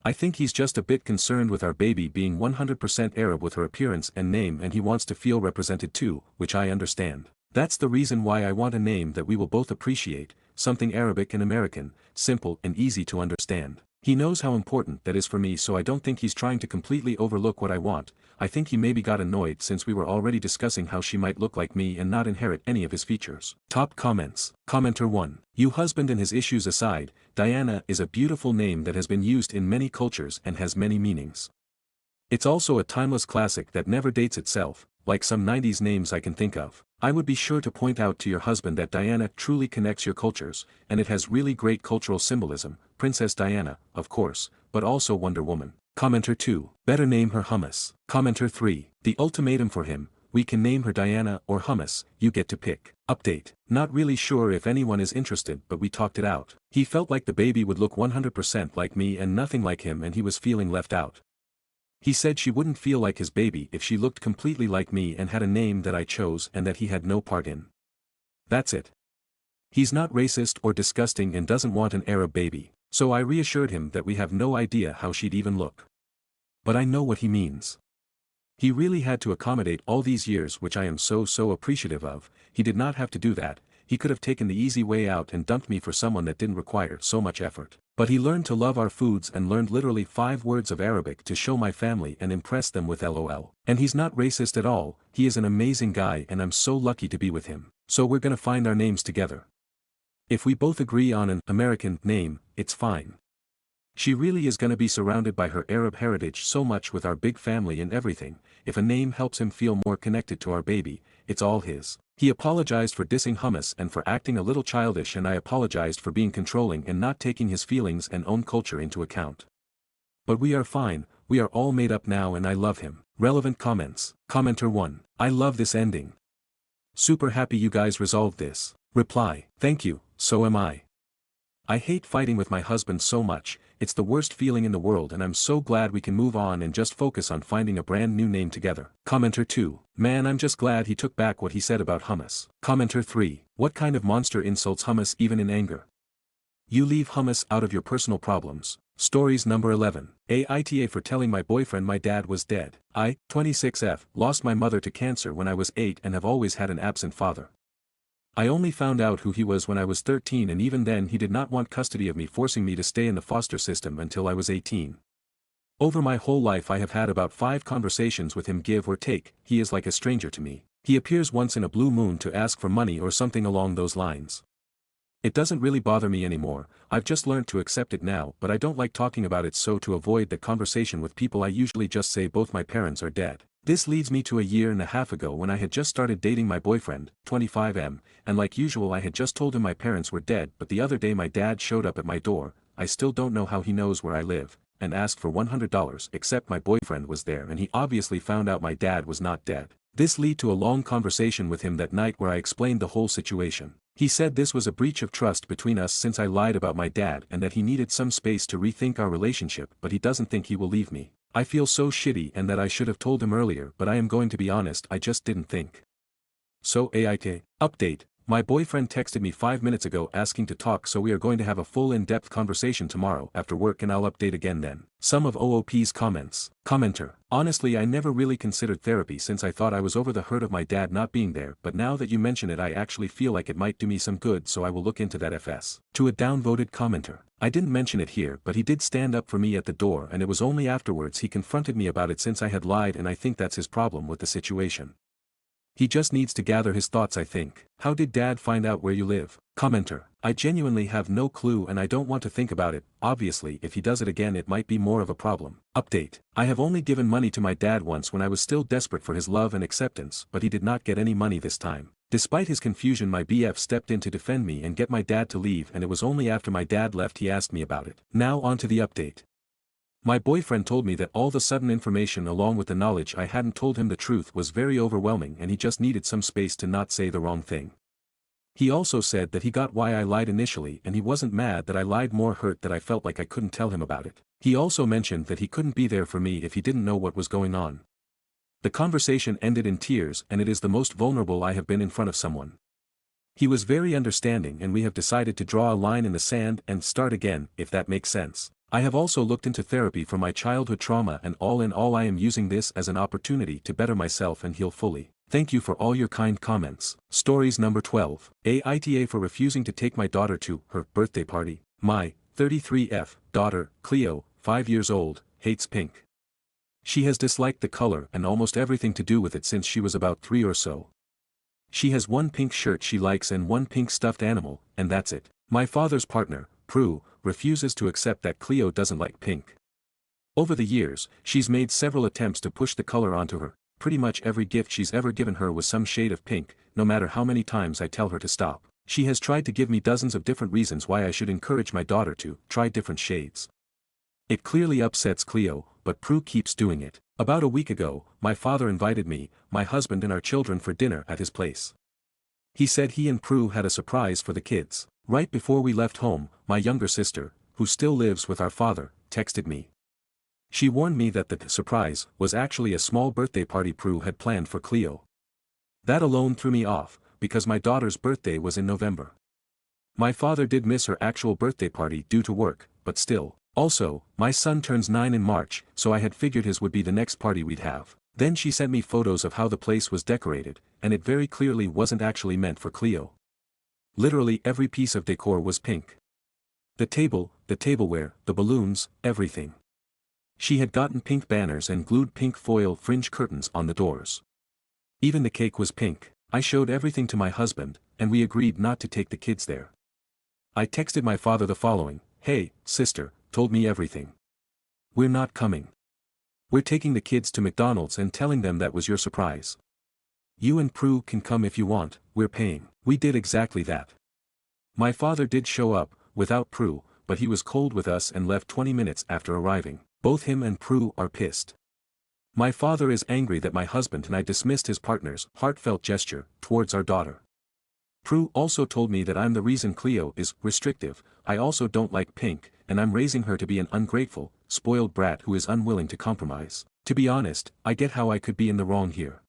I think he's just a bit concerned with our baby being 100% Arab with her appearance and name and he wants to feel represented too, which I understand. That's the reason why I want a name that we will both appreciate, something Arabic and American, simple and easy to understand. He knows how important that is for me, so I don't think he's trying to completely overlook what I want. I think he maybe got annoyed since we were already discussing how she might look like me and not inherit any of his features. Top comments. Commenter 1. You husband and his issues aside, Diana is a beautiful name that has been used in many cultures and has many meanings. It's also a timeless classic that never dates itself, like some 90s names I can think of. I would be sure to point out to your husband that Diana truly connects your cultures, and it has really great cultural symbolism, Princess Diana, of course, but also Wonder Woman. Commenter 2. Better name her Hummus. Commenter 3. The ultimatum for him, we can name her Diana or Hummus, you get to pick. Update. Not really sure if anyone is interested, but we talked it out. He felt like the baby would look 100% like me and nothing like him, and he was feeling left out. He said she wouldn't feel like his baby if she looked completely like me and had a name that I chose and that he had no part in. That's it. He's not racist or disgusting and doesn't want an Arab baby, so I reassured him that we have no idea how she'd even look. But I know what he means. He really had to accommodate all these years, which I am so appreciative of. He did not have to do that. He could have taken the easy way out and dumped me for someone that didn't require so much effort. But he learned to love our foods and learned literally 5 words of Arabic to show my family and impress them with LOL. And he's not racist at all, he is an amazing guy and I'm so lucky to be with him. So we're gonna find our names together. If we both agree on an American name, it's fine. She really is gonna be surrounded by her Arab heritage so much with our big family and everything. If a name helps him feel more connected to our baby, it's all his. He apologized for dissing Hummus and for acting a little childish, and I apologized for being controlling and not taking his feelings and own culture into account. But we are fine, we are all made up now and I love him. Relevant comments. Commenter 1. I love this ending. Super happy you guys resolved this. Reply. Thank you, so am I. I hate fighting with my husband so much, it's the worst feeling in the world, and I'm so glad we can move on and just focus on finding a brand new name together. Commenter 2. Man, I'm just glad he took back what he said about Hummus. Commenter 3. What kind of monster insults Hummus even in anger? You leave Hummus out of your personal problems. Stories number 11. Aita for telling my boyfriend my dad was dead. I, 26F, lost my mother to cancer when I was 8 and have always had an absent father. I only found out who he was when I was 13, and even then he did not want custody of me, forcing me to stay in the foster system until I was 18. Over my whole life I have had about 5 conversations with him, give or take. He is like a stranger to me. He appears once in a blue moon to ask for money or something along those lines. It doesn't really bother me anymore, I've just learned to accept it now, but I don't like talking about it, so to avoid that conversation with people I usually just say both my parents are dead. This leads me to a year and a half ago when I had just started dating my boyfriend, 25M, and like usual I had just told him my parents were dead, but the other day my dad showed up at my door. I still don't know how he knows where I live, and asked for $100, except my boyfriend was there and he obviously found out my dad was not dead. This led to a long conversation with him that night where I explained the whole situation. He said this was a breach of trust between us since I lied about my dad and that he needed some space to rethink our relationship, but he doesn't think he will leave me. I feel so shitty and that I should have told him earlier, but I am going to be honest, I just didn't think. So Aita. Update. My boyfriend texted me 5 minutes ago asking to talk, so we are going to have a full in-depth conversation tomorrow after work and I'll update again then. Some of OOP's comments. Commenter. Honestly, I never really considered therapy since I thought I was over the hurt of my dad not being there, but now that you mention it I actually feel like it might do me some good, so I will look into that FS. To a downvoted commenter. I didn't mention it here, but he did stand up for me at the door and it was only afterwards he confronted me about it since I had lied, and I think that's his problem with the situation. He just needs to gather his thoughts, I think. How did dad find out where you live? Commenter. I genuinely have no clue and I don't want to think about it. Obviously if he does it again it might be more of a problem. Update. I have only given money to my dad once when I was still desperate for his love and acceptance, but he did not get any money this time. Despite his confusion my BF stepped in to defend me and get my dad to leave, and it was only after my dad left he asked me about it. Now on to the update. My boyfriend told me that all the sudden information along with the knowledge I hadn't told him the truth was very overwhelming and he just needed some space to not say the wrong thing. He also said that he got why I lied initially and he wasn't mad that I lied, more hurt that I felt like I couldn't tell him about it. He also mentioned that he couldn't be there for me if he didn't know what was going on. The conversation ended in tears and it is the most vulnerable I have been in front of someone. He was very understanding and we have decided to draw a line in the sand and start again, if that makes sense. I have also looked into therapy for my childhood trauma and all in all I am using this as an opportunity to better myself and heal fully. Thank you for all your kind comments. Stories number 12. Aita for refusing to take my daughter to her birthday party. My 33F daughter, Cleo, 5 years old, hates pink. She has disliked the color and almost everything to do with it since she was about 3 or so. She has one pink shirt she likes and one pink stuffed animal, and that's it. My father's partner, Prue, refuses to accept that Cleo doesn't like pink. Over the years, she's made several attempts to push the color onto her. Pretty much every gift she's ever given her was some shade of pink, no matter how many times I tell her to stop. She has tried to give me dozens of different reasons why I should encourage my daughter to try different shades. It clearly upsets Cleo, but Prue keeps doing it. About a week ago, my father invited me, my husband and our children for dinner at his place. He said he and Prue had a surprise for the kids. Right before we left home, my younger sister, who still lives with our father, texted me. She warned me that the surprise was actually a small birthday party Prue had planned for Cleo. That alone threw me off, because my daughter's birthday was in November. My father did miss her actual birthday party due to work, but still. Also, my son turns 9 in March, so I had figured his would be the next party we'd have. Then she sent me photos of how the place was decorated, and it very clearly wasn't actually meant for Cleo. Literally every piece of decor was pink. The tableware, the balloons, everything. She had gotten pink banners and glued pink foil fringe curtains on the doors. Even the cake was pink. I showed everything to my husband, and we agreed not to take the kids there. I texted my father the following: "Hey, sister, told me everything. We're not coming. We're taking the kids to McDonald's and telling them that was your surprise. You and Prue can come if you want, we're paying." We did exactly that. My father did show up, without Prue, but he was cold with us and left 20 minutes after arriving. Both him and Prue are pissed. My father is angry that my husband and I dismissed his partner's heartfelt gesture towards our daughter. Prue also told me that I'm the reason Cleo is restrictive. I also don't like pink, and I'm raising her to be an ungrateful, spoiled brat who is unwilling to compromise. To be honest, I get how I could be in the wrong here.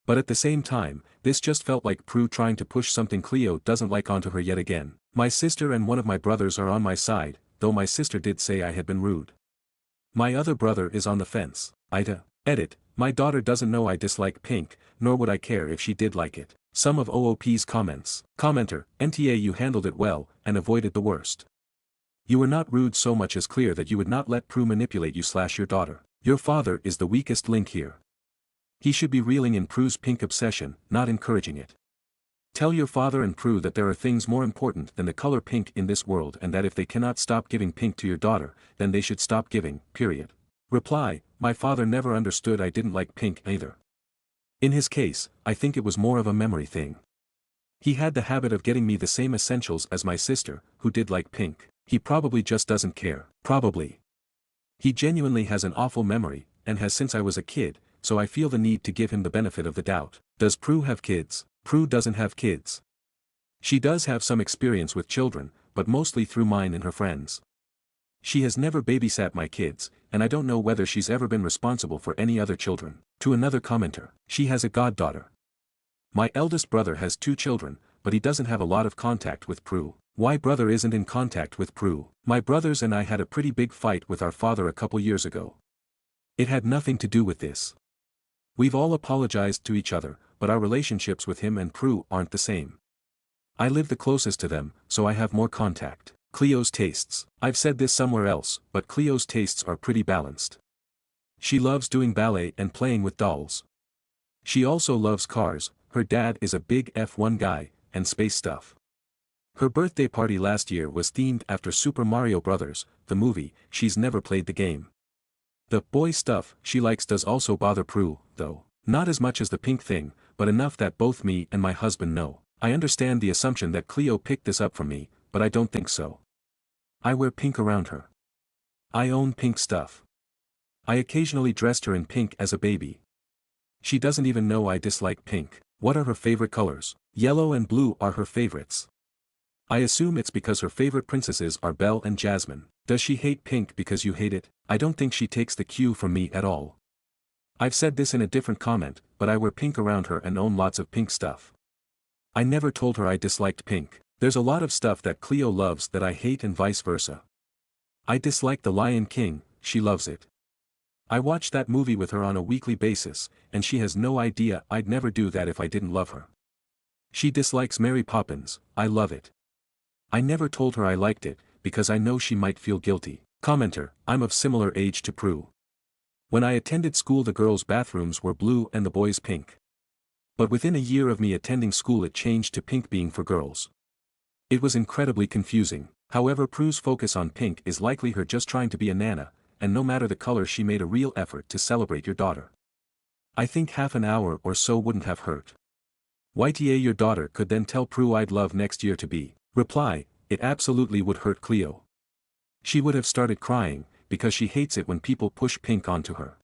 But at the same time, this just felt like Prue trying to push something Cleo doesn't like onto her yet again. My sister and one of my brothers are on my side, though my sister did say I had been rude. My other brother is on the fence. Aita Reddit, my daughter doesn't know I dislike pink, nor would I care if she did like it. Some of OOP's comments. Commenter, NTA, you handled it well, and avoided the worst. You were not rude so much as clear that you would not let Prue manipulate you/your daughter. Your father is the weakest link here. He should be reeling in Prue's pink obsession, not encouraging it. Tell your father and Prue that there are things more important than the color pink in this world, and that if they cannot stop giving pink to your daughter, then they should stop giving, period. Reply, my father never understood I didn't like pink either. In his case, I think it was more of a memory thing. He had the habit of getting me the same essentials as my sister, who did like pink. He probably just doesn't care. Probably. He genuinely has an awful memory, and has since I was a kid, so I feel the need to give him the benefit of the doubt. Does Prue have kids? Prue doesn't have kids. She does have some experience with children, but mostly through mine and her friends. She has never babysat my kids, and I don't know whether she's ever been responsible for any other children. To another commenter, she has a goddaughter. My eldest brother has 2 children, but he doesn't have a lot of contact with Prue. Why brother isn't in contact with Prue? My brothers and I had a pretty big fight with our father a couple years ago. It had nothing to do with this. We've all apologized to each other, but our relationships with him and Prue aren't the same. I live the closest to them, so I have more contact. Cleo's tastes. I've said this somewhere else, but Cleo's tastes are pretty balanced. She loves doing ballet and playing with dolls. She also loves cars, her dad is a big F1 guy, and space stuff. Her birthday party last year was themed after Super Mario Bros., the movie. She's never played the game. The boy stuff she likes does also bother Prue, though. Not as much as the pink thing, but enough that both me and my husband know. I understand the assumption that Cleo picked this up from me, but I don't think so. I wear pink around her. I own pink stuff. I occasionally dressed her in pink as a baby. She doesn't even know I dislike pink. What are her favorite colors? Yellow and blue are her favorites. I assume it's because her favorite princesses are Belle and Jasmine. Does she hate pink because you hate it? I don't think she takes the cue from me at all. I've said this in a different comment, but I wear pink around her and own lots of pink stuff. I never told her I disliked pink. There's a lot of stuff that Cleo loves that I hate and vice versa. I dislike The Lion King, she loves it. I watch that movie with her on a weekly basis, and she has no idea I'd never do that if I didn't love her. She dislikes Mary Poppins, I love it. I never told her I liked it, because I know she might feel guilty. Commenter, I'm of similar age to Prue. When I attended school the girls' bathrooms were blue and the boys' pink. But within a year of me attending school it changed to pink being for girls. It was incredibly confusing. However, Prue's focus on pink is likely her just trying to be a nana, and no matter the color she made a real effort to celebrate your daughter. I think half an hour or so wouldn't have hurt. YTA your daughter could then tell Prue I'd love next year to be. Reply, it absolutely would hurt Cleo. She would have started crying, because she hates it when people push pink onto her.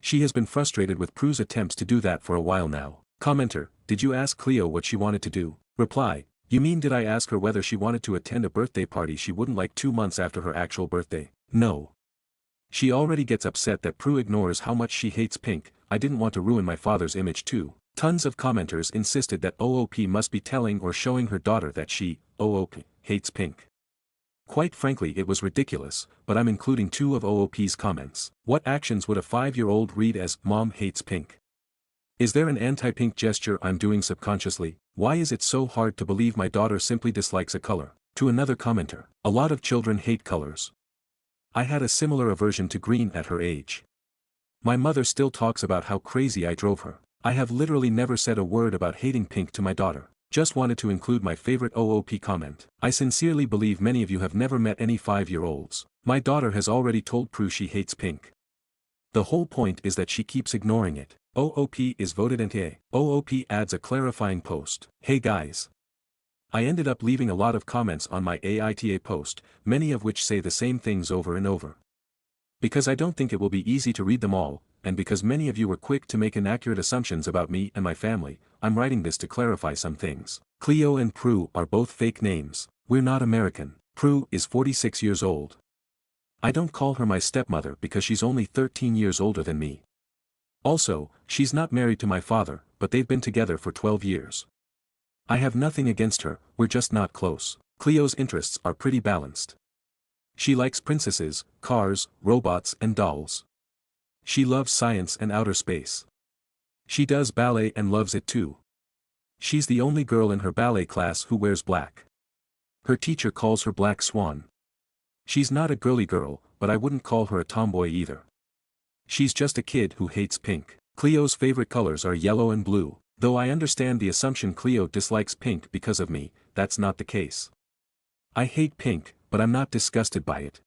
She has been frustrated with Prue's attempts to do that for a while now. Commenter, did you ask Cleo what she wanted to do? Reply, you mean did I ask her whether she wanted to attend a birthday party she wouldn't like 2 months after her actual birthday? No. She already gets upset that Prue ignores how much she hates pink. I didn't want to ruin my father's image too. Tons of commenters insisted that OOP must be telling or showing her daughter that she, OOP, hates pink. Quite frankly it was ridiculous, but I'm including 2 of OOP's comments. What actions would a 5-year-old read as, Mom hates pink? Is there an anti-pink gesture I'm doing subconsciously? Why is it so hard to believe my daughter simply dislikes a color? To another commenter, a lot of children hate colors. I had a similar aversion to green at her age. My mother still talks about how crazy I drove her. I have literally never said a word about hating pink to my daughter. Just wanted to include my favorite OOP comment. I sincerely believe many of you have never met any 5-year-olds. My daughter has already told Prue she hates pink. The whole point is that she keeps ignoring it. OOP is voted anti. OOP adds a clarifying post. Hey guys. I ended up leaving a lot of comments on my AITA post, many of which say the same things over and over. Because I don't think it will be easy to read them all, and because many of you were quick to make inaccurate assumptions about me and my family, I'm writing this to clarify some things. Cleo and Prue are both fake names. We're not American. Prue is 46 years old. I don't call her my stepmother because she's only 13 years older than me. Also, she's not married to my father, but they've been together for 12 years. I have nothing against her, we're just not close. Cleo's interests are pretty balanced. She likes princesses, cars, robots and dolls. She loves science and outer space. She does ballet and loves it too. She's the only girl in her ballet class who wears black. Her teacher calls her Black Swan. She's not a girly girl, but I wouldn't call her a tomboy either. She's just a kid who hates pink. Cleo's favorite colors are yellow and blue. Though I understand the assumption Cleo dislikes pink because of me, that's not the case. I hate pink, but I'm not disgusted by it.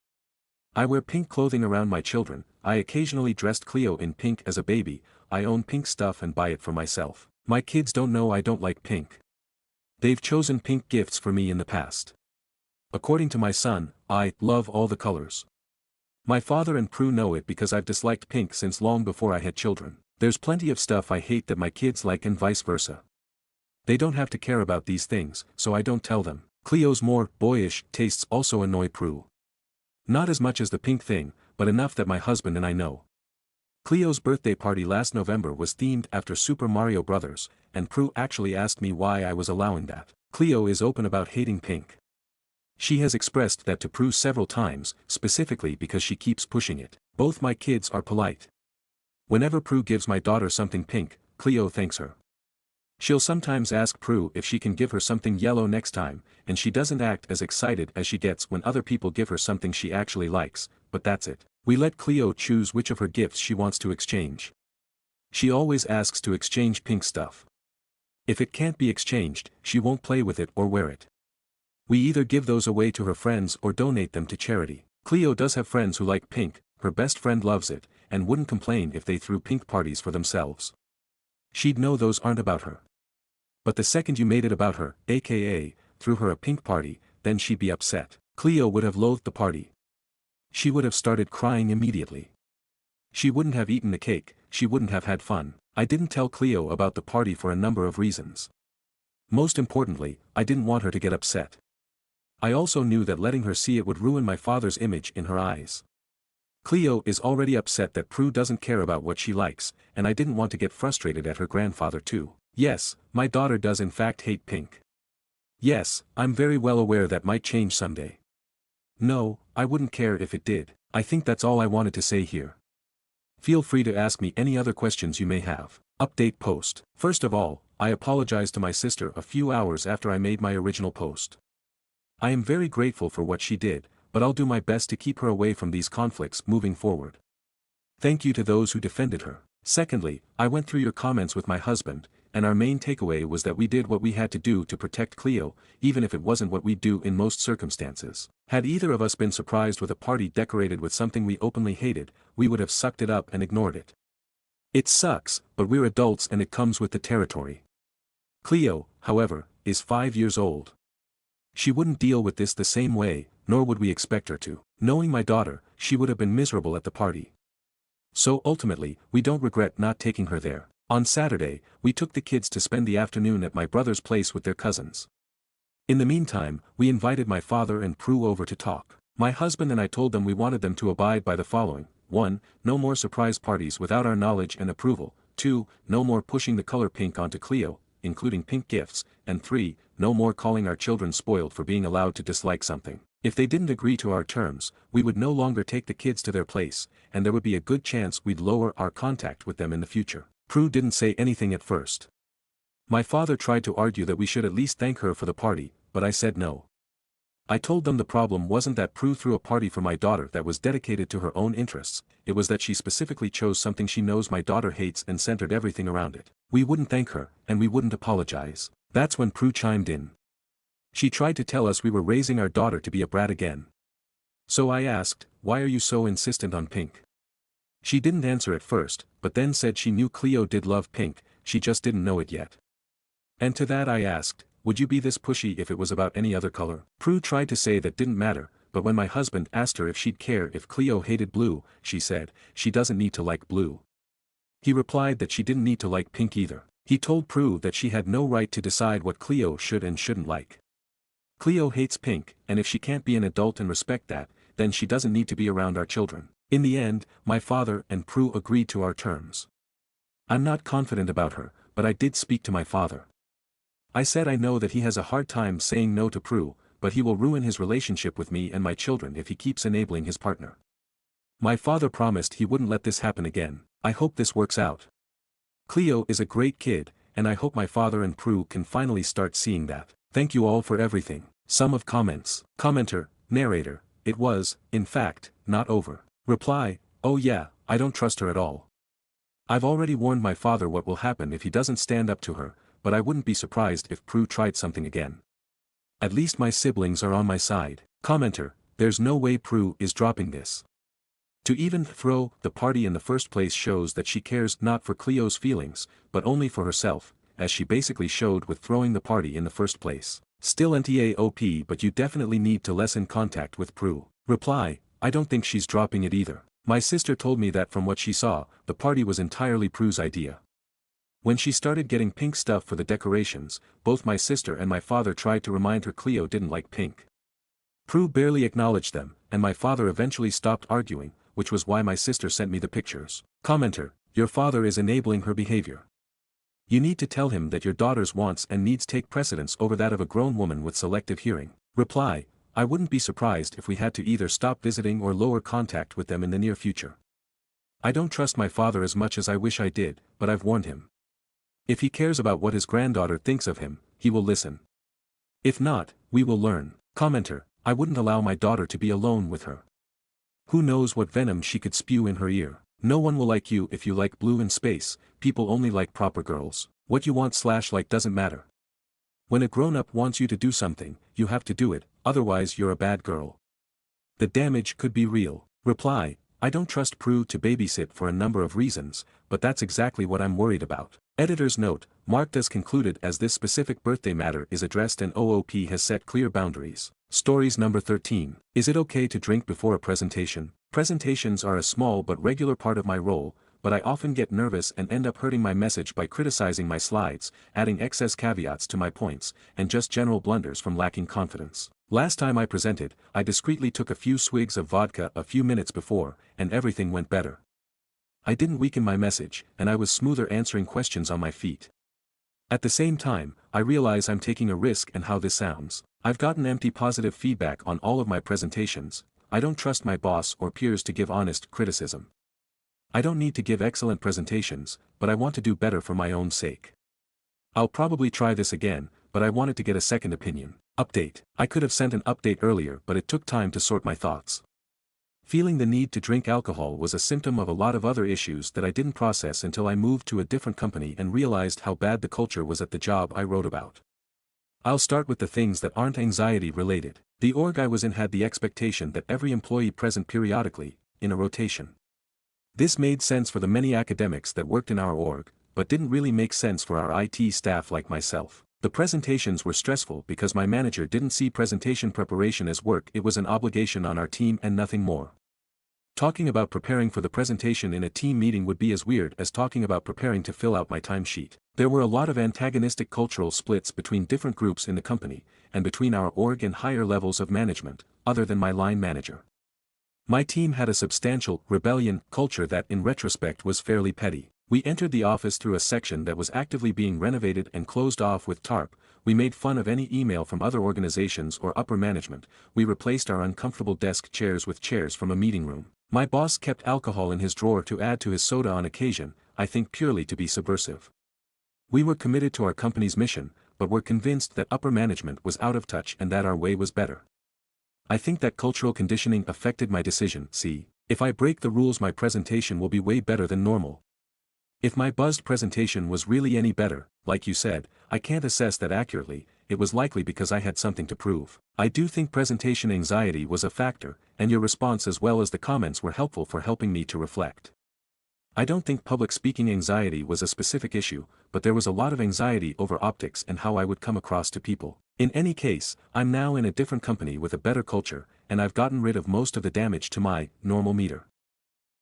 I wear pink clothing around my children. I occasionally dressed Cleo in pink as a baby. I own pink stuff and buy it for myself. My kids don't know I don't like pink. They've chosen pink gifts for me in the past. According to my son, I love all the colors. My father and Prue know it because I've disliked pink since long before I had children. There's plenty of stuff I hate that my kids like and vice versa. They don't have to care about these things, so I don't tell them. Cleo's more boyish tastes also annoy Prue. Not as much as the pink thing, but enough that my husband and I know. Cleo's birthday party last November was themed after Super Mario Bros., and Prue actually asked me why I was allowing that. Cleo is open about hating pink. She has expressed that to Prue several times, specifically because she keeps pushing it. Both my kids are polite. Whenever Prue gives my daughter something pink, Cleo thanks her. She'll sometimes ask Prue if she can give her something yellow next time, and she doesn't act as excited as she gets when other people give her something she actually likes, but that's it. We let Cleo choose which of her gifts she wants to exchange. She always asks to exchange pink stuff. If it can't be exchanged, she won't play with it or wear it. We either give those away to her friends or donate them to charity. Cleo does have friends who like pink, her best friend loves it, and wouldn't complain if they threw pink parties for themselves. She'd know those aren't about her. But the second you made it about her, aka, threw her a pink party, then she'd be upset. Cleo would have loathed the party. She would have started crying immediately. She wouldn't have eaten the cake, she wouldn't have had fun. I didn't tell Cleo about the party for a number of reasons. Most importantly, I didn't want her to get upset. I also knew that letting her see it would ruin my father's image in her eyes. Cleo is already upset that Prue doesn't care about what she likes, and I didn't want to get frustrated at her grandfather too. Yes, my daughter does in fact hate pink. Yes, I'm very well aware that might change someday. No, I wouldn't care if it did. I think that's all I wanted to say here. Feel free to ask me any other questions you may have. Update post. First of all, I apologized to my sister a few hours after I made my original post. I am very grateful for what she did, but I'll do my best to keep her away from these conflicts moving forward. Thank you to those who defended her. Secondly, I went through your comments with my husband, and our main takeaway was that we did what we had to do to protect Cleo, even if it wasn't what we'd do in most circumstances. Had either of us been surprised with a party decorated with something we openly hated, we would have sucked it up and ignored it. It sucks, but we're adults and it comes with the territory. Cleo, however, is 5 years old. She wouldn't deal with this the same way, nor would we expect her to. Knowing my daughter, she would have been miserable at the party. So ultimately, we don't regret not taking her there. On Saturday, we took the kids to spend the afternoon at my brother's place with their cousins. In the meantime, we invited my father and Prue over to talk. My husband and I told them we wanted them to abide by the following: 1. No more surprise parties without our knowledge and approval. 2. No more pushing the color pink onto Cleo, including pink gifts. And 3. No more calling our children spoiled for being allowed to dislike something. If they didn't agree to our terms, we would no longer take the kids to their place, and there would be a good chance we'd lower our contact with them in the future. Prue didn't say anything at first. My father tried to argue that we should at least thank her for the party, but I said no. I told them the problem wasn't that Prue threw a party for my daughter that was dedicated to her own interests, it was that she specifically chose something she knows my daughter hates and centered everything around it. We wouldn't thank her, and we wouldn't apologize. That's when Prue chimed in. She tried to tell us we were raising our daughter to be a brat again. So I asked, why are you so insistent on pink? She didn't answer at first, but then said she knew Cleo did love pink, she just didn't know it yet. And to that I asked, would you be this pushy if it was about any other color? Prue tried to say that didn't matter, but when my husband asked her if she'd care if Cleo hated blue, she said, she doesn't need to like blue. He replied that she didn't need to like pink either. He told Prue that she had no right to decide what Cleo should and shouldn't like. Cleo hates pink, and if she can't be an adult and respect that, then she doesn't need to be around our children. In the end, my father and Prue agreed to our terms. I'm not confident about her, but I did speak to my father. I said I know that he has a hard time saying no to Prue, but he will ruin his relationship with me and my children if he keeps enabling his partner. My father promised he wouldn't let this happen again. I hope this works out. Cleo is a great kid, and I hope my father and Prue can finally start seeing that. Thank you all for everything. Sum of comments. Commenter, narrator, it was, in fact, not over. Reply, oh yeah, I don't trust her at all. I've already warned my father what will happen if he doesn't stand up to her, but I wouldn't be surprised if Prue tried something again. At least my siblings are on my side. Commenter, there's no way Prue is dropping this. To even throw the party in the first place shows that she cares not for Cleo's feelings, but only for herself, as she basically showed with throwing the party in the first place. Still NTAOP, but you definitely need to lessen contact with Prue. Reply, I don't think she's dropping it either. My sister told me that from what she saw, the party was entirely Prue's idea. When she started getting pink stuff for the decorations, both my sister and my father tried to remind her Cleo didn't like pink. Prue barely acknowledged them, and my father eventually stopped arguing, which was why my sister sent me the pictures. Commenter, your father is enabling her behavior. You need to tell him that your daughter's wants and needs take precedence over that of a grown woman with selective hearing. Reply, I wouldn't be surprised if we had to either stop visiting or lower contact with them in the near future. I don't trust my father as much as I wish I did, but I've warned him. If he cares about what his granddaughter thinks of him, he will listen. If not, we will learn. Commenter, I wouldn't allow my daughter to be alone with her. Who knows what venom she could spew in her ear. No one will like you if you like blue in space, people only like proper girls. What you want/like doesn't matter. When a grown-up wants you to do something, you have to do it, otherwise you're a bad girl. The damage could be real. Reply, I don't trust Prue to babysit for a number of reasons, but that's exactly what I'm worried about. Editor's note, marked as concluded as this specific birthday matter is addressed and OOP has set clear boundaries. Stories number 13. Is it okay to drink before a presentation? Presentations are a small but regular part of my role, but I often get nervous and end up hurting my message by criticizing my slides, adding excess caveats to my points, and just general blunders from lacking confidence. Last time I presented, I discreetly took a few swigs of vodka a few minutes before, and everything went better. I didn't weaken my message, and I was smoother answering questions on my feet. At the same time, I realize I'm taking a risk and how this sounds. I've gotten empty positive feedback on all of my presentations. I don't trust my boss or peers to give honest criticism. I don't need to give excellent presentations, but I want to do better for my own sake. I'll probably try this again, but I wanted to get a second opinion. Update. I could have sent an update earlier, but it took time to sort my thoughts. Feeling the need to drink alcohol was a symptom of a lot of other issues that I didn't process until I moved to a different company and realized how bad the culture was at the job I wrote about. I'll start with the things that aren't anxiety related. The org I was in had the expectation that every employee present periodically, in a rotation. This made sense for the many academics that worked in our org, but didn't really make sense for our IT staff like myself. The presentations were stressful because my manager didn't see presentation preparation as work, it was an obligation on our team and nothing more. Talking about preparing for the presentation in a team meeting would be as weird as talking about preparing to fill out my timesheet. There were a lot of antagonistic cultural splits between different groups in the company, and between our org and higher levels of management, other than my line manager. My team had a substantial rebellion culture that in retrospect was fairly petty. We entered the office through a section that was actively being renovated and closed off with tarp. We made fun of any email from other organizations or upper management. We replaced our uncomfortable desk chairs with chairs from a meeting room. My boss kept alcohol in his drawer to add to his soda on occasion, I think purely to be subversive. We were committed to our company's mission, but were convinced that upper management was out of touch and that our way was better. I think that cultural conditioning affected my decision. See, if I break the rules my presentation will be way better than normal. If my buzzed presentation was really any better, like you said, I can't assess that accurately, it was likely because I had something to prove. I do think presentation anxiety was a factor, and your response as well as the comments were helpful for helping me to reflect. I don't think public speaking anxiety was a specific issue, but there was a lot of anxiety over optics and how I would come across to people. In any case, I'm now in a different company with a better culture, and I've gotten rid of most of the damage to my normal meter.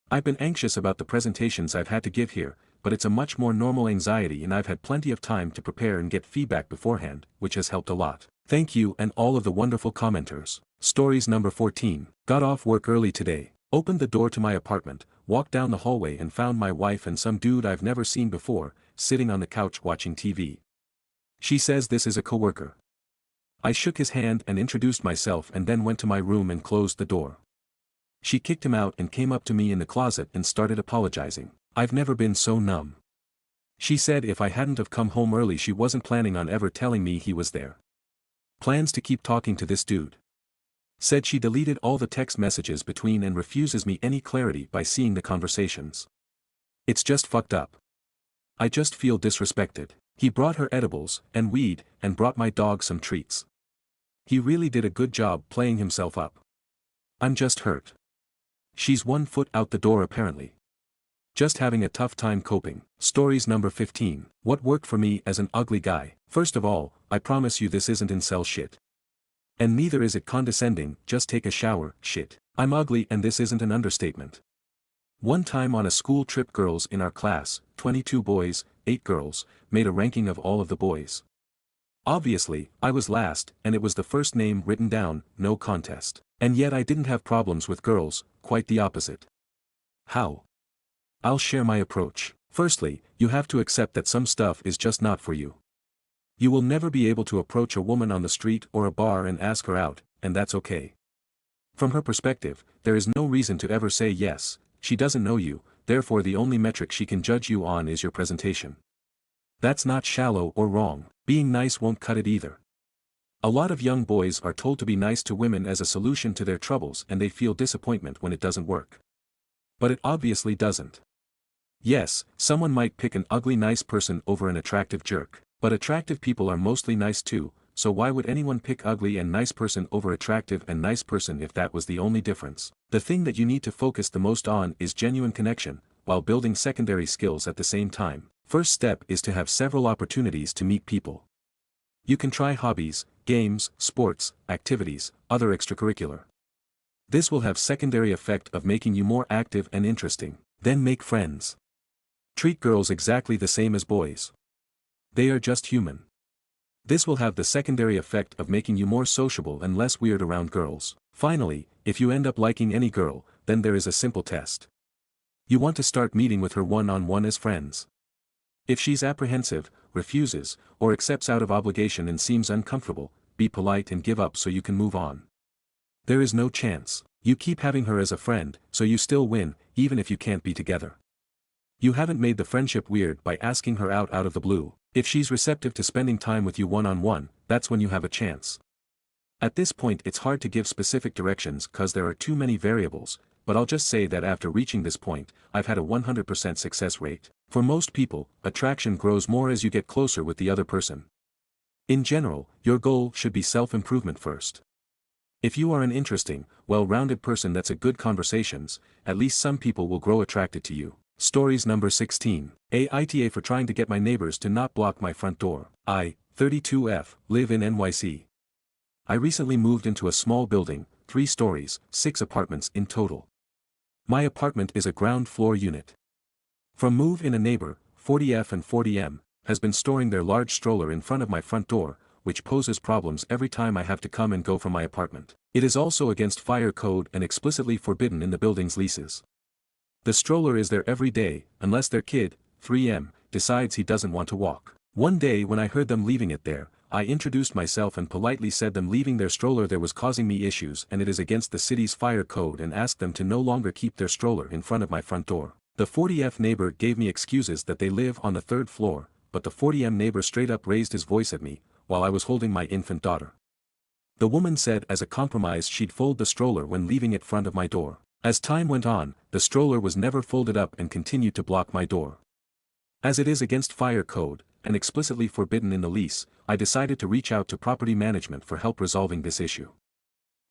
I've been anxious about the presentations I've had to give here, but it's a much more normal anxiety and I've had plenty of time to prepare and get feedback beforehand, which has helped a lot. Thank you and all of the wonderful commenters. Stories number 14. Got off work early today, opened the door to my apartment, walked down the hallway and found my wife and some dude I've never seen before, sitting on the couch watching TV. She says this is a coworker. I shook his hand and introduced myself and then went to my room and closed the door. She kicked him out and came up to me in the closet and started apologizing. I've never been so numb. She said if I hadn't have come home early she wasn't planning on ever telling me he was there. Plans to keep talking to this dude. Said she deleted all the text messages between and refuses me any clarity by seeing the conversations. It's just fucked up. I just feel disrespected. He brought her edibles and weed and brought my dog some treats. He really did a good job playing himself up. I'm just hurt. She's 1 foot out the door apparently. Just having a tough time coping. Stories number 15. What worked for me as an ugly guy? First of all, I promise you this isn't incel shit. And neither is it condescending, just take a shower, shit. I'm ugly and this isn't an understatement. One time on a school trip girls in our class, 22 boys, 8 girls, made a ranking of all of the boys. Obviously, I was last and it was the first name written down, no contest. And yet I didn't have problems with girls, quite the opposite. How? I'll share my approach. Firstly, you have to accept that some stuff is just not for you. You will never be able to approach a woman on the street or a bar and ask her out, and that's okay. From her perspective, there is no reason to ever say yes, she doesn't know you, therefore the only metric she can judge you on is your presentation. That's not shallow or wrong, being nice won't cut it either. A lot of young boys are told to be nice to women as a solution to their troubles and they feel disappointment when it doesn't work. But it obviously doesn't. Yes, someone might pick an ugly nice person over an attractive jerk, but attractive people are mostly nice too, so why would anyone pick ugly and nice person over attractive and nice person if that was the only difference? The thing that you need to focus the most on is genuine connection, while building secondary skills at the same time. First step is to have several opportunities to meet people. You can try hobbies, games, sports, activities, other extracurricular. This will have secondary effect of making you more active and interesting. Then make friends. Treat girls exactly the same as boys. They are just human. This will have the secondary effect of making you more sociable and less weird around girls. Finally, if you end up liking any girl, then there is a simple test. You want to start meeting with her one-on-one as friends. If she's apprehensive, refuses, or accepts out of obligation and seems uncomfortable, be polite and give up so you can move on. There is no chance. You keep having her as a friend, so you still win, even if you can't be together. You haven't made the friendship weird by asking her out of the blue. If she's receptive to spending time with you one-on-one, that's when you have a chance. At this point it's hard to give specific directions cause there are too many variables, but I'll just say that after reaching this point, I've had a 100% success rate. For most people, attraction grows more as you get closer with the other person. In general, your goal should be self-improvement first. If you are an interesting, well-rounded person that's a good conversations, at least some people will grow attracted to you. Stories number 16. Aita for trying to get my neighbors to not block my front door. I, 32F, live in NYC. I recently moved into a small building, 3 stories, 6 apartments in total. My apartment is a ground floor unit. From move-in a neighbor, 40F and 40M, has been storing their large stroller in front of my front door, which poses problems every time I have to come and go from my apartment. It is also against fire code and explicitly forbidden in the building's leases. The stroller is there every day, unless their kid, 3M, decides he doesn't want to walk. One day when I heard them leaving it there, I introduced myself and politely said them leaving their stroller there was causing me issues and it is against the city's fire code and asked them to no longer keep their stroller in front of my front door. The 40F neighbor gave me excuses that they live on the 3rd floor, but the 40M neighbor straight up raised his voice at me, while I was holding my infant daughter. The woman said as a compromise she'd fold the stroller when leaving it front of my door. As time went on, the stroller was never folded up and continued to block my door. As it is against fire code, and explicitly forbidden in the lease, I decided to reach out to property management for help resolving this issue.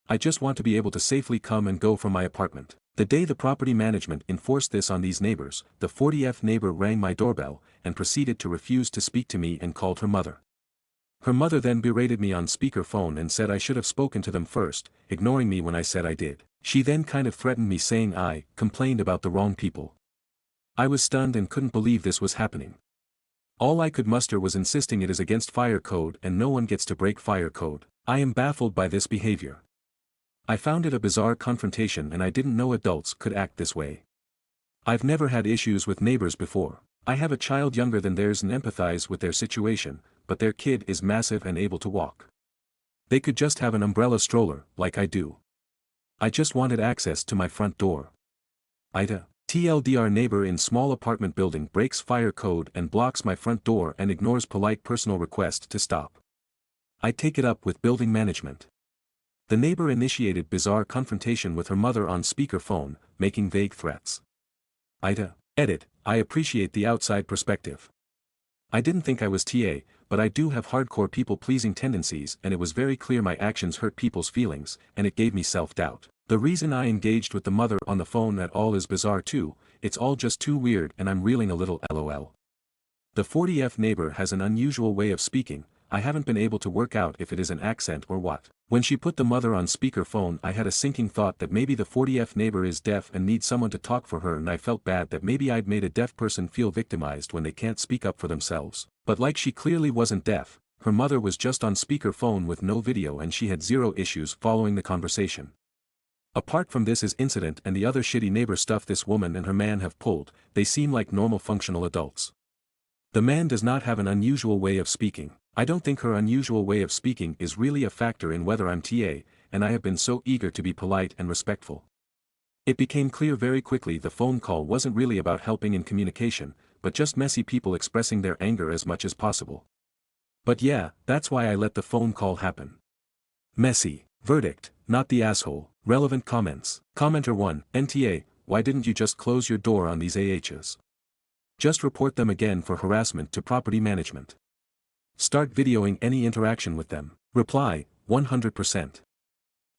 I just want to be able to safely come and go from my apartment. The day the property management enforced this on these neighbors, the 40F neighbor rang my doorbell, and proceeded to refuse to speak to me and called her mother. Her mother then berated me on speakerphone and said I should have spoken to them first, ignoring me when I said I did. She then kind of threatened me saying I complained about the wrong people. I was stunned and couldn't believe this was happening. All I could muster was insisting it is against fire code and no one gets to break fire code. I am baffled by this behavior. I found it a bizarre confrontation and I didn't know adults could act this way. I've never had issues with neighbors before. I have a child younger than theirs and empathize with their situation, but their kid is massive and able to walk. They could just have an umbrella stroller, like I do. I just wanted access to my front door. Aita. TLDR neighbor in small apartment building breaks fire code and blocks my front door and ignores polite personal request to stop. I take it up with building management. The neighbor initiated bizarre confrontation with her mother on speakerphone, making vague threats. Aita. Edit. I appreciate the outside perspective. I didn't think I was TA, but I do have hardcore people-pleasing tendencies and it was very clear my actions hurt people's feelings, and it gave me self-doubt. The reason I engaged with the mother on the phone at all is bizarre too, it's all just too weird and I'm reeling a little lol. The 40F neighbor has an unusual way of speaking, I haven't been able to work out if it is an accent or what. When she put the mother on speakerphone I had a sinking thought that maybe the 40F neighbor is deaf and needs someone to talk for her and I felt bad that maybe I'd made a deaf person feel victimized when they can't speak up for themselves. But like she clearly wasn't deaf, her mother was just on speakerphone with no video and she had zero issues following the conversation. Apart from this incident and the other shitty neighbor stuff this woman and her man have pulled, they seem like normal functional adults. The man does not have an unusual way of speaking. I don't think her unusual way of speaking is really a factor in whether I'm TA, and I have been so eager to be polite and respectful. It became clear very quickly the phone call wasn't really about helping in communication, but just messy people expressing their anger as much as possible. But yeah, that's why I let the phone call happen. Messy. Verdict, not the asshole. Relevant comments. Commenter 1, NTA, why didn't you just close your door on these AHs? Just report them again for harassment to property management. Start videoing any interaction with them. Reply, 100%.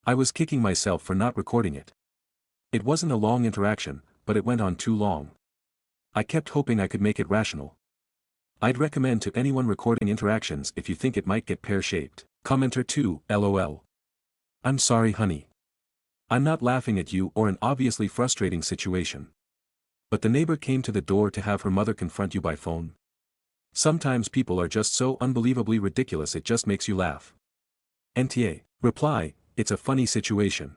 I was kicking myself for not recording it. It wasn't a long interaction, but it went on too long. I kept hoping I could make it rational. I'd recommend to anyone recording interactions if you think it might get pear-shaped. Commenter 2, LOL. I'm sorry honey. I'm not laughing at you or an obviously frustrating situation. But the neighbor came to the door to have her mother confront you by phone. Sometimes people are just so unbelievably ridiculous it just makes you laugh. NTA. Reply, it's a funny situation.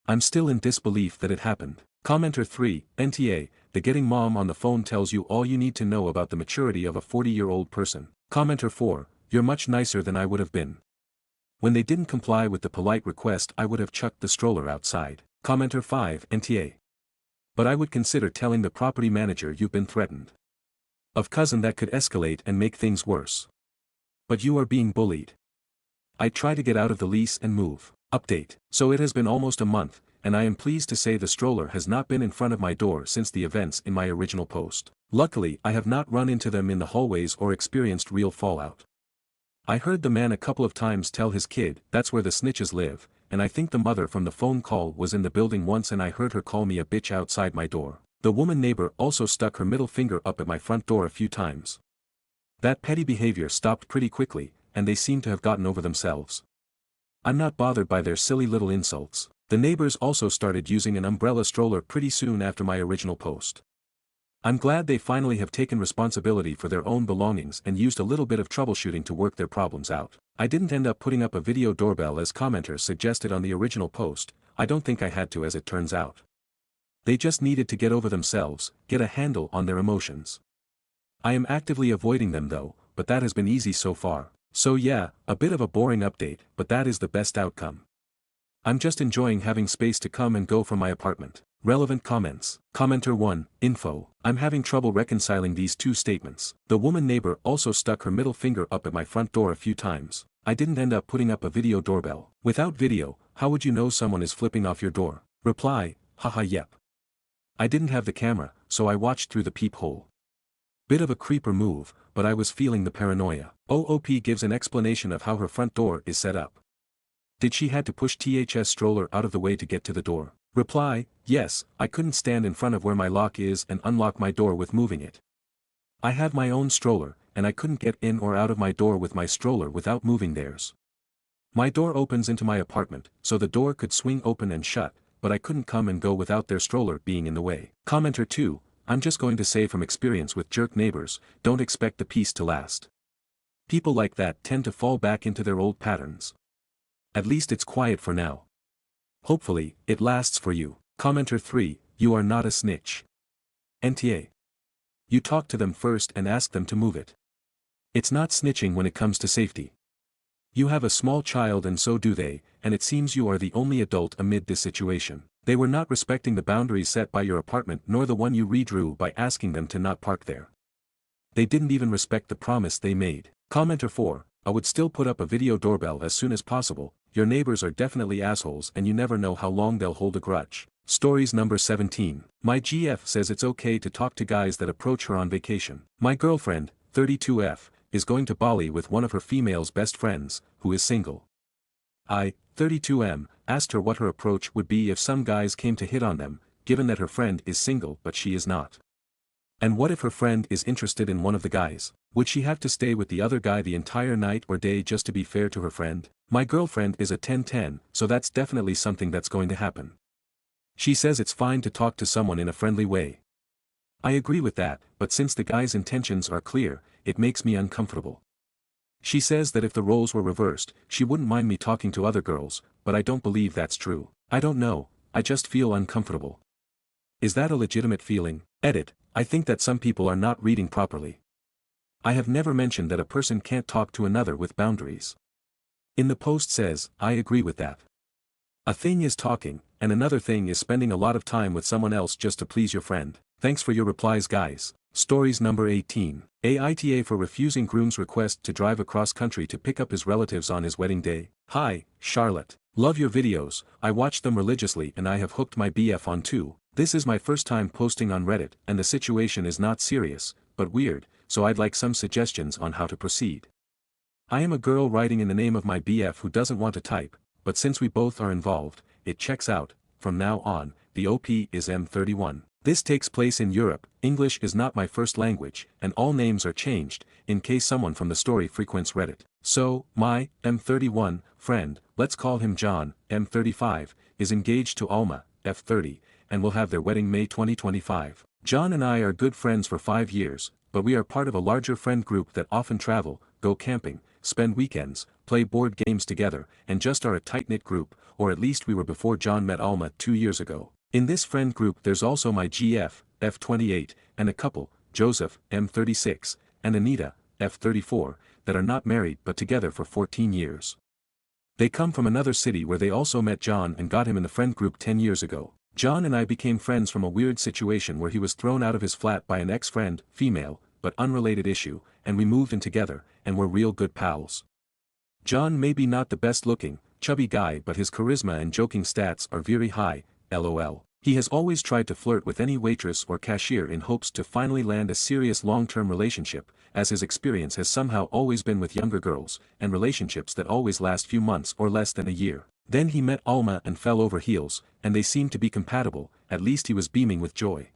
I'm still in disbelief that it happened. Commenter 3, NTA, the getting mom on the phone tells you all you need to know about the maturity of a 40-year-old person. Commenter 4, you're much nicer than I would have been. When they didn't comply with the polite request I would have chucked the stroller outside. Commenter 5 NTA. But I would consider telling the property manager you've been threatened. Of cousin that could escalate and make things worse. But you are being bullied. I try to get out of the lease and move. Update. So it has been almost a month, and I am pleased to say the stroller has not been in front of my door since the events in my original post. Luckily I have not run into them in the hallways or experienced real fallout. I heard the man a couple of times tell his kid that's where the snitches live, and I think the mother from the phone call was in the building once and I heard her call me a bitch outside my door. The woman neighbor also stuck her middle finger up at my front door a few times. That petty behavior stopped pretty quickly, and they seem to have gotten over themselves. I'm not bothered by their silly little insults. The neighbors also started using an umbrella stroller pretty soon after my original post. I'm glad they finally have taken responsibility for their own belongings and used a little bit of troubleshooting to work their problems out. I didn't end up putting up a video doorbell as commenters suggested on the original post. I don't think I had to, as it turns out. They just needed to get over themselves, get a handle on their emotions. I am actively avoiding them though, but that has been easy so far. So yeah, a bit of a boring update, but that is the best outcome. I'm just enjoying having space to come and go from my apartment. Relevant comments. Commenter 1, info. I'm having trouble reconciling these two statements. The woman neighbor also stuck her middle finger up at my front door a few times. I didn't end up putting up a video doorbell. Without video, how would you know someone is flipping off your door? Reply, haha yep. I didn't have the camera, so I watched through the peephole. Bit of a creeper move, but I was feeling the paranoia. OOP gives an explanation of how her front door is set up. Did she had to push THS stroller out of the way to get to the door? Reply, yes, I couldn't stand in front of where my lock is and unlock my door with moving it. I have my own stroller, and I couldn't get in or out of my door with my stroller without moving theirs. My door opens into my apartment, so the door could swing open and shut, but I couldn't come and go without their stroller being in the way. Commenter 2, I'm just going to say from experience with jerk neighbors, don't expect the peace to last. People like that tend to fall back into their old patterns. At least it's quiet for now. Hopefully, it lasts for you. Commenter 3, you are not a snitch. NTA. You talk to them first and ask them to move it. It's not snitching when it comes to safety. You have a small child and so do they, and it seems you are the only adult amid this situation. They were not respecting the boundaries set by your apartment nor the one you redrew by asking them to not park there. They didn't even respect the promise they made. Commenter 4, I would still put up a video doorbell as soon as possible. Your neighbors are definitely assholes and you never know how long they'll hold a grudge. Stories number 17. My GF says it's okay to talk to guys that approach her on vacation. My girlfriend, 32F, is going to Bali with one of her female's best friends, who is single. I, 32M, asked her what her approach would be if some guys came to hit on them, given that her friend is single but she is not. And what if her friend is interested in one of the guys? Would she have to stay with the other guy the entire night or day just to be fair to her friend? My girlfriend is a 10-10, so that's definitely something that's going to happen. She says it's fine to talk to someone in a friendly way. I agree with that, but since the guy's intentions are clear, it makes me uncomfortable. She says that if the roles were reversed, she wouldn't mind me talking to other girls, but I don't believe that's true. I don't know, I just feel uncomfortable. Is that a legitimate feeling? Edit, I think that some people are not reading properly. I have never mentioned that a person can't talk to another with boundaries. In the post says, I agree with that. A thing is talking, and another thing is spending a lot of time with someone else just to please your friend. Thanks for your replies guys. Stories number 18. Aita for refusing groom's request to drive across country to pick up his relatives on his wedding day. Hi, Charlotte. Love your videos, I watch them religiously and I have hooked my BF on too. This is my first time posting on Reddit and the situation is not serious, but weird, so I'd like some suggestions on how to proceed. I am a girl writing in the name of my BF who doesn't want to type, but since we both are involved, it checks out. From now on, the OP is M31. This takes place in Europe, English is not my first language, and all names are changed, in case someone from the story frequents Reddit. So, my, M31, friend, let's call him John, M35, is engaged to Alma, F30, and will have their wedding May 2025. John and I are good friends for 5 years, but we are part of a larger friend group that often travel, go camping, spend weekends, play board games together, and just are a tight-knit group, or at least we were before John met Alma 2 years ago. In this friend group there's also my GF, F28, and a couple, Joseph, M36, and Anita, F34, that are not married but together for 14 years. They come from another city where they also met John and got him in the friend group 10 years ago. John and I became friends from a weird situation where he was thrown out of his flat by an ex-friend, female, but unrelated issue, and we moved in together, and we're real good pals. John may be not the best looking, chubby guy, but his charisma and joking stats are very high, lol. He has always tried to flirt with any waitress or cashier in hopes to finally land a serious long-term relationship, as his experience has somehow always been with younger girls, and relationships that always last few months or less than a year. Then he met Alma and fell over heels, and they seemed to be compatible, at least he was beaming with joy.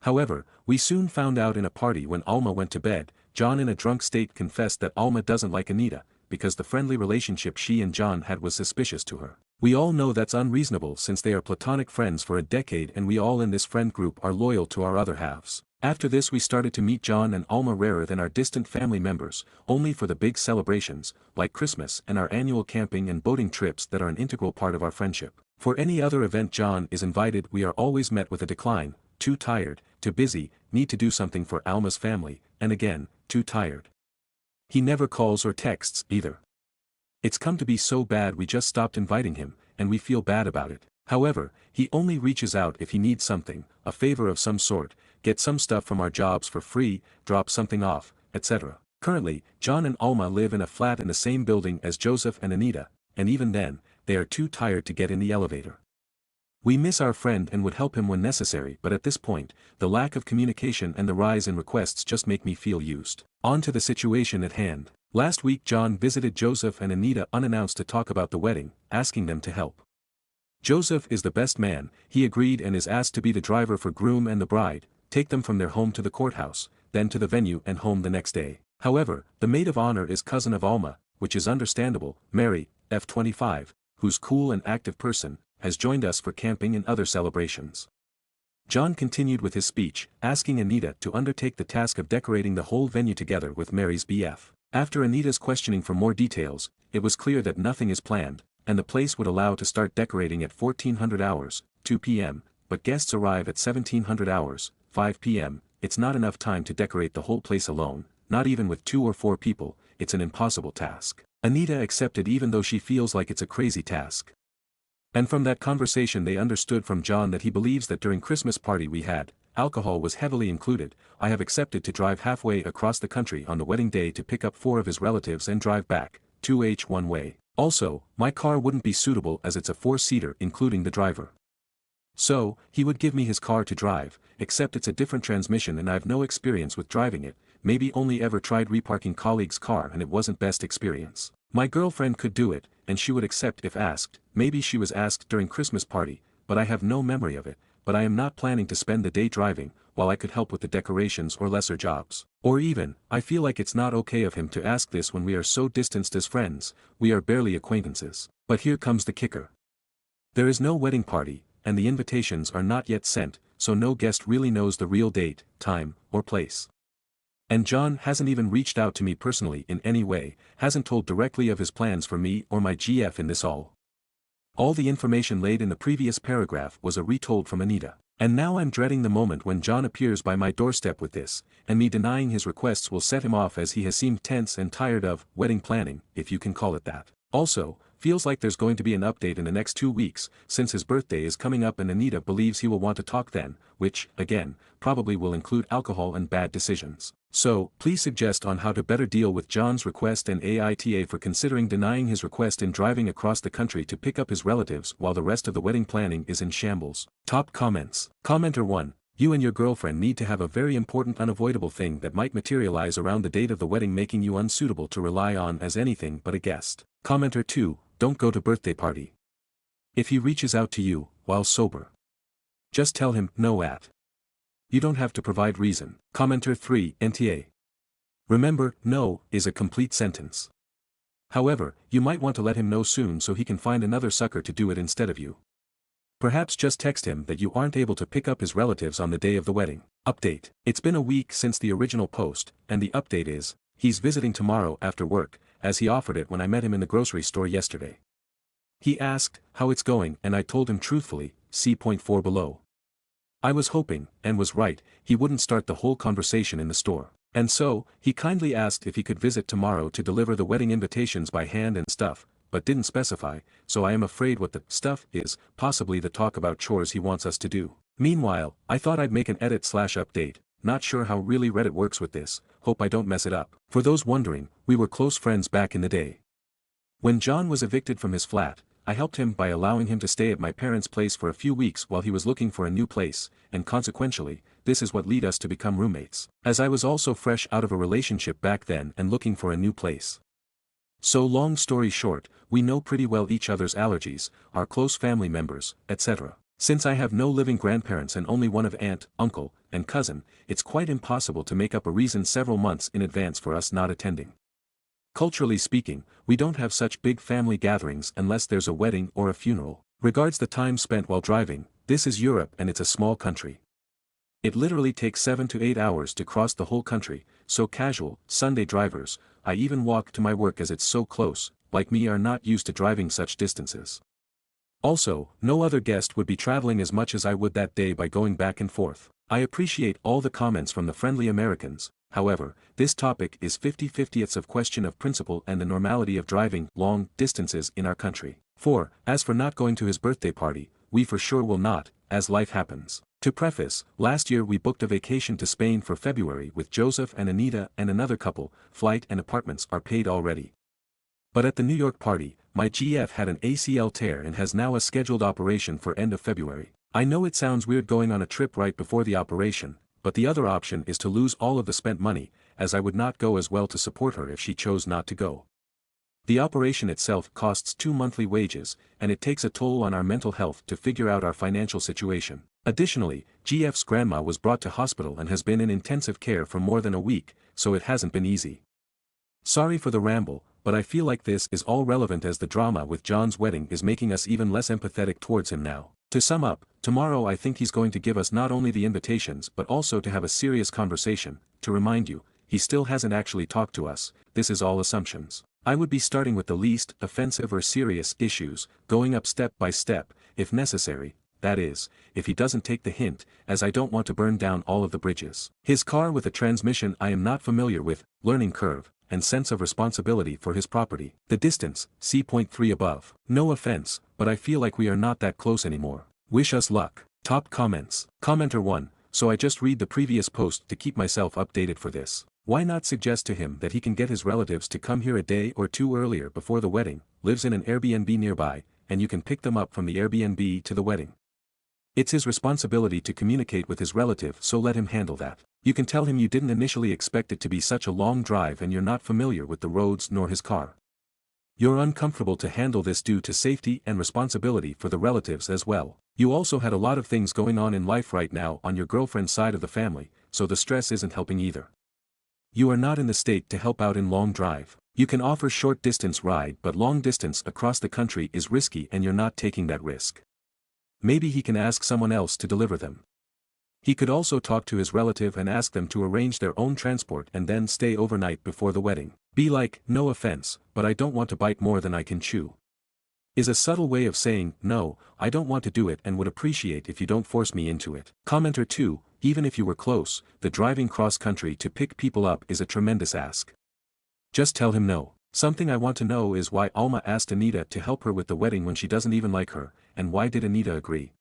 However, we soon found out in a party when Alma went to bed, John in a drunk state confessed that Alma doesn't like Anita, because the friendly relationship she and John had was suspicious to her. We all know that's unreasonable since they are platonic friends for a decade and we all in this friend group are loyal to our other halves. After this we started to meet John and Alma rarer than our distant family members, only for the big celebrations, like Christmas and our annual camping and boating trips that are an integral part of our friendship. For any other event John is invited we are always met with a decline, too tired, too busy, need to do something for Alma's family, and again, too tired. He never calls or texts either. It's come to be so bad we just stopped inviting him, and we feel bad about it. However, he only reaches out if he needs something, a favor of some sort, get some stuff from our jobs for free, drop something off, etc. Currently, John and Alma live in a flat in the same building as Joseph and Anita, and even then, they are too tired to get in the elevator. We miss our friend and would help him when necessary, but at this point, the lack of communication and the rise in requests just make me feel used. On to the situation at hand. Last week John visited Joseph and Anita unannounced to talk about the wedding, asking them to help. Joseph is the best man, he agreed and is asked to be the driver for groom and the bride, take them from their home to the courthouse, then to the venue and home the next day. However, the maid of honor is cousin of Alma, which is understandable. Mary, F25, who's cool and active person, has joined us for camping and other celebrations. John continued with his speech, asking Anita to undertake the task of decorating the whole venue together with Mary's BF. After Anita's questioning for more details, it was clear that nothing is planned, and the place would allow to start decorating at 1400 hours, 2 p.m., but guests arrive at 1700 hours, 5 p.m., it's not enough time to decorate the whole place alone, not even with 2 or 4 people, it's an impossible task. Anita accepted even though she feels like it's a crazy task. And from that conversation they understood from John that he believes that during Christmas party we had, alcohol was heavily included. I have accepted to drive halfway across the country on the wedding day to pick up 4 of his relatives and drive back, 2h one way. Also, my car wouldn't be suitable as it's a 4-seater including the driver. So, he would give me his car to drive, except it's a different transmission and I've no experience with driving it, maybe only ever tried reparking colleague's car and it wasn't best experience. My girlfriend could do it, and she would accept if asked, maybe she was asked during Christmas party, but I have no memory of it, but I am not planning to spend the day driving, while I could help with the decorations or lesser jobs. Or even, I feel like it's not okay of him to ask this when we are so distanced as friends, we are barely acquaintances. But here comes the kicker. There is no wedding party, and the invitations are not yet sent, so no guest really knows the real date, time, or place. And John hasn't even reached out to me personally in any way, hasn't told directly of his plans for me or my GF in this all. All the information laid in the previous paragraph was a retold from Anita. And now I'm dreading the moment when John appears by my doorstep with this, and me denying his requests will set him off as he has seemed tense and tired of wedding planning, if you can call it that. Also, feels like there's going to be an update in the next 2 weeks, since his birthday is coming up and Anita believes he will want to talk then, which, again, probably will include alcohol and bad decisions. So, please suggest on how to better deal with John's request and Aita for considering denying his request in driving across the country to pick up his relatives while the rest of the wedding planning is in shambles. Top comments. Commenter 1. You and your girlfriend need to have a very important unavoidable thing that might materialize around the date of the wedding making you unsuitable to rely on as anything but a guest. Commenter 2. Don't go to birthday party. If he reaches out to you, while sober, just tell him no at. You don't have to provide reason. Commenter 3. NTA. Remember, no is a complete sentence. However, you might want to let him know soon so he can find another sucker to do it instead of you. Perhaps just text him that you aren't able to pick up his relatives on the day of the wedding. Update. It's been a week since the original post, and the update is, he's visiting tomorrow after work, as he offered it when I met him in the grocery store yesterday. He asked how it's going and I told him truthfully, see point 4 below. I was hoping, and was right, he wouldn't start the whole conversation in the store. And so, he kindly asked if he could visit tomorrow to deliver the wedding invitations by hand and stuff, but didn't specify, so I am afraid what the stuff is, possibly the talk about chores he wants us to do. Meanwhile, I thought I'd make an edit/update, not sure how really Reddit works with this, hope I don't mess it up. For those wondering, we were close friends back in the day. When John was evicted from his flat, I helped him by allowing him to stay at my parents' place for a few weeks while he was looking for a new place, and consequentially, this is what led us to become roommates, as I was also fresh out of a relationship back then and looking for a new place. So long story short, we know pretty well each other's allergies, our close family members, etc. Since I have no living grandparents and only one of aunt, uncle, and cousin, it's quite impossible to make up a reason several months in advance for us not attending. Culturally speaking, we don't have such big family gatherings unless there's a wedding or a funeral. Regards the time spent while driving, this is Europe and it's a small country. It literally takes 7 to 8 hours to cross the whole country, so casual, Sunday drivers, I even walk to my work as it's so close, like me are not used to driving such distances. Also, no other guest would be traveling as much as I would that day by going back and forth. I appreciate all the comments from the friendly Americans. However, this topic is 50/50ths of question of principle and the normality of driving long distances in our country. 4. As for not going to his birthday party, we for sure will not, as life happens. To preface, last year we booked a vacation to Spain for February with Joseph and Anita and another couple, flight and apartments are paid already. But at the New York party, my GF had an ACL tear and has now a scheduled operation for end of February. I know it sounds weird going on a trip right before the operation, but the other option is to lose all of the spent money, as I would not go as well to support her if she chose not to go. The operation itself costs 2 monthly wages, and it takes a toll on our mental health to figure out our financial situation. Additionally, GF's grandma was brought to hospital and has been in intensive care for more than a week, so it hasn't been easy. Sorry for the ramble, but I feel like this is all relevant as the drama with John's wedding is making us even less empathetic towards him now. To sum up, tomorrow I think he's going to give us not only the invitations but also to have a serious conversation. To remind you, he still hasn't actually talked to us, this is all assumptions. I would be starting with the least offensive or serious issues, going up step by step, if necessary, that is, if he doesn't take the hint, as I don't want to burn down all of the bridges. His car with a transmission I am not familiar with, learning curve, and sense of responsibility for his property. The distance, see point 3 above. No offense, but I feel like we are not that close anymore. Wish us luck. Top comments. Commenter 1, so I just read the previous post to keep myself updated for this. Why not suggest to him that he can get his relatives to come here a day or two earlier before the wedding, lives in an Airbnb nearby, and you can pick them up from the Airbnb to the wedding. It's his responsibility to communicate with his relative, so let him handle that. You can tell him you didn't initially expect it to be such a long drive and you're not familiar with the roads nor his car. You're uncomfortable to handle this due to safety and responsibility for the relatives as well. You also had a lot of things going on in life right now on your girlfriend's side of the family, so the stress isn't helping either. You are not in the state to help out in long drive. You can offer short distance ride, but long distance across the country is risky and you're not taking that risk. Maybe he can ask someone else to deliver them. He could also talk to his relative and ask them to arrange their own transport and then stay overnight before the wedding. Be like, no offense, but I don't want to bite more than I can chew. Is a subtle way of saying, no, I don't want to do it and would appreciate if you don't force me into it. Commenter 2, even if you were close, the driving cross country to pick people up is a tremendous ask. Just tell him no. Something I want to know is why Alma asked Anita to help her with the wedding when she doesn't even like her, and why did Anita agree?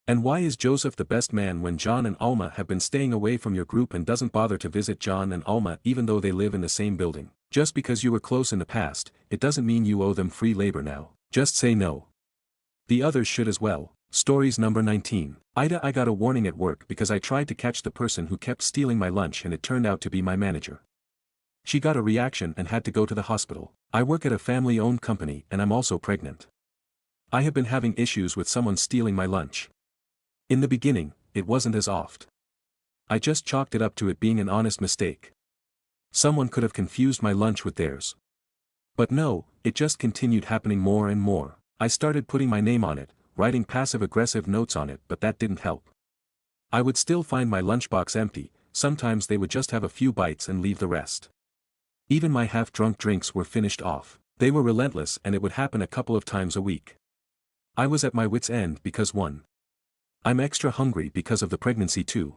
And why is Joseph the best man when John and Alma have been staying away from your group and doesn't bother to visit John and Alma even though they live in the same building? Just because you were close in the past, it doesn't mean you owe them free labor now. Just say no. The others should as well. Stories number 19. Ida, I got a warning at work because I tried to catch the person who kept stealing my lunch and it turned out to be my manager. She got a reaction and had to go to the hospital. I work at a family-owned company and I'm also pregnant. I have been having issues with someone stealing my lunch. In the beginning, it wasn't as oft. I just chalked it up to it being an honest mistake. Someone could have confused my lunch with theirs. But no, it just continued happening more and more. I started putting my name on it, writing passive-aggressive notes on it, but that didn't help. I would still find my lunchbox empty, sometimes they would just have a few bites and leave the rest. Even my half-drunk drinks were finished off. They were relentless and it would happen a couple of times a week. I was at my wit's end because 1. I'm extra hungry because of the pregnancy too.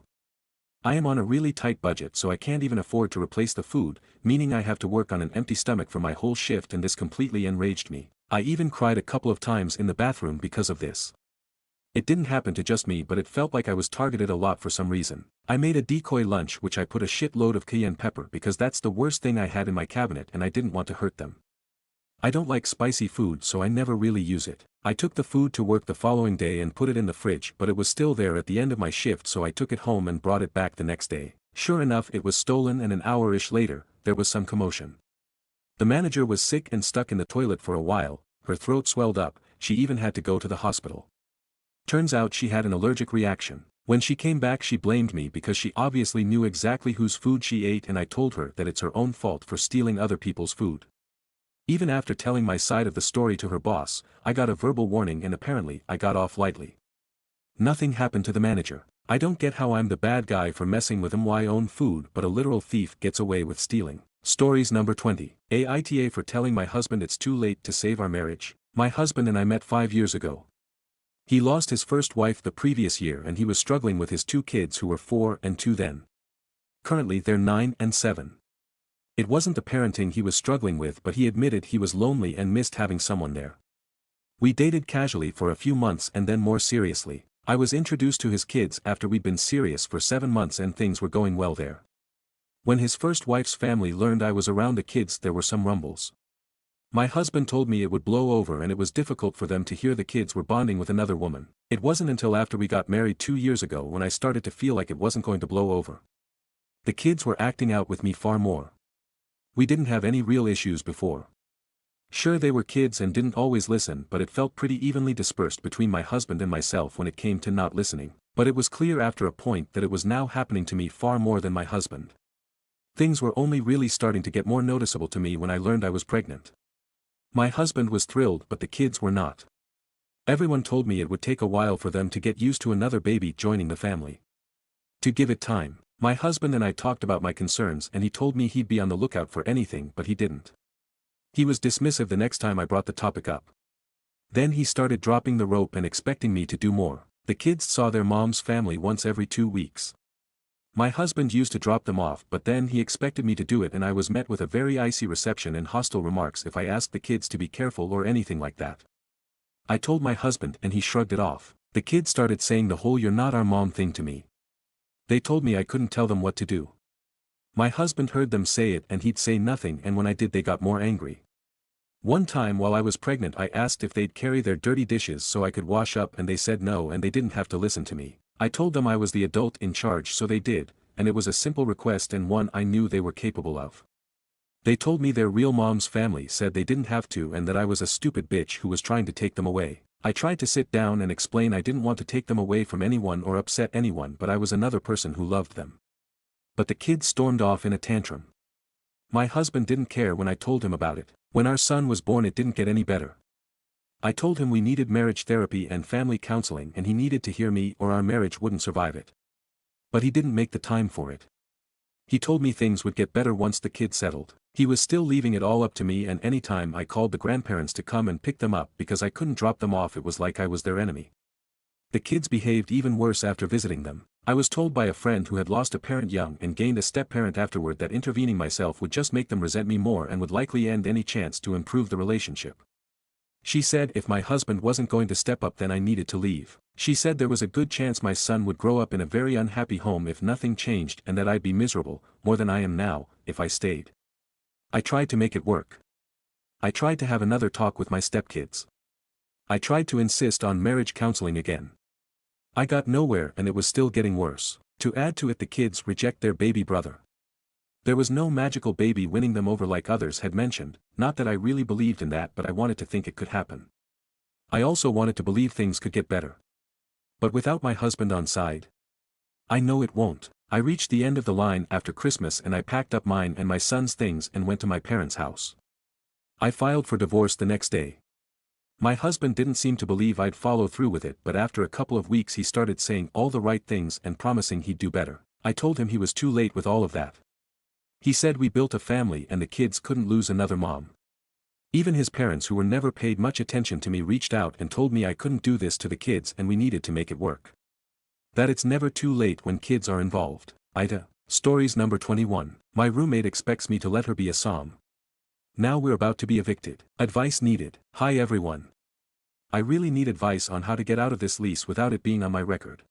I am on a really tight budget, so I can't even afford to replace the food, meaning I have to work on an empty stomach for my whole shift, and this completely enraged me. I even cried a couple of times in the bathroom because of this. It didn't happen to just me, but it felt like I was targeted a lot for some reason. I made a decoy lunch which I put a shitload of cayenne pepper because that's the worst thing I had in my cabinet and I didn't want to hurt them. I don't like spicy food, so I never really use it. I took the food to work the following day and put it in the fridge, but it was still there at the end of my shift, so I took it home and brought it back the next day. Sure enough, it was stolen, and an hour-ish later, there was some commotion. The manager was sick and stuck in the toilet for a while, her throat swelled up, she even had to go to the hospital. Turns out she had an allergic reaction. When she came back, she blamed me because she obviously knew exactly whose food she ate, and I told her that it's her own fault for stealing other people's food. Even after telling my side of the story to her boss, I got a verbal warning and apparently I got off lightly. Nothing happened to the manager. I don't get how I'm the bad guy for messing with my own food, but a literal thief gets away with stealing. Stories number 20. Aita for telling my husband it's too late to save our marriage. My husband and I met 5 years ago. He lost his first wife the previous year and he was struggling with his 2 kids who were 4 and 2 then. Currently they're 9 and 7. It wasn't the parenting he was struggling with, but he admitted he was lonely and missed having someone there. We dated casually for a few months and then more seriously. I was introduced to his kids after we'd been serious for 7 months and things were going well there. When his first wife's family learned I was around the kids, there were some rumbles. My husband told me it would blow over and it was difficult for them to hear the kids were bonding with another woman. It wasn't until after we got married 2 years ago when I started to feel like it wasn't going to blow over. The kids were acting out with me far more. We didn't have any real issues before. Sure, they were kids and didn't always listen, but it felt pretty evenly dispersed between my husband and myself when it came to not listening. But it was clear after a point that it was now happening to me far more than my husband. Things were only really starting to get more noticeable to me when I learned I was pregnant. My husband was thrilled, but the kids were not. Everyone told me it would take a while for them to get used to another baby joining the family. To give it time. My husband and I talked about my concerns and he told me he'd be on the lookout for anything, but he didn't. He was dismissive the next time I brought the topic up. Then he started dropping the rope and expecting me to do more. The kids saw their mom's family once every 2 weeks. My husband used to drop them off, but then he expected me to do it and I was met with a very icy reception and hostile remarks if I asked the kids to be careful or anything like that. I told my husband and he shrugged it off. The kids started saying the whole "you're not our mom" thing to me. They told me I couldn't tell them what to do. My husband heard them say it and he'd say nothing, and when I did they got more angry. One time while I was pregnant I asked if they'd carry their dirty dishes so I could wash up and they said no and they didn't have to listen to me. I told them I was the adult in charge, so they did, and it was a simple request and one I knew they were capable of. They told me their real mom's family said they didn't have to and that I was a stupid bitch who was trying to take them away. I tried to sit down and explain I didn't want to take them away from anyone or upset anyone, but I was another person who loved them. But the kids stormed off in a tantrum. My husband didn't care when I told him about it. When our son was born it didn't get any better. I told him we needed marriage therapy and family counseling and he needed to hear me or our marriage wouldn't survive it. But he didn't make the time for it. He told me things would get better once the kids settled. He was still leaving it all up to me, and anytime I called the grandparents to come and pick them up because I couldn't drop them off, it was like I was their enemy. The kids behaved even worse after visiting them. I was told by a friend who had lost a parent young and gained a step-parent afterward that intervening myself would just make them resent me more and would likely end any chance to improve the relationship. She said if my husband wasn't going to step up then I needed to leave. She said there was a good chance my son would grow up in a very unhappy home if nothing changed and that I'd be miserable, more than I am now, if I stayed. I tried to make it work. I tried to have another talk with my stepkids. I tried to insist on marriage counseling again. I got nowhere and it was still getting worse. To add to it, the kids reject their baby brother. There was no magical baby winning them over like others had mentioned, not that I really believed in that, but I wanted to think it could happen. I also wanted to believe things could get better. But without my husband on side, I know it won't. I reached the end of the line after Christmas and I packed up mine and my son's things and went to my parents' house. I filed for divorce the next day. My husband didn't seem to believe I'd follow through with it, but after a couple of weeks he started saying all the right things and promising he'd do better. I told him he was too late with all of that. He said we built a family and the kids couldn't lose another mom. Even his parents, who were never paid much attention to me, reached out and told me I couldn't do this to the kids and we needed to make it work. That it's never too late when kids are involved. Aita. Stories number 21. My roommate expects me to let her be a som. Now we're about to be evicted. Advice needed. Hi everyone. I really need advice on how to get out of this lease without it being on my record.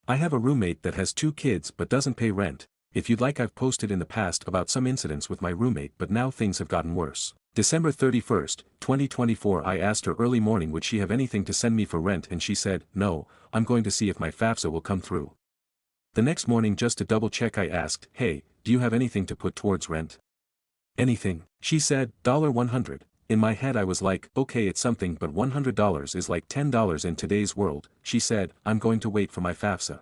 I have a roommate that has 2 kids but doesn't pay rent. If you'd like, I've posted in the past about some incidents with my roommate, but now things have gotten worse. December 31st, 2024. I asked her early morning would she have anything to send me for rent, and she said, no, I'm going to see if my FAFSA will come through. The next morning, just to double check, I asked, hey, do you have anything to put towards rent? Anything? She said, $100. In my head I was like, okay, it's something, but $100 is like $10 in today's world. She said, I'm going to wait for my FAFSA.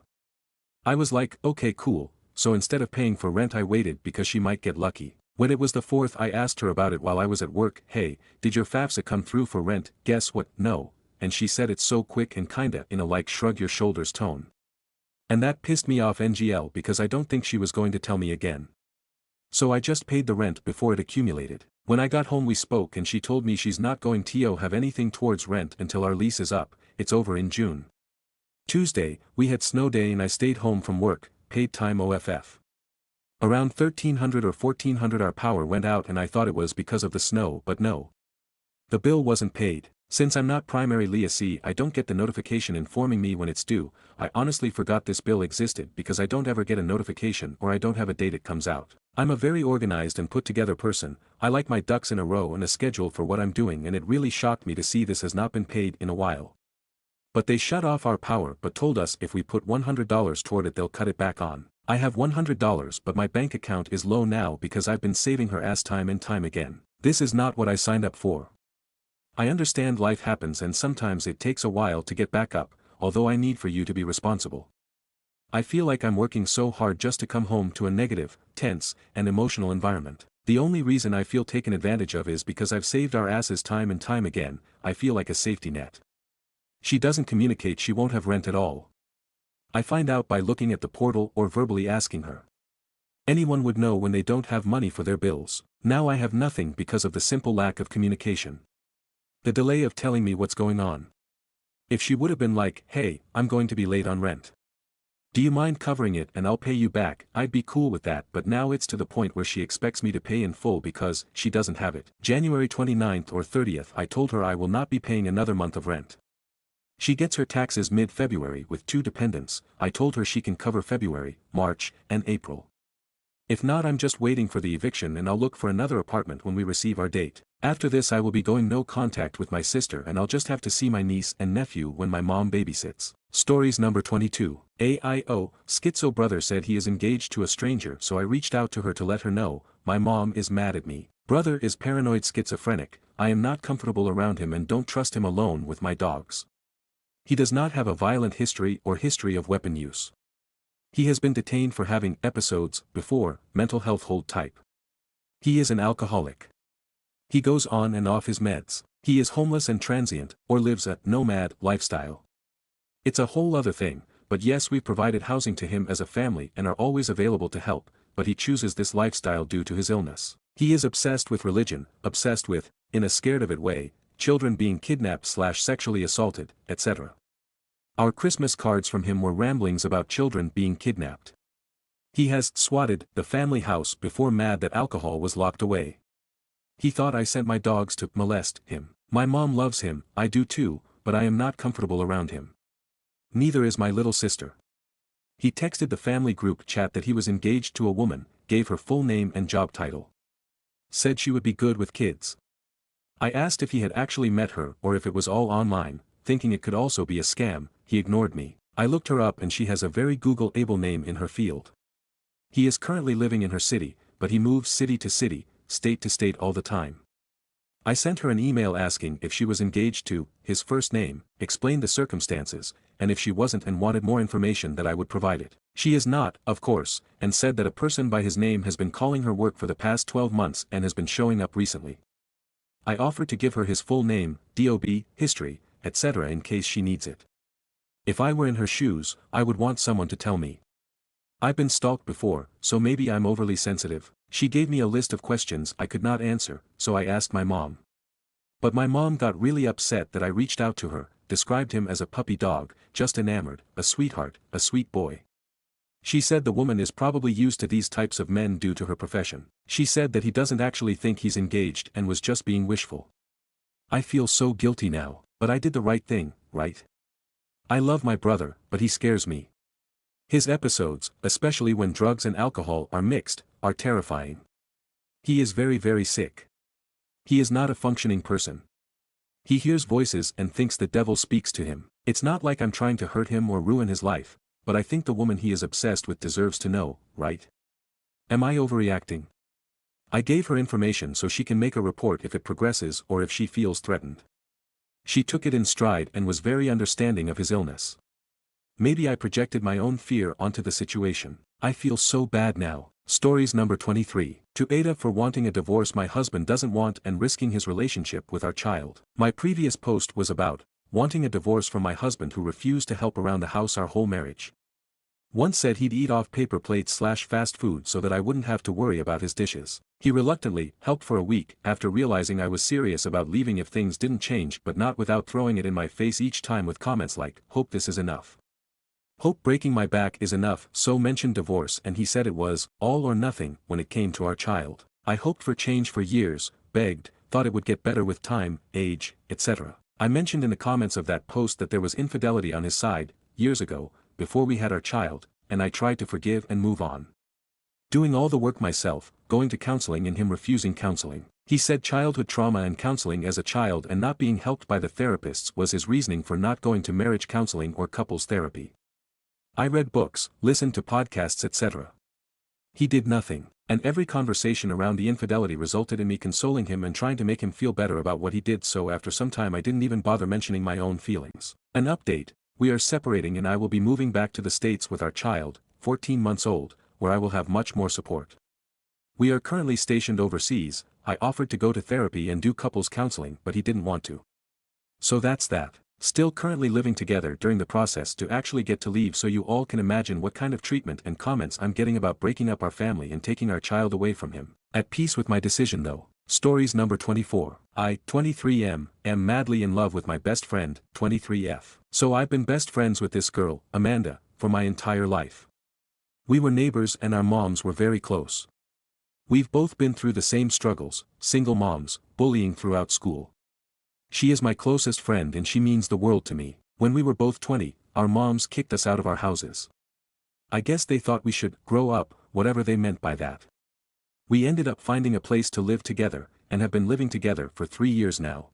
I was like, okay, cool. So instead of paying for rent I waited because she might get lucky. When it was the 4th, I asked her about it while I was at work, hey, did your FAFSA come through for rent? Guess what? No. And she said it's so quick and kinda in a like shrug your shoulders tone. And that pissed me off NGL because I don't think she was going to tell me again. So I just paid the rent before it accumulated. When I got home we spoke and she told me she's not going to have anything towards rent until our lease is up. It's over in June. Tuesday, we had snow day and I stayed home from work, paid time off. Around 1300 or 1400 our power went out and I thought it was because of the snow, but no. The bill wasn't paid. Since I'm not primarily a C, I don't get the notification informing me when it's due. I honestly forgot this bill existed because I don't ever get a notification or I don't have a date it comes out. I'm a very organized and put together person. I like my ducks in a row and a schedule for what I'm doing, and it really shocked me to see this has not been paid in a while. But they shut off our power but told us if we put $100 toward it they'll cut it back on. I have $100 but my bank account is low now because I've been saving her ass time and time again. This is not what I signed up for. I understand life happens and sometimes it takes a while to get back up, although I need for you to be responsible. I feel like I'm working so hard just to come home to a negative, tense, and emotional environment. The only reason I feel taken advantage of is because I've saved our asses time and time again. I feel like a safety net. She doesn't communicate she won't have rent at all. I find out by looking at the portal or verbally asking her. Anyone would know when they don't have money for their bills. Now I have nothing because of the simple lack of communication. The delay of telling me what's going on. If she would have been like, hey, I'm going to be late on rent. Do you mind covering it and I'll pay you back? I'd be cool with that, but now it's to the point where she expects me to pay in full because she doesn't have it. January 29th or 30th, I told her I will not be paying another month of rent. She gets her taxes mid-February with 2 dependents. I told her she can cover February, March, and April. If not, I'm just waiting for the eviction and I'll look for another apartment when we receive our date. After this I will be going no contact with my sister and I'll just have to see my niece and nephew when my mom babysits. Stories number 22. AIO, Schizo brother said he is engaged to a stranger, so I reached out to her to let her know. My mom is mad at me. Brother is paranoid schizophrenic. I am not comfortable around him and don't trust him alone with my dogs. He does not have a violent history or history of weapon use. He has been detained for having episodes before, mental health hold type. He is an alcoholic. He goes on and off his meds. He is homeless and transient, or lives a nomad lifestyle. It's a whole other thing, but yes, we've provided housing to him as a family and are always available to help, but he chooses this lifestyle due to his illness. He is obsessed with religion, obsessed with, in a scared of it way, children being kidnapped/sexually assaulted, etc. Our Christmas cards from him were ramblings about children being kidnapped. He has swatted the family house before, mad that alcohol was locked away. He thought I sent my dogs to molest him. My mom loves him, I do too, but I am not comfortable around him. Neither is my little sister. He texted the family group chat that he was engaged to a woman, gave her full name and job title. Said she would be good with kids. I asked if he had actually met her or if it was all online, thinking it could also be a scam. He ignored me. I looked her up and she has a very Google-able name in her field. He is currently living in her city, but he moves city to city, state to state all the time. I sent her an email asking if she was engaged to his first name, explained the circumstances, and if she wasn't and wanted more information that I would provide it. She is not, of course, and said that a person by his name has been calling her work for the past 12 months and has been showing up recently. I offered to give her his full name, DOB, history, etc. in case she needs it. If I were in her shoes, I would want someone to tell me. I've been stalked before, so maybe I'm overly sensitive. She gave me a list of questions I could not answer, so I asked my mom. But my mom got really upset that I reached out to her, described him as a puppy dog, just enamored, a sweetheart, a sweet boy. She said the woman is probably used to these types of men due to her profession. She said that he doesn't actually think he's engaged and was just being wishful. I feel so guilty now, but I did the right thing, right? I love my brother, but he scares me. His episodes, especially when drugs and alcohol are mixed, are terrifying. He is very, very sick. He is not a functioning person. He hears voices and thinks the devil speaks to him. It's not like I'm trying to hurt him or ruin his life, but I think the woman he is obsessed with deserves to know, right? Am I overreacting? I gave her information so she can make a report if it progresses or if she feels threatened. She took it in stride and was very understanding of his illness. Maybe I projected my own fear onto the situation. I feel so bad now. Stories number 23. To Aita for wanting a divorce my husband doesn't want and risking his relationship with our child. My previous post was about wanting a divorce from my husband who refused to help around the house our whole marriage. Once said he'd eat off paper plates / fast food so that I wouldn't have to worry about his dishes. He reluctantly helped for a week after realizing I was serious about leaving if things didn't change, but not without throwing it in my face each time with comments like, "Hope this is enough. Hope breaking my back is enough." So mentioned divorce and he said it was all or nothing when it came to our child. I hoped for change for years, begged, thought it would get better with time, age, etc. I mentioned in the comments of that post that there was infidelity on his side, years ago, before we had our child, and I tried to forgive and move on. Doing all the work myself, going to counseling and him refusing counseling. He said childhood trauma and counseling as a child and not being helped by the therapists was his reasoning for not going to marriage counseling or couples therapy. I read books, listened to podcasts, etc. He did nothing, and every conversation around the infidelity resulted in me consoling him and trying to make him feel better about what he did, so after some time I didn't even bother mentioning my own feelings. An update: we are separating and I will be moving back to the States with our child, 14 months old, where I will have much more support. We are currently stationed overseas. I offered to go to therapy and do couples counseling but he didn't want to. So that's that. Still currently living together during the process to actually get to leave, so you all can imagine what kind of treatment and comments I'm getting about breaking up our family and taking our child away from him. At peace with my decision though. Stories number 24. I, 23M, am madly in love with my best friend, 23F. So I've been best friends with this girl, Amanda, for my entire life. We were neighbors and our moms were very close. We've both been through the same struggles, single moms, bullying throughout school. She is my closest friend and she means the world to me. When we were both 20, our moms kicked us out of our houses. I guess they thought we should grow up, whatever they meant by that. We ended up finding a place to live together, and have been living together for 3 years now.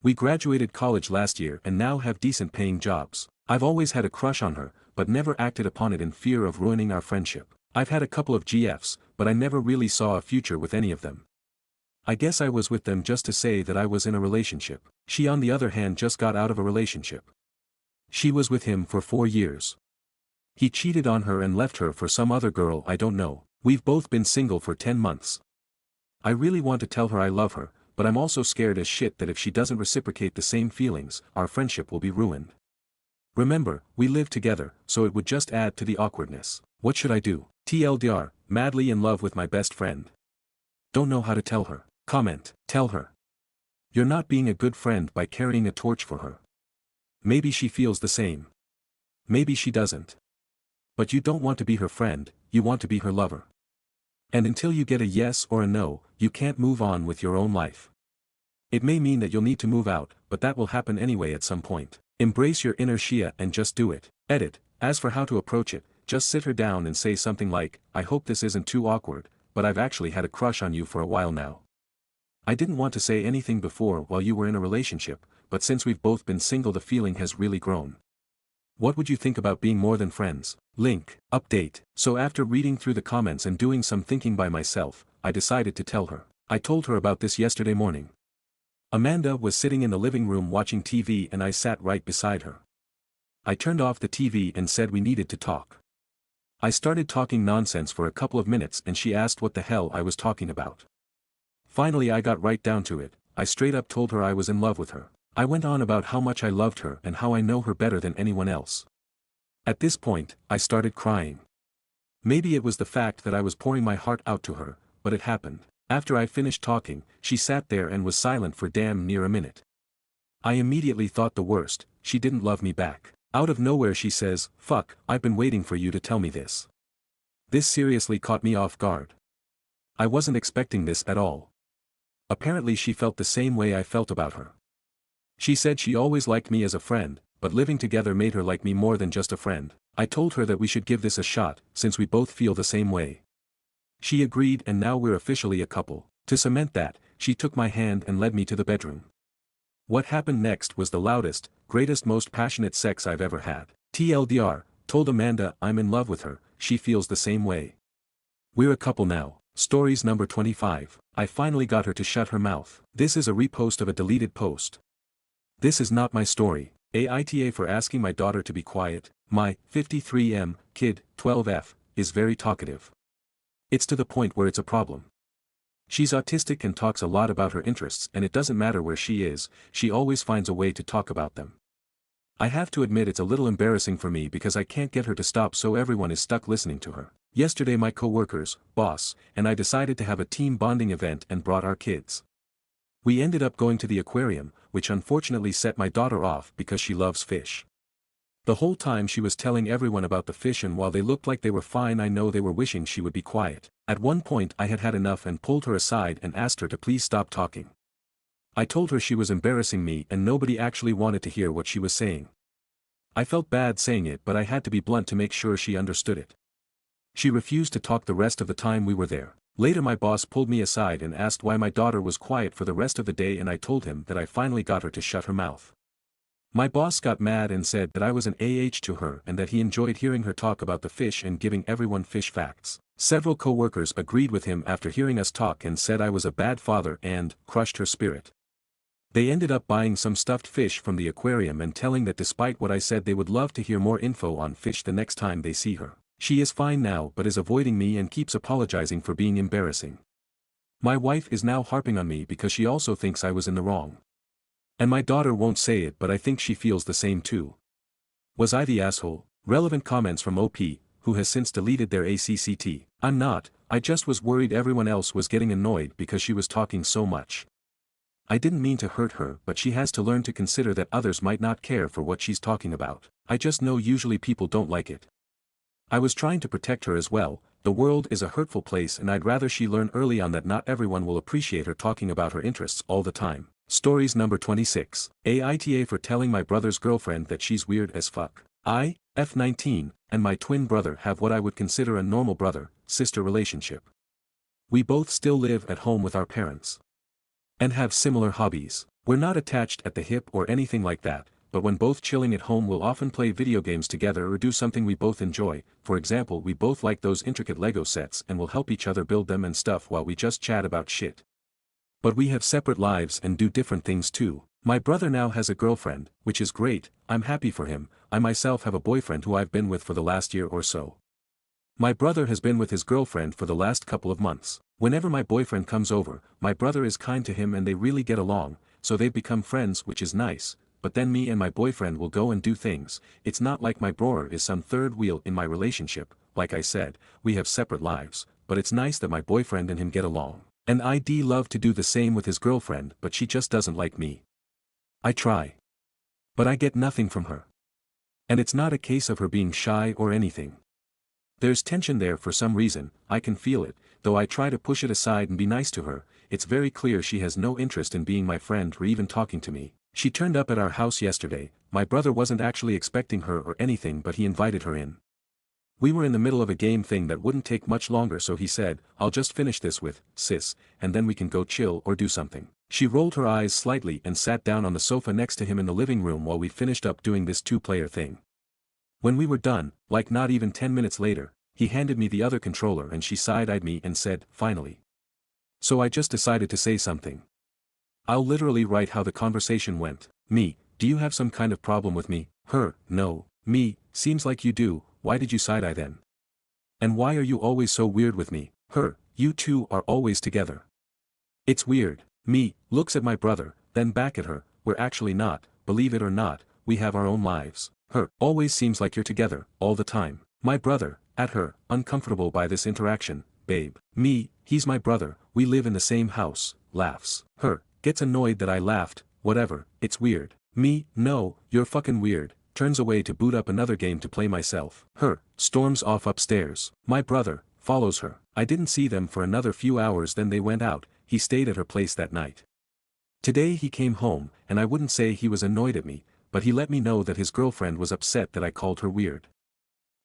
We graduated college last year and now have decent paying jobs. I've always had a crush on her, but never acted upon it in fear of ruining our friendship. I've had a couple of GFs, but I never really saw a future with any of them. I guess I was with them just to say that I was in a relationship. She on the other hand just got out of a relationship. She was with him for 4 years. He cheated on her and left her for some other girl I don't know. We've both been single for 10 months. I really want to tell her I love her, but I'm also scared as shit that if she doesn't reciprocate the same feelings, our friendship will be ruined. Remember, we live together, so it would just add to the awkwardness. What should I do? TLDR, madly in love with my best friend. Don't know how to tell her. Comment, tell her. You're not being a good friend by carrying a torch for her. Maybe she feels the same. Maybe she doesn't. But you don't want to be her friend, you want to be her lover. And until you get a yes or a no, you can't move on with your own life. It may mean that you'll need to move out, but that will happen anyway at some point. Embrace your inner Shia and just do it. Edit. As for how to approach it, just sit her down and say something like, I hope this isn't too awkward, but I've actually had a crush on you for a while now. I didn't want to say anything before while you were in a relationship, but since we've both been single the feeling has really grown. What would you think about being more than friends? Link. Update. So after reading through the comments and doing some thinking by myself, I decided to tell her. I told her about this yesterday morning. Amanda was sitting in the living room watching TV and I sat right beside her. I turned off the TV and said we needed to talk. I started talking nonsense for a couple of minutes and she asked what the hell I was talking about. Finally I got right down to it. I straight up told her I was in love with her. I went on about how much I loved her and how I know her better than anyone else. At this point, I started crying. Maybe it was the fact that I was pouring my heart out to her, but it happened. After I finished talking, she sat there and was silent for damn near a minute. I immediately thought the worst, she didn't love me back. Out of nowhere she says, "Fuck, I've been waiting for you to tell me this." This seriously caught me off guard. I wasn't expecting this at all. Apparently she felt the same way I felt about her. She said she always liked me as a friend, but living together made her like me more than just a friend. I told her that we should give this a shot, since we both feel the same way. She agreed, and now we're officially a couple. To cement that, she took my hand and led me to the bedroom. What happened next was the loudest, greatest, most passionate sex I've ever had. TLDR, told Amanda I'm in love with her, she feels the same way. We're a couple now. Stories number 25. I finally got her to shut her mouth. This is a repost of a deleted post. This is not my story. Aita for asking my daughter to be quiet. My 53M kid, 12F, is very talkative. It's to the point where it's a problem. She's autistic and talks a lot about her interests, and it doesn't matter where she is, she always finds a way to talk about them. I have to admit it's a little embarrassing for me because I can't get her to stop, so everyone is stuck listening to her. Yesterday my co-workers, boss, and I decided to have a team bonding event and brought our kids. We ended up going to the aquarium, which unfortunately set my daughter off because she loves fish. The whole time she was telling everyone about the fish, and while they looked like they were fine, I know they were wishing she would be quiet. At one point I had had enough and pulled her aside and asked her to please stop talking. I told her she was embarrassing me and nobody actually wanted to hear what she was saying. I felt bad saying it, but I had to be blunt to make sure she understood it. She refused to talk the rest of the time we were there. Later my boss pulled me aside and asked why my daughter was quiet for the rest of the day, and I told him that I finally got her to shut her mouth. My boss got mad and said that I was an to her and that he enjoyed hearing her talk about the fish and giving everyone fish facts. Several co-workers agreed with him after hearing us talk and said I was a bad father and crushed her spirit. They ended up buying some stuffed fish from the aquarium and telling that despite what I said they would love to hear more info on fish the next time they see her. She is fine now but is avoiding me and keeps apologizing for being embarrassing. My wife is now harping on me because she also thinks I was in the wrong. And my daughter won't say it, but I think she feels the same too. Was I the asshole? Relevant comments from OP, who has since deleted their ACCT. I'm not, I just was worried everyone else was getting annoyed because she was talking so much. I didn't mean to hurt her, but she has to learn to consider that others might not care for what she's talking about. I just know usually people don't like it. I was trying to protect her as well. The world is a hurtful place and I'd rather she learn early on that not everyone will appreciate her talking about her interests all the time. Stories number 26. Aita for telling my brother's girlfriend that she's weird as fuck. I, F19, and my twin brother have what I would consider a normal brother-sister relationship. We both still live at home with our parents. And have similar hobbies. We're not attached at the hip or anything like that, but when both chilling at home we'll often play video games together or do something we both enjoy. For example, we both like those intricate Lego sets and will help each other build them and stuff while we just chat about shit. But we have separate lives and do different things too. My brother now has a girlfriend, which is great, I'm happy for him. I myself have a boyfriend who I've been with for the last year or so. My brother has been with his girlfriend for the last couple of months. Whenever my boyfriend comes over, my brother is kind to him and they really get along, so they've become friends, which is nice. But then me and my boyfriend will go and do things. It's not like my brother is some third wheel in my relationship. Like I said, we have separate lives, but it's nice that my boyfriend and him get along. And I'd love to do the same with his girlfriend, but she just doesn't like me. I try. But I get nothing from her. And it's not a case of her being shy or anything. There's tension there for some reason, I can feel it, though I try to push it aside and be nice to her. It's very clear she has no interest in being my friend or even talking to me. She turned up at our house yesterday. My brother wasn't actually expecting her or anything, but he invited her in. We were in the middle of a game thing that wouldn't take much longer, so he said, "I'll just finish this with, sis, and then we can go chill or do something." She rolled her eyes slightly and sat down on the sofa next to him in the living room while we finished up doing this two-player thing. When we were done, like not even 10 minutes later, he handed me the other controller and she side-eyed me and said, "Finally." So I just decided to say something. I'll literally write how the conversation went. Me, do you have some kind of problem with me? Her, no. Me, seems like you do. Why did you side-eye then? And why are you always so weird with me? Her, you two are always together. It's weird. Me, looks at my brother, then back at her, we're actually not, believe it or not, we have our own lives. Her, always seems like you're together, all the time. My brother, at her, uncomfortable by this interaction, babe. Me, he's my brother, we live in the same house, laughs. Her, gets annoyed that I laughed, whatever, it's weird. Me, no, you're fucking weird, turns away to boot up another game to play myself. Her, storms off upstairs. My brother, follows her. I didn't see them for another few hours, then they went out. He stayed at her place that night. Today he came home, and I wouldn't say he was annoyed at me, but he let me know that his girlfriend was upset that I called her weird.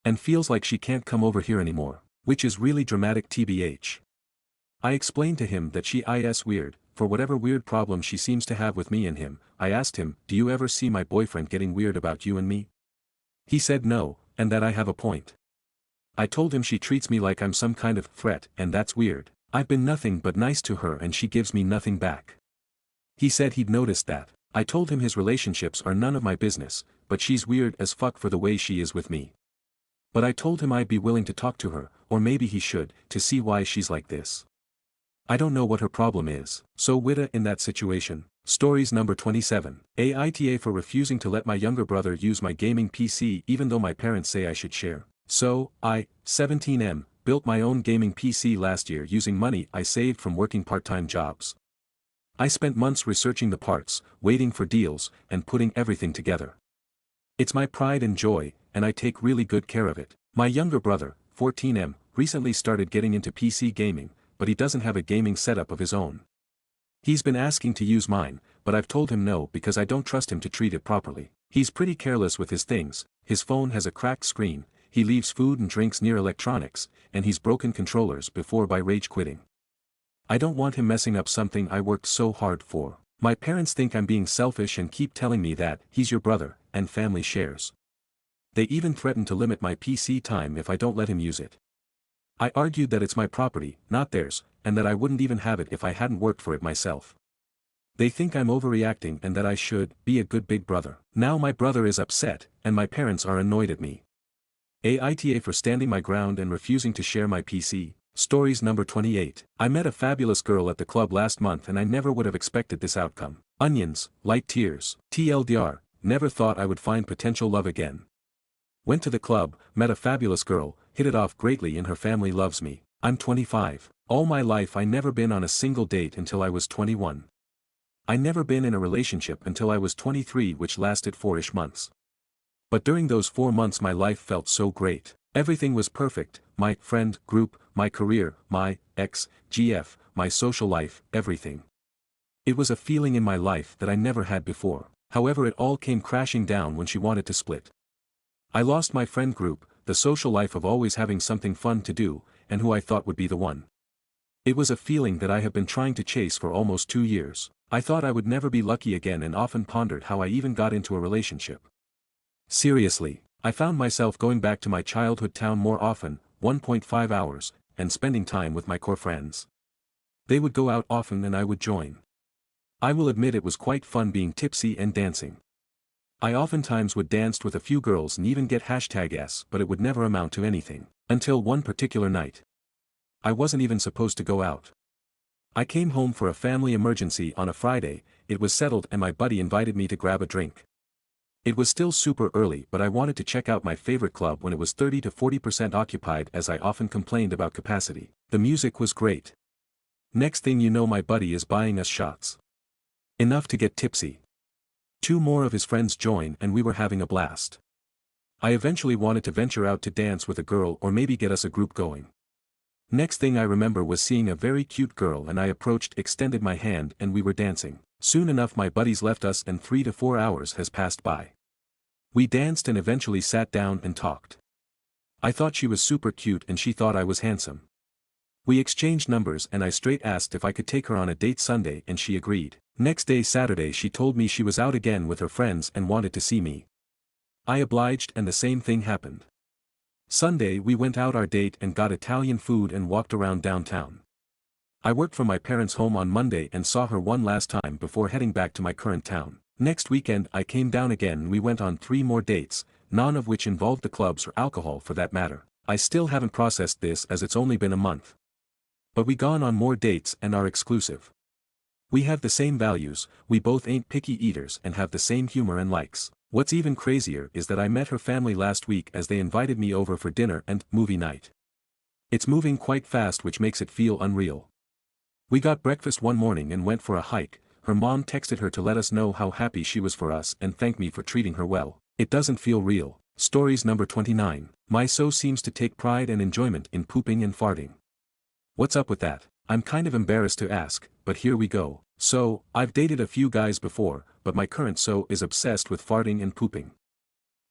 And feels like she can't come over here anymore, which is really dramatic tbh. I explained to him that she is weird, for whatever weird problem she seems to have with me and him. I asked him, do you ever see my boyfriend getting weird about you and me? He said no, and that I have a point. I told him she treats me like I'm some kind of threat, and that's weird. I've been nothing but nice to her and she gives me nothing back. He said he'd noticed that. I told him his relationships are none of my business, but she's weird as fuck for the way she is with me. But I told him I'd be willing to talk to her, or maybe he should, to see why she's like this. I don't know what her problem is. So Wita in that situation. Stories number 27. Aita for refusing to let my younger brother use my gaming PC even though my parents say I should share. So, I, 17M, built my own gaming PC last year using money I saved from working part-time jobs. I spent months researching the parts, waiting for deals, and putting everything together. It's my pride and joy, and I take really good care of it. My younger brother, 14M, recently started getting into PC gaming, but he doesn't have a gaming setup of his own. He's been asking to use mine, but I've told him no because I don't trust him to treat it properly. He's pretty careless with his things. His phone has a cracked screen, he leaves food and drinks near electronics, and he's broken controllers before by rage quitting. I don't want him messing up something I worked so hard for. My parents think I'm being selfish and keep telling me that he's your brother, and family shares. They even threaten to limit my PC time if I don't let him use it. I argued that it's my property, not theirs, and that I wouldn't even have it if I hadn't worked for it myself. They think I'm overreacting and that I should be a good big brother. Now my brother is upset, and my parents are annoyed at me. Aita for standing my ground and refusing to share my PC. Stories number 28. I met a fabulous girl at the club last month and I never would have expected this outcome. Onions, light tears. TLDR, never thought I would find potential love again. Went to the club, met a fabulous girl, hit it off greatly and her family loves me. I'm 25. All my life I never been on a single date until I was 21. I never been in a relationship until I was 23, which lasted 4-ish months. But during those 4 months my life felt so great. Everything was perfect, my friend group, my career, my GF, my social life, everything. It was a feeling in my life that I never had before. However, it all came crashing down when she wanted to split. I lost my friend group, the social life of always having something fun to do, and who I thought would be the one. It was a feeling that I have been trying to chase for almost 2 years. I thought I would never be lucky again and often pondered how I even got into a relationship. Seriously, I found myself going back to my childhood town more often, 1.5 hours, and spending time with my core friends. They would go out often and I would join. I will admit it was quite fun being tipsy and dancing. I oftentimes would dance with a few girls and even get #S, but it would never amount to anything. Until one particular night. I wasn't even supposed to go out. I came home for a family emergency on a Friday, it was settled and my buddy invited me to grab a drink. It was still super early, but I wanted to check out my favorite club when it was 30 to 40% occupied, as I often complained about capacity. The music was great. Next thing you know, my buddy is buying us shots. Enough to get tipsy. 2 more of his friends join and we were having a blast. I eventually wanted to venture out to dance with a girl or maybe get us a group going. Next thing I remember was seeing a very cute girl and I approached, extended my hand, and we were dancing. Soon enough my buddies left us and 3 to 4 hours has passed by. We danced and eventually sat down and talked. I thought she was super cute and she thought I was handsome. We exchanged numbers and I straight asked if I could take her on a date Sunday and she agreed. Next day, Saturday, she told me she was out again with her friends and wanted to see me. I obliged and the same thing happened. Sunday we went out our date and got Italian food and walked around downtown. I worked from my parents' home on Monday and saw her one last time before heading back to my current town. Next weekend I came down again and we went on 3 more dates, none of which involved the clubs or alcohol for that matter. I still haven't processed this as it's only been a month. But we gone on more dates and are exclusive. We have the same values, we both ain't picky eaters and have the same humor and likes. What's even crazier is that I met her family last week as they invited me over for dinner and movie night. It's moving quite fast, which makes it feel unreal. We got breakfast one morning and went for a hike. Her mom texted her to let us know how happy she was for us and thanked me for treating her well. It doesn't feel real. Stories number 29. My so seems to take pride and enjoyment in pooping and farting. What's up with that? I'm kind of embarrassed to ask, but here we go. So, I've dated a few guys before, but my current so is obsessed with farting and pooping.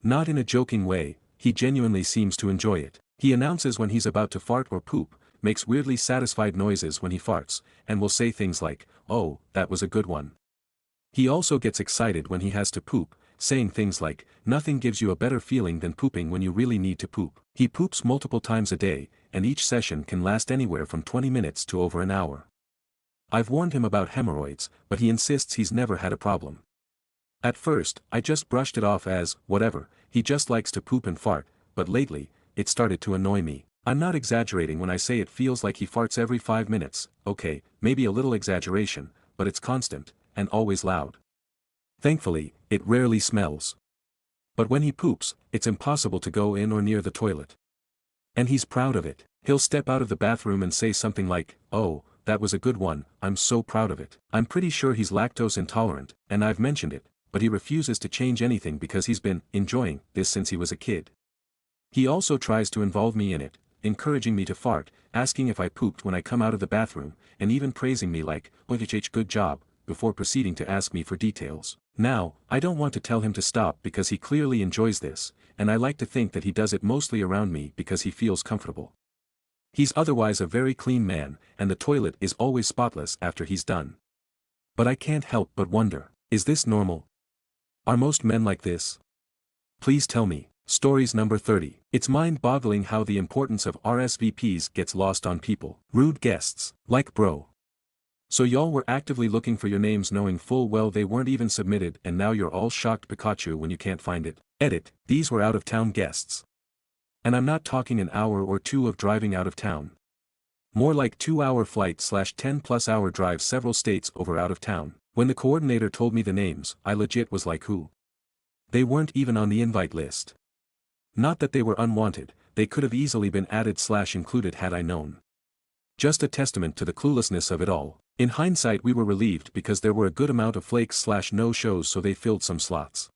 Not in a joking way, he genuinely seems to enjoy it. He announces when he's about to fart or poop, makes weirdly satisfied noises when he farts, and will say things like, "Oh, that was a good one." He also gets excited when he has to poop, saying things like, "Nothing gives you a better feeling than pooping when you really need to poop." He poops multiple times a day, and each session can last anywhere from 20 minutes to over an hour. I've warned him about hemorrhoids, but he insists he's never had a problem. At first, I just brushed it off as, whatever, he just likes to poop and fart, but lately, it started to annoy me. I'm not exaggerating when I say it feels like he farts every 5 minutes, okay, maybe a little exaggeration, but it's constant, and always loud. Thankfully, it rarely smells. But when he poops, it's impossible to go in or near the toilet. And he's proud of it. He'll step out of the bathroom and say something like, "Oh, that was a good one, I'm so proud of it." I'm pretty sure he's lactose intolerant, and I've mentioned it, but he refuses to change anything because he's been enjoying this since he was a kid. He also tries to involve me in it, encouraging me to fart, asking if I pooped when I come out of the bathroom, and even praising me like, "Oh, good job," before proceeding to ask me for details. Now, I don't want to tell him to stop because he clearly enjoys this, and I like to think that he does it mostly around me because he feels comfortable. He's otherwise a very clean man, and the toilet is always spotless after he's done. But I can't help but wonder, is this normal? Are most men like this? Please tell me. Stories number 30. It's mind-boggling how the importance of RSVPs gets lost on people. Rude guests. Like bro. So y'all were actively looking for your names knowing full well they weren't even submitted and now you're all shocked Pikachu when you can't find it. Edit, these were out-of-town guests. And I'm not talking an hour or two of driving out of town. More like 2-hour flight / 10+ hour drive several states over out of town. When the coordinator told me the names, I legit was like who? They weren't even on the invite list. Not that they were unwanted, they could have easily been added / included had I known. Just a testament to the cluelessness of it all. In hindsight we were relieved because there were a good amount of flakes / no-shows so they filled some slots.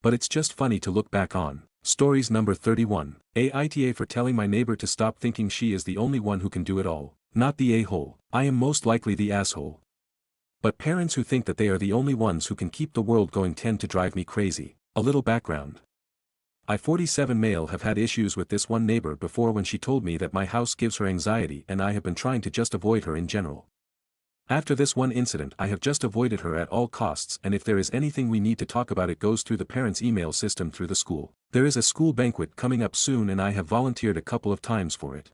But it's just funny to look back on. Stories number 31. Aita for telling my neighbor to stop thinking she is the only one who can do it all. Not the a-hole. I am most likely the asshole. But parents who think that they are the only ones who can keep the world going tend to drive me crazy. A little background. I 47 male have had issues with this one neighbor before when she told me that my house gives her anxiety and I have been trying to just avoid her in general. After this one incident I have just avoided her at all costs and if there is anything we need to talk about it goes through the parents' email system through the school. There is a school banquet coming up soon and I have volunteered a couple of times for it.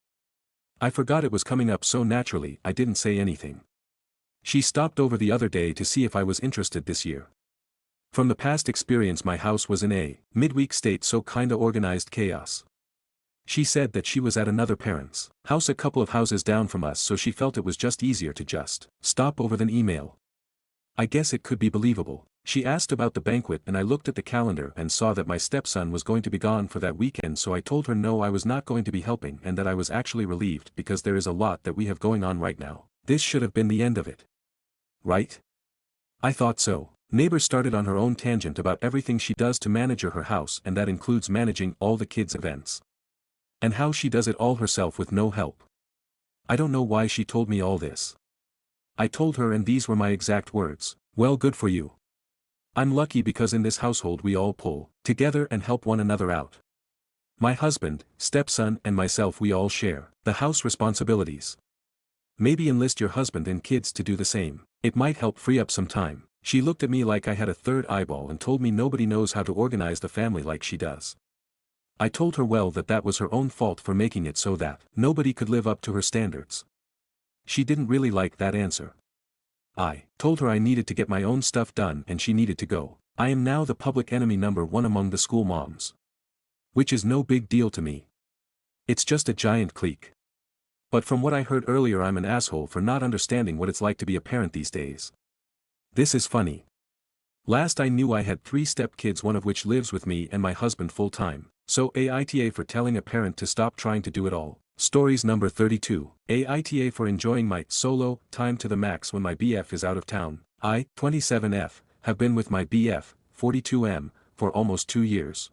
I forgot it was coming up so naturally I didn't say anything. She stopped over the other day to see if I was interested this year. From the past experience my house was in a midweek state so kinda organized chaos. She said that she was at another parent's house a couple of houses down from us so she felt it was just easier to just stop over than email. I guess it could be believable. She asked about the banquet and I looked at the calendar and saw that my stepson was going to be gone for that weekend so I told her no I was not going to be helping and that I was actually relieved because there is a lot that we have going on right now. This should have been the end of it. Right? I thought so. Neighbor started on her own tangent about everything she does to manage her house and that includes managing all the kids' events. And how she does it all herself with no help. I don't know why she told me all this. I told her and these were my exact words, "Well, good for you. I'm lucky because in this household we all pull together and help one another out. My husband, stepson and myself we all share the house responsibilities. Maybe enlist your husband and kids to do the same. It might help free up some time." She looked at me like I had a third eyeball and told me nobody knows how to organize the family like she does. I told her well that was her own fault for making it so that nobody could live up to her standards. She didn't really like that answer. I told her I needed to get my own stuff done and she needed to go. I am now the public enemy number 1 among the school moms. Which is no big deal to me. It's just a giant clique. But from what I heard earlier I'm an asshole for not understanding what it's like to be a parent these days. This is funny. Last I knew I had 3 stepkids one of which lives with me and my husband full-time. So Aita for telling a parent to stop trying to do it all. Stories number 32. Aita for enjoying my solo time to the max when my BF is out of town. I, 27F, have been with my BF, 42M, for almost 2 years.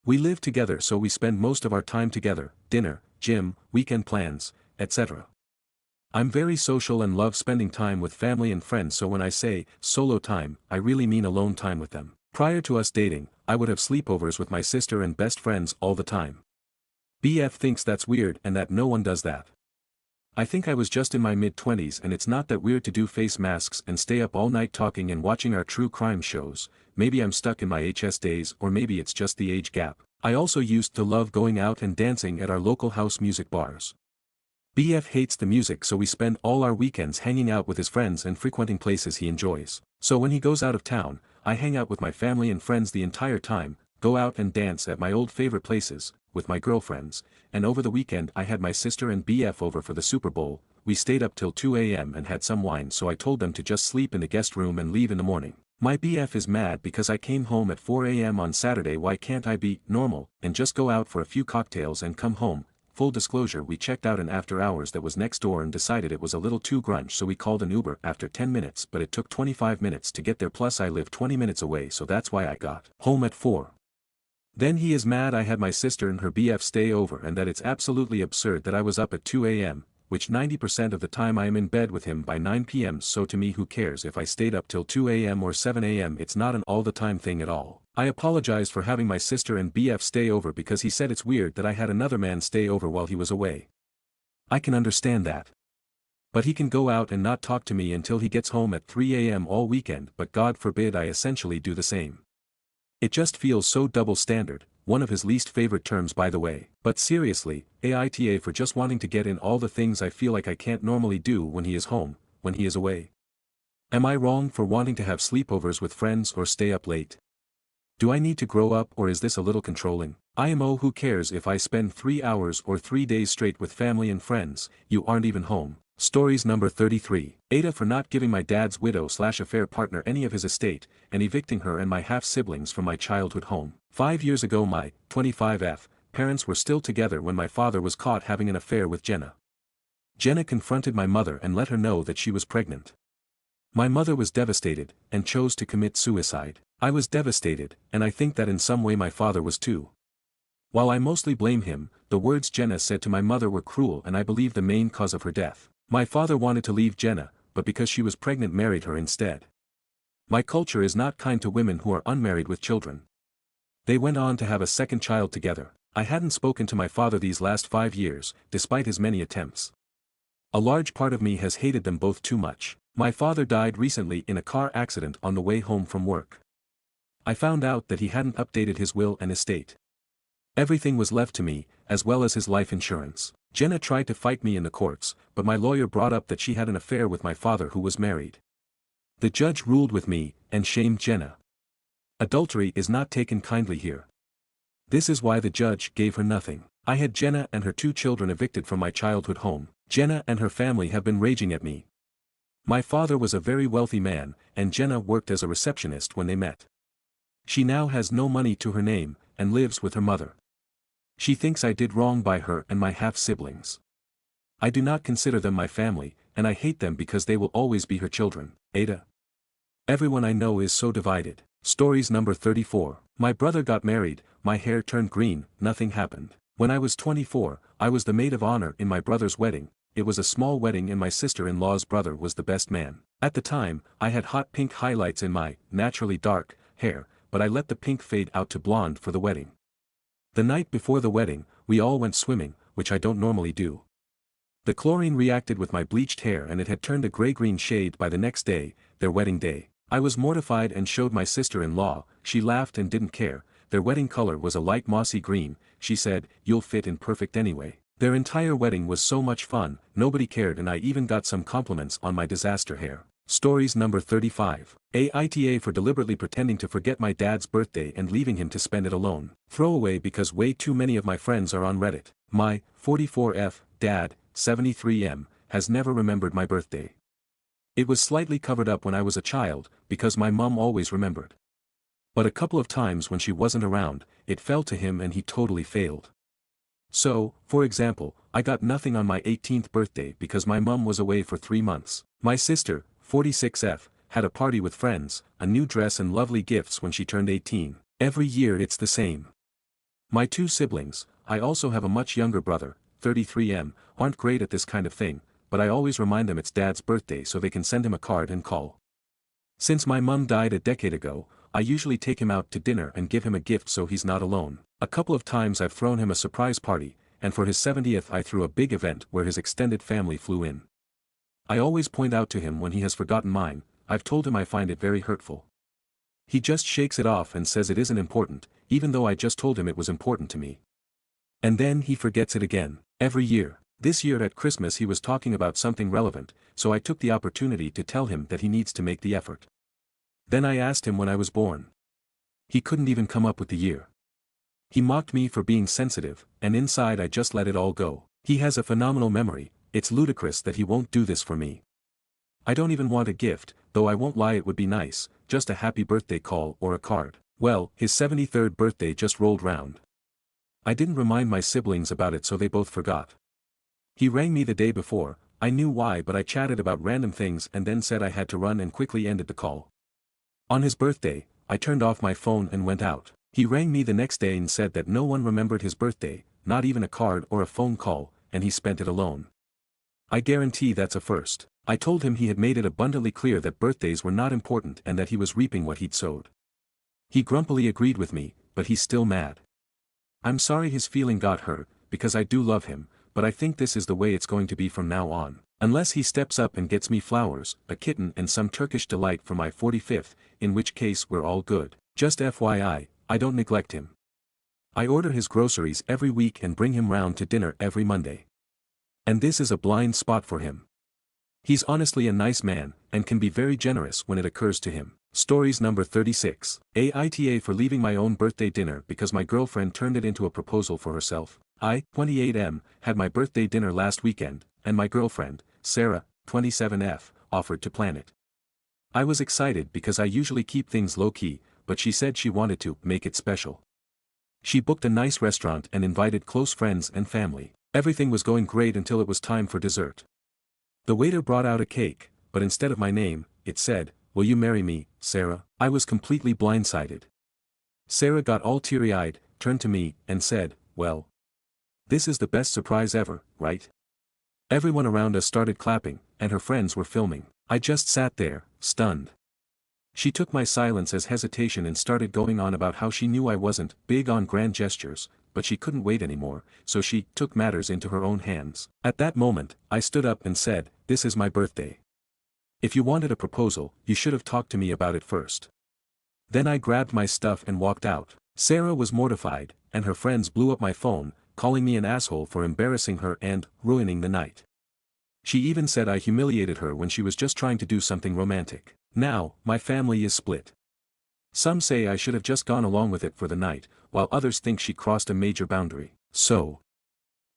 We live together so we spend most of our time together, dinner, gym, weekend plans, etc. I'm very social and love spending time with family and friends, so when I say solo time, I really mean alone time with them. Prior to us dating, I would have sleepovers with my sister and best friends all the time. BF thinks that's weird and that no one does that. I think I was just in my mid-20s and it's not that weird to do face masks and stay up all night talking and watching our true crime shows. Maybe I'm stuck in my HS days, or maybe it's just the age gap. I also used to love going out and dancing at our local house music bars. BF hates the music, so we spend all our weekends hanging out with his friends and frequenting places he enjoys. So when he goes out of town, I hang out with my family and friends the entire time, go out and dance at my old favorite places, with my girlfriends, and over the weekend I had my sister and BF over for the Super Bowl. We stayed up till 2 a.m. and had some wine, so I told them to just sleep in the guest room and leave in the morning. My BF is mad because I came home at 4 a.m. on Saturday. Why can't I be normal and just go out for a few cocktails and come home? Full disclosure, we checked out an after hours that was next door and decided it was a little too grunge, so we called an Uber after 10 minutes, but it took 25 minutes to get there, plus I live 20 minutes away, so that's why I got home at 4. Then he is mad I had my sister and her BF stay over and that it's absolutely absurd that I was up at 2 a.m., which 90% of the time I am in bed with him by 9 p.m. So to me, who cares if I stayed up till 2 a.m. or 7 a.m. It's not an all the time thing at all. I apologized for having my sister and BF stay over because he said it's weird that I had another man stay over while he was away. I can understand that. But he can go out and not talk to me until he gets home at 3 a.m. all weekend, but God forbid I essentially do the same. It just feels so double standard, one of his least favorite terms by the way. But seriously, AITA for just wanting to get in all the things I feel like I can't normally do when he is home, when he is away. Am I wrong for wanting to have sleepovers with friends or stay up late? Do I need to grow up, or is this a little controlling? IMO, who cares if I spend 3 hours or 3 days straight with family and friends, you aren't even home. Stories number 33. Aita for not giving my dad's widow/affair partner any of his estate, and evicting her and my half-siblings from my childhood home. 5 years ago my 25F parents were still together when my father was caught having an affair with Jenna. Jenna confronted my mother and let her know that she was pregnant. My mother was devastated, and chose to commit suicide. I was devastated, and I think that in some way my father was too. While I mostly blame him, the words Jenna said to my mother were cruel and I believe the main cause of her death. My father wanted to leave Jenna, but because she was pregnant married her instead. My culture is not kind to women who are unmarried with children. They went on to have a second child together. I hadn't spoken to my father these last 5 years, despite his many attempts. A large part of me has hated them both too much. My father died recently in a car accident on the way home from work. I found out that he hadn't updated his will and estate. Everything was left to me, as well as his life insurance. Jenna tried to fight me in the courts, but my lawyer brought up that she had an affair with my father who was married. The judge ruled with me, and shamed Jenna. Adultery is not taken kindly here. This is why the judge gave her nothing. I had Jenna and her 2 children evicted from my childhood home. Jenna and her family have been raging at me. My father was a very wealthy man, and Jenna worked as a receptionist when they met. She now has no money to her name, and lives with her mother. She thinks I did wrong by her and my half-siblings. I do not consider them my family, and I hate them because they will always be her children. Aita. Everyone I know is so divided. Stories number 34. My brother got married, my hair turned green, nothing happened. When I was 24, I was the maid of honor in my brother's wedding. It was a small wedding and my sister-in-law's brother was the best man. At the time, I had hot pink highlights in my, naturally dark, hair, but I let the pink fade out to blonde for the wedding. The night before the wedding, we all went swimming, which I don't normally do. The chlorine reacted with my bleached hair and it had turned a gray-green shade by the next day, their wedding day. I was mortified and showed my sister-in-law. She laughed and didn't care. Their wedding color was a light mossy green. She said, "You'll fit in perfect anyway." Their entire wedding was so much fun, nobody cared, and I even got some compliments on my disaster hair. Stories number 35. AITA for deliberately pretending to forget my dad's birthday and leaving him to spend it alone. Throwaway because way too many of my friends are on Reddit. My 44F dad, 73M, has never remembered my birthday. It was slightly covered up when I was a child, because my mom always remembered. But a couple of times when she wasn't around, it fell to him and he totally failed. So, for example, I got nothing on my 18th birthday because my mom was away for 3 months. My sister, 46F, had a party with friends, a new dress and lovely gifts when she turned 18. Every year it's the same. My two siblings, I also have a much younger brother, 33M, aren't great at this kind of thing, but I always remind them it's Dad's birthday so they can send him a card and call. Since my mum died a decade ago, I usually take him out to dinner and give him a gift so he's not alone. A couple of times I've thrown him a surprise party, and for his 70th I threw a big event where his extended family flew in. I always point out to him when he has forgotten mine. I've told him I find it very hurtful. He just shakes it off and says it isn't important, even though I just told him it was important to me. And then he forgets it again, every year. This year at Christmas he was talking about something relevant, so I took the opportunity to tell him that he needs to make the effort. Then I asked him when I was born. He couldn't even come up with the year. He mocked me for being sensitive, and inside I just let it all go. He has a phenomenal memory. It's ludicrous that he won't do this for me. I don't even want a gift, though I won't lie, it would be nice, just a happy birthday call or a card. Well, his 73rd birthday just rolled round. I didn't remind my siblings about it so they both forgot. He rang me the day before. I knew why, but I chatted about random things and then said I had to run and quickly ended the call. On his birthday, I turned off my phone and went out. He rang me the next day and said that no one remembered his birthday, not even a card or a phone call, and he spent it alone. I guarantee that's a first. I told him he had made it abundantly clear that birthdays were not important and that he was reaping what he'd sowed. He grumpily agreed with me, but he's still mad. I'm sorry his feeling got hurt, because I do love him, but I think this is the way it's going to be from now on. Unless he steps up and gets me flowers, a kitten and some Turkish delight for my 45th, in which case we're all good. Just FYI, I don't neglect him. I order his groceries every week and bring him round to dinner every Monday. And this is a blind spot for him. He's honestly a nice man, and can be very generous when it occurs to him. Stories number 36. Aita for leaving my own birthday dinner because my girlfriend turned it into a proposal for herself. I, 28M, had my birthday dinner last weekend, and my girlfriend, Sarah, 27F, offered to plan it. I was excited because I usually keep things low-key, but she said she wanted to make it special. She booked a nice restaurant and invited close friends and family. Everything was going great until it was time for dessert. The waiter brought out a cake, but instead of my name, it said, "Will you marry me, Sarah?" I was completely blindsided. Sarah got all teary-eyed, turned to me, and said, "Well, this is the best surprise ever, right?" Everyone around us started clapping, and her friends were filming. I just sat there, stunned. She took my silence as hesitation and started going on about how she knew I wasn't big on grand gestures, but she couldn't wait anymore, so she took matters into her own hands. At that moment, I stood up and said, "This is my birthday. If you wanted a proposal, you should have talked to me about it first." Then I grabbed my stuff and walked out. Sarah was mortified, and her friends blew up my phone, calling me an asshole for embarrassing her and ruining the night. She even said I humiliated her when she was just trying to do something romantic. Now, my family is split. Some say I should have just gone along with it for the night, while others think she crossed a major boundary. So,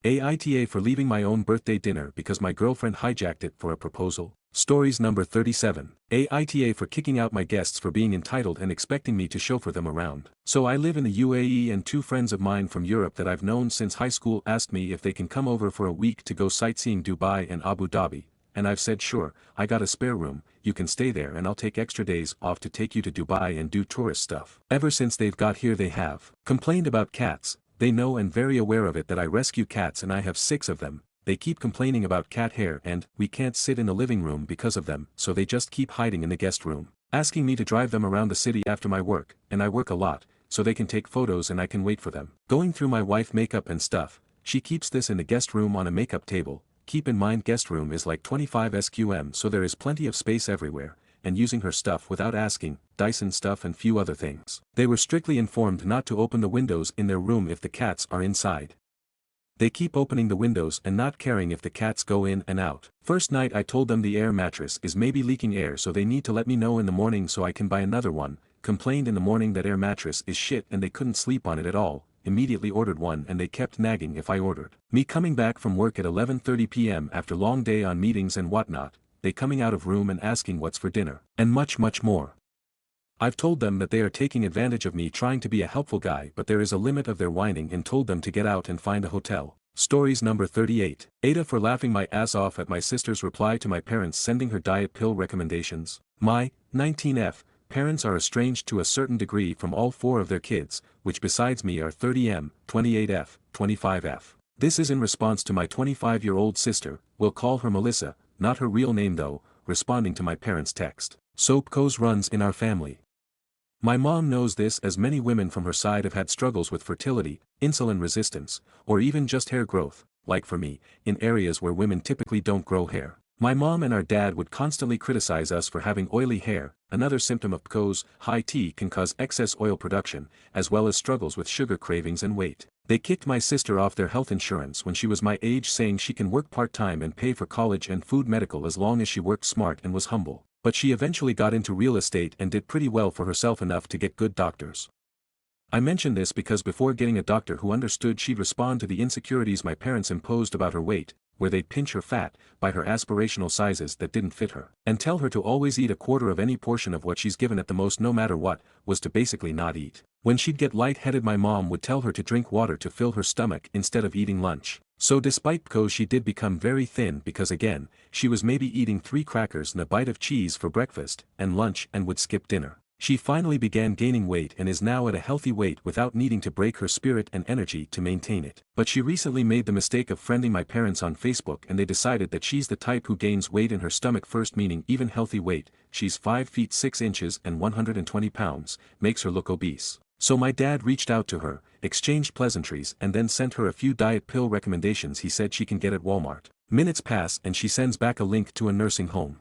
Aita for leaving my own birthday dinner because my girlfriend hijacked it for a proposal. Stories number 37. Aita for kicking out my guests for being entitled and expecting me to chauffeur them around. So I live in the UAE and two friends of mine from Europe that I've known since high school asked me if they can come over for a week to go sightseeing Dubai and Abu Dhabi, and I've said sure, I got a spare room, you can stay there and I'll take extra days off to take you to Dubai and do tourist stuff. Ever since they've got here they have complained about cats. They know and very aware of it that I rescue cats and I have 6 of them. They keep complaining about cat hair and we can't sit in the living room because of them, so they just keep hiding in the guest room, asking me to drive them around the city after my work, and I work a lot, so they can take photos and I can wait for them. Going through my wife makeup and stuff, she keeps this in the guest room on a makeup table. Keep in mind guest room is like 25 sqm, so there is plenty of space everywhere, and using her stuff without asking, Dyson stuff and few other things. They were strictly informed not to open the windows in their room if the cats are inside. They keep opening the windows and not caring if the cats go in and out. First night I told them the air mattress is maybe leaking air, so they need to let me know in the morning so I can buy another one. Complained in the morning that air mattress is shit and they couldn't sleep on it at all. Immediately ordered one and they kept nagging if I ordered. Me coming back from work at 11:30 p.m. after long day on meetings and whatnot, they coming out of room and asking what's for dinner, and much more. I've told them that they are taking advantage of me trying to be a helpful guy, but there is a limit of their whining and told them to get out and find a hotel. Stories number 38. Aita for laughing my ass off at my sister's reply to my parents sending her diet pill recommendations. My 19F parents are estranged to a certain degree from all 4 of their kids, which besides me are 30M, 28F, 25F. This is in response to my 25-year-old sister, we'll call her Melissa, not her real name though, responding to my parents' text. So PCOS runs in our family. My mom knows this, as many women from her side have had struggles with fertility, insulin resistance, or even just hair growth, like for me, in areas where women typically don't grow hair. My mom and our dad would constantly criticize us for having oily hair. Another symptom of PCOS, high T, can cause excess oil production, as well as struggles with sugar cravings and weight. They kicked my sister off their health insurance when she was my age, saying she can work part-time and pay for college and food medical as long as she worked smart and was humble. But she eventually got into real estate and did pretty well for herself, enough to get good doctors. I mention this because before getting a doctor who understood, she'd respond to the insecurities my parents imposed about her weight, where they'd pinch her fat, by her aspirational sizes that didn't fit her, and tell her to always eat a quarter of any portion of what she's given at the most, no matter what, was to basically not eat. When she'd get lightheaded, my mom would tell her to drink water to fill her stomach instead of eating lunch. So despite PCOS, she did become very thin because again, she was maybe eating 3 crackers and a bite of cheese for breakfast and lunch and would skip dinner. She finally began gaining weight and is now at a healthy weight without needing to break her spirit and energy to maintain it. But she recently made the mistake of friending my parents on Facebook, and they decided that she's the type who gains weight in her stomach first, meaning even healthy weight. She's 5 feet 6 inches and 120 pounds, makes her look obese. So my dad reached out to her, exchanged pleasantries, and then sent her a few diet pill recommendations he said she can get at Walmart. Minutes pass and she sends back a link to a nursing home.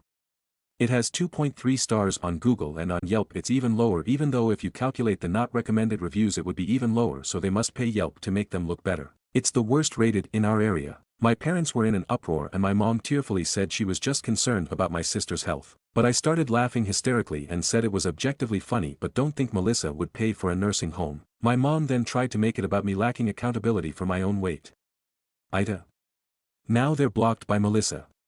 It has 2.3 stars on Google, and on Yelp it's even lower, even though if you calculate the not recommended reviews it would be even lower, so they must pay Yelp to make them look better. It's the worst rated in our area. My parents were in an uproar and my mom tearfully said she was just concerned about my sister's health. But I started laughing hysterically and said it was objectively funny, but don't think Melissa would pay for a nursing home. My mom then tried to make it about me lacking accountability for my own weight. Aita. Now they're blocked by Melissa.